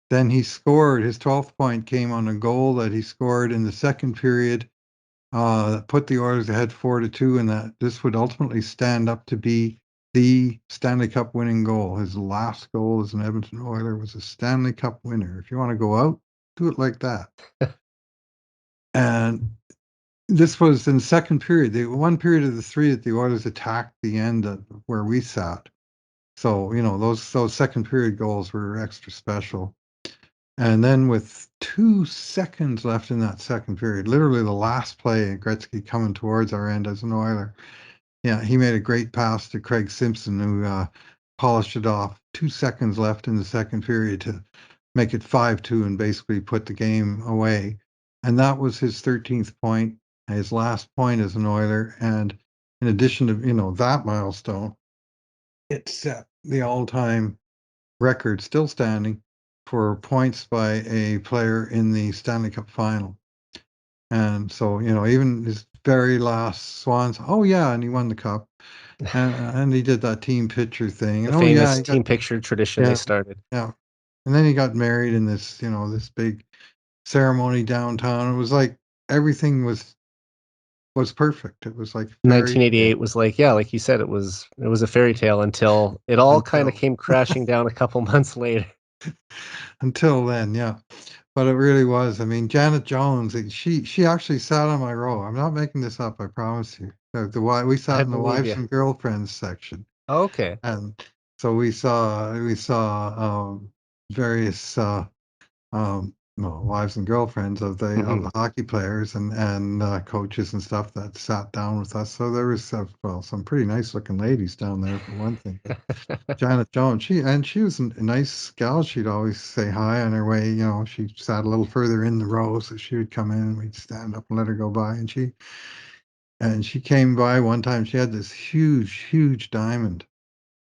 S2: Then he scored. His 12th point came on a goal that he scored in the second period that put the Oilers ahead 4-2, and that this would ultimately stand up to be the Stanley Cup winning goal. His last goal as an Edmonton Oiler was a Stanley Cup winner. If you want to go out, do it like that. And this was in the second period. The one period of the 3 that the Oilers attacked the end of where we sat. So, those second period goals were extra special. And then with 2 seconds left in that second period, literally the last play, Gretzky coming towards our end as an Oiler. Yeah, he made a great pass to Craig Simpson, who polished it off. 2 seconds left in the second period to make it 5-2 and basically put the game away. And that was his 13th point, his last point as an Oiler. And in addition to, that milestone, it set the all-time record, still standing, for points by a player in the Stanley Cup Final. And so, even his very last Swans, oh yeah, and he won the cup, and he did that team picture thing,
S1: The
S2: and oh yeah,
S1: famous
S2: he got
S1: team picture tradition they
S2: yeah,
S1: started.
S2: yeah, and then he got married in this, this big ceremony downtown. It was like everything was perfect. It was like fairy tale
S1: 1988 was like, yeah, like you said, it was a fairy tale until it all kind of
S2: until
S1: came crashing down a couple months later.
S2: until then, yeah. But it really was. I mean, Janet Jones, she actually sat on my row. I'm not making this up, I promise you. We
S1: I
S2: sat in the
S1: believe
S2: wives
S1: you.
S2: and girlfriends section,
S1: Okay.
S2: and so we saw various well, wives and girlfriends of
S1: Hmm.
S2: the hockey players and coaches and stuff that sat down with us. So there was well, some pretty nice looking ladies down there for one thing. But Janet Jones, she was a nice gal. She'd always say hi on her way. She sat a little further in the row, so she would come in and we'd stand up and let her go by. And she came by one time. She had this huge, huge diamond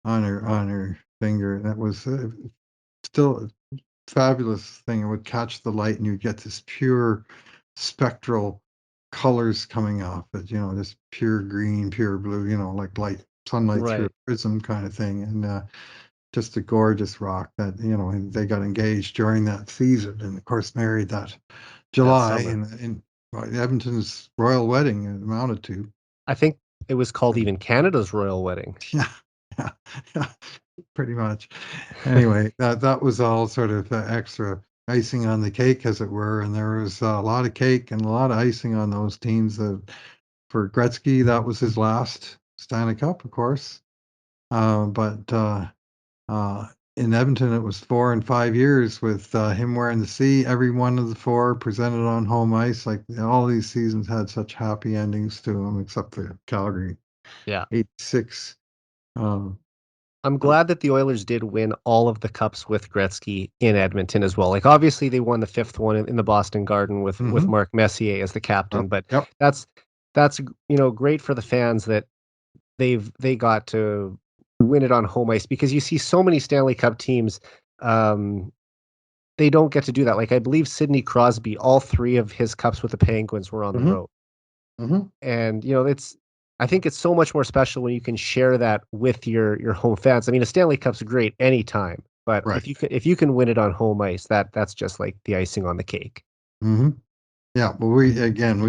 S2: on her finger. That was still a fabulous thing. It would catch the light, and you get this pure spectral colors coming off it. This pure green, pure blue. Like light sunlight through a
S1: Right.
S2: prism kind of thing. And just a gorgeous rock that, and they got engaged during that season, and of course married that
S1: That
S2: July
S1: summer.
S2: in well, Edmonton's royal wedding it amounted to.
S1: I think it was called
S2: And
S1: even Canada's royal wedding.
S2: yeah, yeah, yeah, pretty much. Anyway, that was all sort of extra icing on the cake, as it were, and there was a lot of cake and a lot of icing on those teams. For Gretzky, that was his last Stanley Cup, of course. But Uh, in Edmonton, it was 4 and 5 years with him wearing the C. Every one of the four presented on home ice. Like all these seasons had such happy endings to them, except for Calgary
S1: Yeah.
S2: '86. Um,
S1: I'm glad that the Oilers did win all of the cups with Gretzky in Edmonton as well. Like obviously they won the fifth one in the Boston Garden with
S2: mm-hmm.
S1: Mark Messier as the captain,
S2: Yep.
S1: but
S2: Yep.
S1: that's that's great for the fans that they got to win it on home ice because you see so many Stanley Cup teams um they don't get to do that. Like I believe Sidney Crosby, all three of his cups with the Penguins were on the
S2: Mm-hmm.
S1: road.
S2: Mm-hmm.
S1: And it's I think it's so much more special when you can share that with your home fans. I mean, a Stanley Cup's great anytime, but
S2: Right.
S1: if you can win it on home ice, that's just like the icing on the cake.
S2: Mm-hmm. Yeah. But we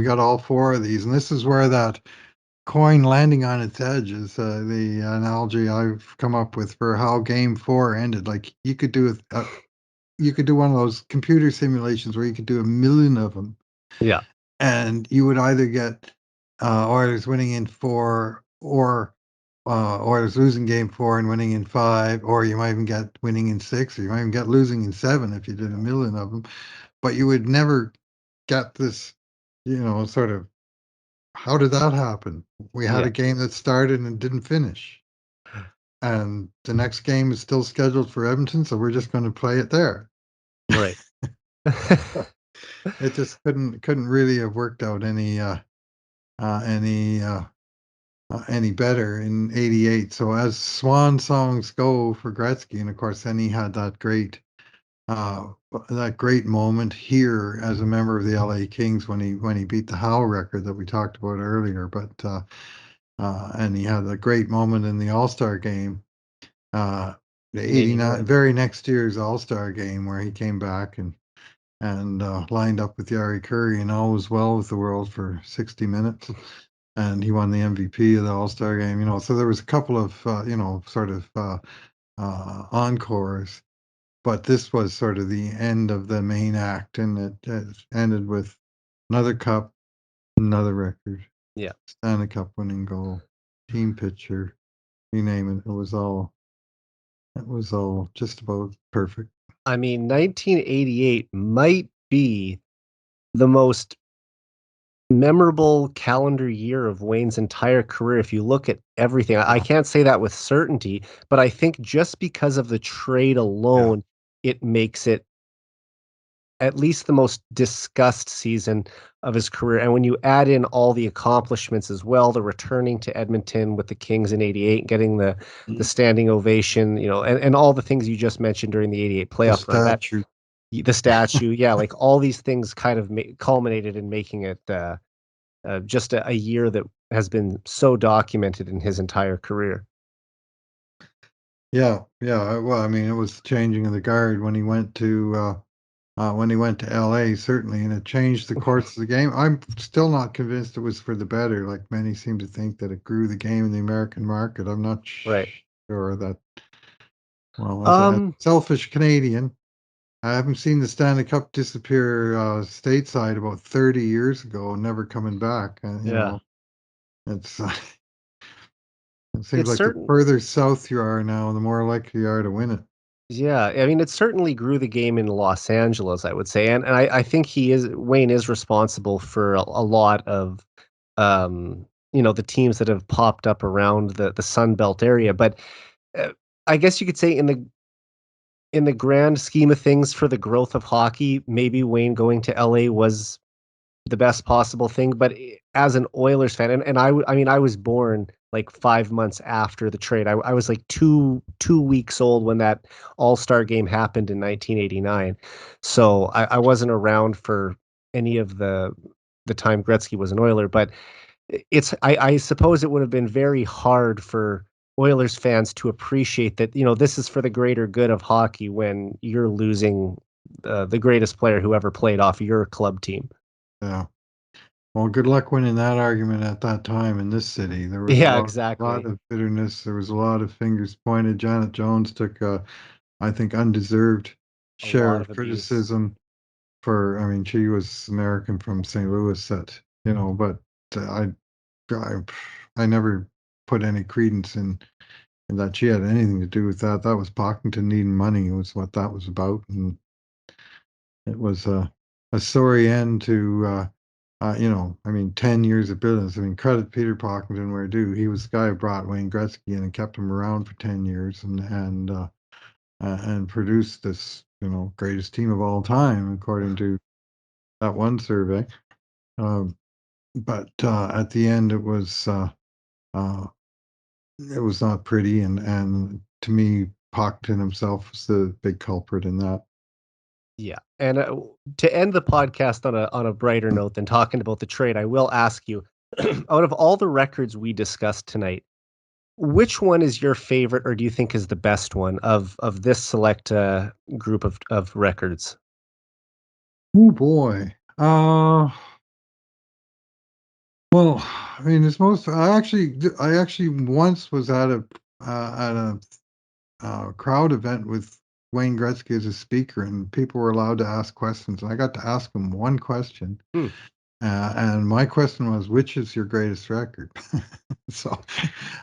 S2: got all four of these, and this is where that coin landing on its edge is the analogy I've come up with for how Game Four ended. Like you could do one of those computer simulations where you could do a million of them,
S1: Yeah,
S2: and you would either get Oilers winning in four, or Oilers losing game four and winning in five, or you might even get winning in six, or you might even get losing in seven if you did a million of them. But you would never get this, sort of, how did that happen? We had
S1: yeah,
S2: a game that started and didn't finish. And the next game is still scheduled for Edmonton, so we're just going to play it there.
S1: right.
S2: It just couldn't really have worked out uh, any uh, any better in '88. So as swan songs go for Gretzky, and of course, then he had uh, that great moment here as a member of the LA Kings when he beat the Howe record that we talked about earlier. But and he had a great moment in the All Star game, uh, the
S1: In
S2: '89,
S1: 89.
S2: very next year's All Star game, where he came back and lined up with Yari Curry, and all was well with the world for 60 minutes. And he won the MVP of the All Star game. So there was a couple of sort of encores, but this was sort of the end of the main act, and it ended with another cup, another record,
S1: Yeah.
S2: Stanley Cup winning goal, team picture, you name it. It was all just about perfect.
S1: I mean, 1988 might be the most memorable calendar year of Wayne's entire career if you look at everything. I
S2: Yeah,
S1: can't say that with certainty, but I think just because of the trade
S2: yeah,
S1: alone, it makes it at least the most discussed season of his career. And when you add in all the accomplishments as well, the returning to Edmonton with the Kings in '88, getting the standing ovation, and all the things you just mentioned during the '88
S2: The
S1: playoff run, that
S2: statue.
S1: the statue, yeah, like all these things kind of culminated in making it just a year that has been so documented in his entire career.
S2: Yeah, yeah. Well, I mean, it was the changing of the guard when he went to LA, certainly, and it changed the course of the game. I'm still not convinced it was for the better, like many seem to think that it grew the game in the American market. I'm not
S1: Right.
S2: sure that, well, as a
S1: Um,
S2: selfish Canadian, I haven't seen the Stanley Cup disappear stateside about 30 years ago and never coming back.
S1: yeah.
S2: It's it seems
S1: It's
S2: like the
S1: certain
S2: further south you are now, the more likely you are to win it.
S1: Yeah, I mean, it certainly grew the game in Los Angeles, I would say, and I think Wayne is responsible for a lot of, the teams that have popped up around the Sun Belt area. But uh, I guess you could say in the grand scheme of things for the growth of hockey, maybe Wayne going to LA was the best possible thing. But as an Oilers fan, and I mean, I was born like 5 months after the trade. I was like two weeks old when that All-Star game happened in 1989. So I wasn't around for any of the time Gretzky was an Oiler. But I suppose it would have been very hard for Oilers fans to appreciate that, this is for the greater good of hockey when you're losing the greatest player who ever played off your club team.
S2: Yeah. Well, good luck winning that argument at that time in this city. There was a
S1: Yeah,
S2: lot
S1: exactly.
S2: of bitterness. There was a lot of fingers pointed. Janet Jones took a, I think, undeserved
S1: A
S2: share
S1: lot
S2: of
S1: of abuse.
S2: criticism for. I mean, she was American from St. Louis, but uh, I, I, I never put any credence in that she had anything to do with that. That was Pocklington needing money. It was what that was about, and it was a sorry end to, I mean, 10 years of business. I mean, credit Peter Pocklington where due. He was the guy who brought Wayne Gretzky in and kept him around for 10 years and produced this, greatest team of all time, according to that one survey. Um, but at the end, uh, it was not pretty. And to me, Pocklington himself was the big culprit in that.
S1: Yeah. And to end the podcast on a brighter note than talking about the trade, I will ask you, out of all the records we discussed tonight, which one is your favorite, or do you think is the best one of this select group of records?
S2: Oh boy. Well, I mean, it's most. I actually once was at a crowd event with Wayne Gretzky as a speaker, and people were allowed to ask questions. And I got to ask him one question,
S1: Hmm.
S2: and my question was, "Which is your greatest record?" So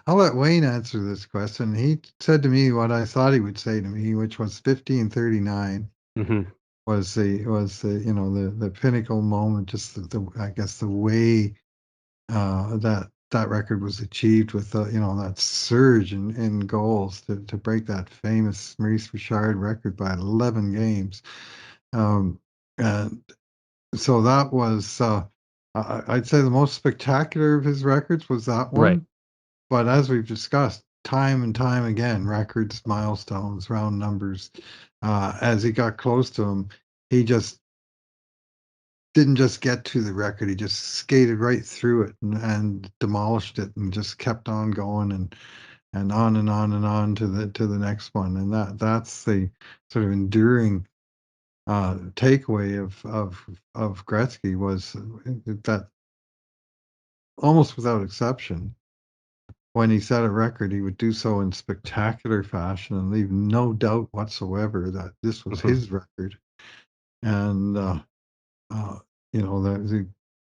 S2: I'll let Wayne answer this question. He said to me what I thought he would say to me, which was 50 and 39
S1: Hmm.
S2: was the pinnacle moment. Just the I guess the way that record was achieved with that surge in goals to break that famous Maurice Richard record by 11 games. Um, and so that was I'd say the most spectacular of his records was that
S1: Right.
S2: one. But as we've discussed time and time again, records, milestones, round numbers, as he got close to him, he just didn't just get to the record, he just skated right through it and demolished it and just kept on going and on and on and on to the next one. And that's the sort of enduring takeaway of Gretzky was that almost without exception, when he set a record, he would do so in spectacular fashion and leave no doubt whatsoever that this was
S1: Hmm.
S2: his record. And uh, the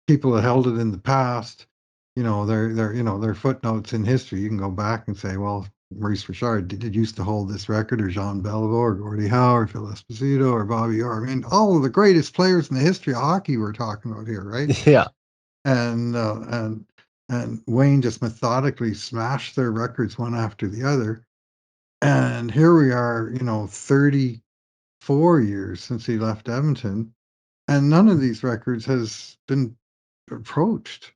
S2: people that held it in the past, they're footnotes in history. You can go back and say, well, Maurice Richard did used to hold this record, or Jean Beliveau, or Gordie Howe, or Phil Esposito, or Bobby Orr. I mean, all of the greatest players in the history of hockey we're talking about here, right?
S1: Yeah.
S2: And and Wayne just methodically smashed their records one after the other. And here we are, 30 4 years since he left Edmonton, and none of these records has been approached.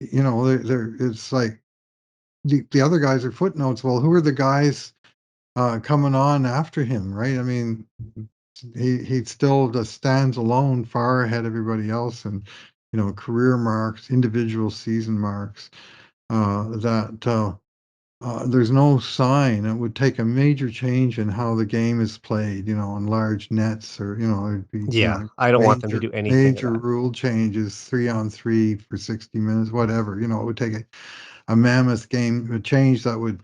S2: You know, it's like the other guys are footnotes. Well, who are the guys coming on after him, right? I mean, he still just stands alone, far ahead of everybody else, and career marks, individual season marks. That there's no sign. It would take a major change in how the game is played, on large nets, or it'd be
S1: Yeah, I don't want them to
S2: major
S1: do anything of
S2: major
S1: that.
S2: rule changes, 3-on-3 for 60 minutes, whatever. It would take a mammoth game a change that would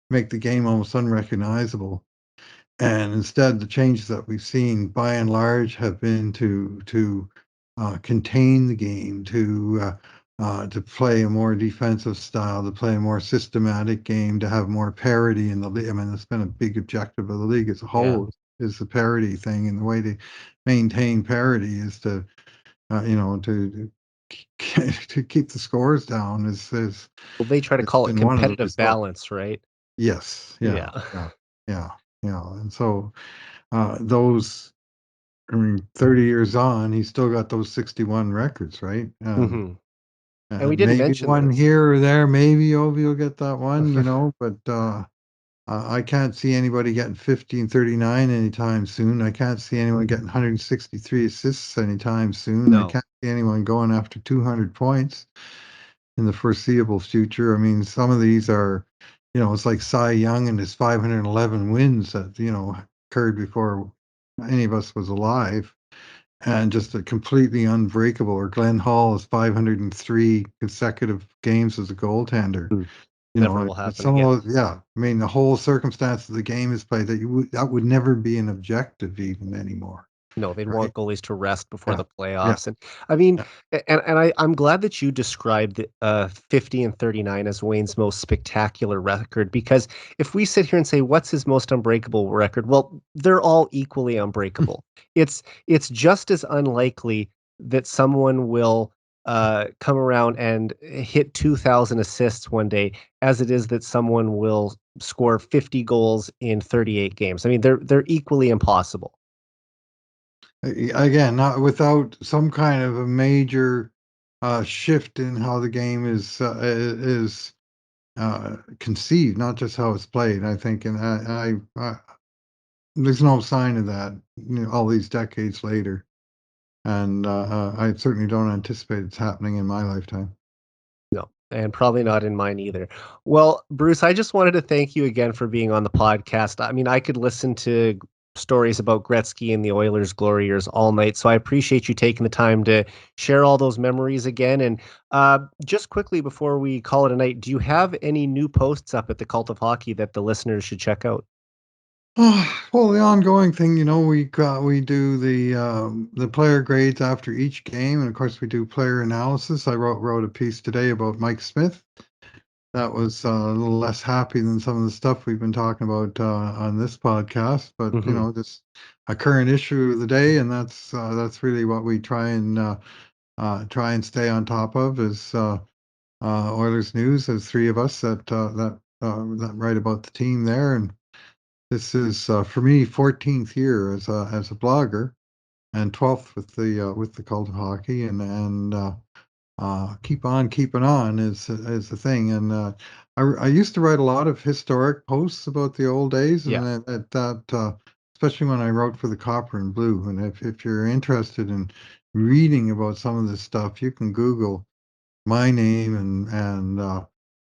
S2: make the game almost unrecognizable. And instead, the changes that we've seen, by and large, have been to contain the game, to play a more defensive style, to play a more systematic game, to have more parity in the league. I mean, that's been a big objective of the league as a
S1: Yeah.
S2: whole, is the parity thing, and the way to maintain parity is to to to keep the scores down is
S1: Well, they try to
S2: it's
S1: call it
S2: been one of the
S1: competitive
S2: results.
S1: balance, right?
S2: Yes, yeah,
S1: Yeah.
S2: yeah, yeah, yeah, and so those, I mean, 30 years on, he's still got those 61 records, right?
S1: Hmm. And we
S2: And
S1: didn't
S2: maybe
S1: mention
S2: one
S1: this.
S2: here or there, maybe Ovi will get that one, but I can't see anybody getting 50 and 39 anytime soon. I can't see anyone getting 163 assists anytime soon. I
S1: No.
S2: can't see anyone going after 200 points in the foreseeable future. I mean, some of these are, it's like Cy Young and his 511 wins that, occurred before any of us was alive, and just a completely unbreakable. Or Glenn Hall's 503 consecutive games as a goaltender.
S1: Mm, never will
S2: It's
S1: happen
S2: some
S1: again.
S2: of those, yeah. I mean, the whole circumstance of the game is played, that would never be an objective even anymore,
S1: No, they'd
S2: right?
S1: want goalies to rest before
S2: Yeah,
S1: the
S2: yeah,
S1: playoffs. And I mean,
S2: yeah.
S1: I'm glad that you described the 50 and 39 as Wayne's most spectacular record, because if we sit here and say what's his most unbreakable record, well, they're all equally unbreakable. It's just as unlikely that someone will come around and hit 2,000 assists one day as it is that someone will score 50 goals in 38 games. I mean, they're equally impossible.
S2: Again, not without some kind of a major shift in how the game is conceived, not just how it's played. I think, and there's no sign of that, all these decades later, and I certainly don't anticipate it's happening in my lifetime.
S1: No, and probably not in mine either. Well, Bruce, I just wanted to thank you again for being on the podcast. I mean, I could listen to stories about Gretzky and the Oilers' glory years all night, so I appreciate you taking the time to share all those memories again. And just quickly before we call it a night, do you have any new posts up at the Cult of Hockey that the listeners should check out?
S2: Well, the ongoing thing, we do the player grades after each game, and of course we do player analysis. I wrote a piece today about Mike Smith. That was a little less happy than some of the stuff we've been talking about on this podcast, but
S1: Hmm.
S2: just a current issue of the day, and that's really what we try and stay on top of, is Oilers news. There's three of us that write about the team there, and this is, for me, 14th year as a blogger, and 12th with the Cult of Hockey, and keep on keeping on is the thing. And I used to write a lot of historic posts about the old days, and
S1: Yeah.
S2: especially when I wrote for the Copper and Blue. And if you're interested in reading about some of this stuff, you can Google my name and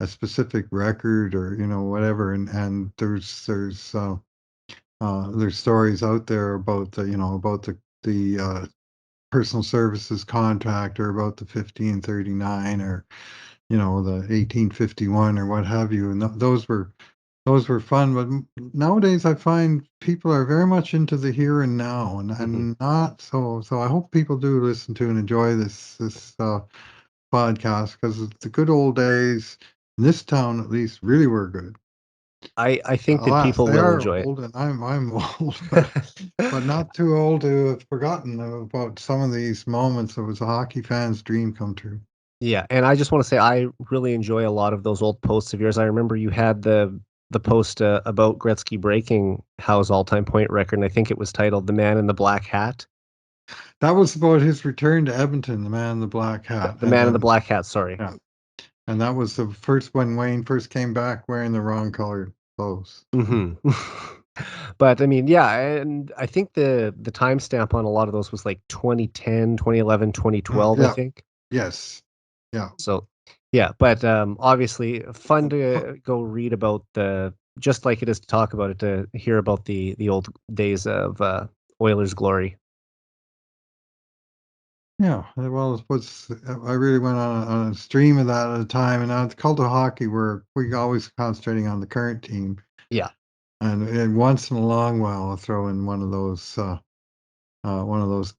S2: a specific record, or whatever, and there's stories out there about the personal services contract, or about the 1539, or the 1851, or what have you. And those were fun. But nowadays I find people are very much into the here and now, and
S1: Hmm.
S2: not so I hope people do listen to and enjoy this podcast, because the good old days in this town, at least, really were good.
S1: I think that
S2: Alas,
S1: people
S2: they
S1: will
S2: are
S1: enjoy
S2: old, and I'm old, but not too old to have forgotten about some of these moments that was a hockey fan's dream come true.
S1: Yeah, and I just want to say I really enjoy a lot of those old posts of yours. I remember you had the the post about Gretzky breaking Howe's all-time point record, and I think it was titled "The Man in the Black Hat."
S2: That was about his return to Edmonton, the man in the black hat.
S1: The Man in the Black Hat. Sorry.
S2: Yeah. And that was the first when Wayne first came back wearing the wrong colored clothes.
S1: Mm-hmm. But I mean, yeah, and I think the timestamp on a lot of those was like 2010, 2011, 2012, I
S2: Yeah.
S1: think.
S2: Yes. Yeah.
S1: So, yeah, but obviously fun to go read about just like it is to talk about it, to hear about the old days of Oilers glory.
S2: Yeah, well, it was I really went on a stream of that at a time, and at the Cult of Hockey, where we always concentrating on the current team,
S1: Yeah.
S2: and once in a long while, I'll throw in one of those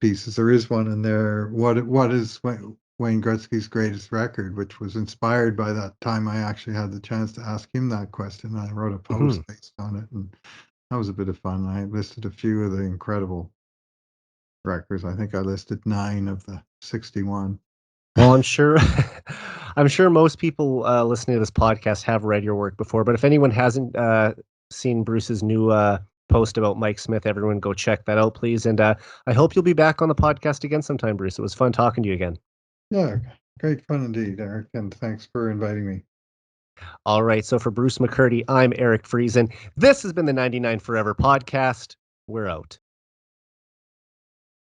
S2: pieces. There is one in there. What is Wayne Gretzky's greatest record, which was inspired by that time I actually had the chance to ask him that question. I wrote a
S1: Mhm.
S2: post based on it, and that was a bit of fun. I listed a few of the incredible records. I think I listed 9 of the 61.
S1: Well, I'm sure I'm sure most people listening to this podcast have read your work before, but if anyone hasn't seen Bruce's new post about Mike Smith, everyone go check that out, please. And I hope you'll be back on the podcast again sometime, Bruce. It was fun talking to you again.
S2: Yeah, great fun indeed, Eric, and thanks for inviting me.
S1: All right. So for Bruce McCurdy, I'm Eric Friesen. This has been the 99 Forever podcast. We're out.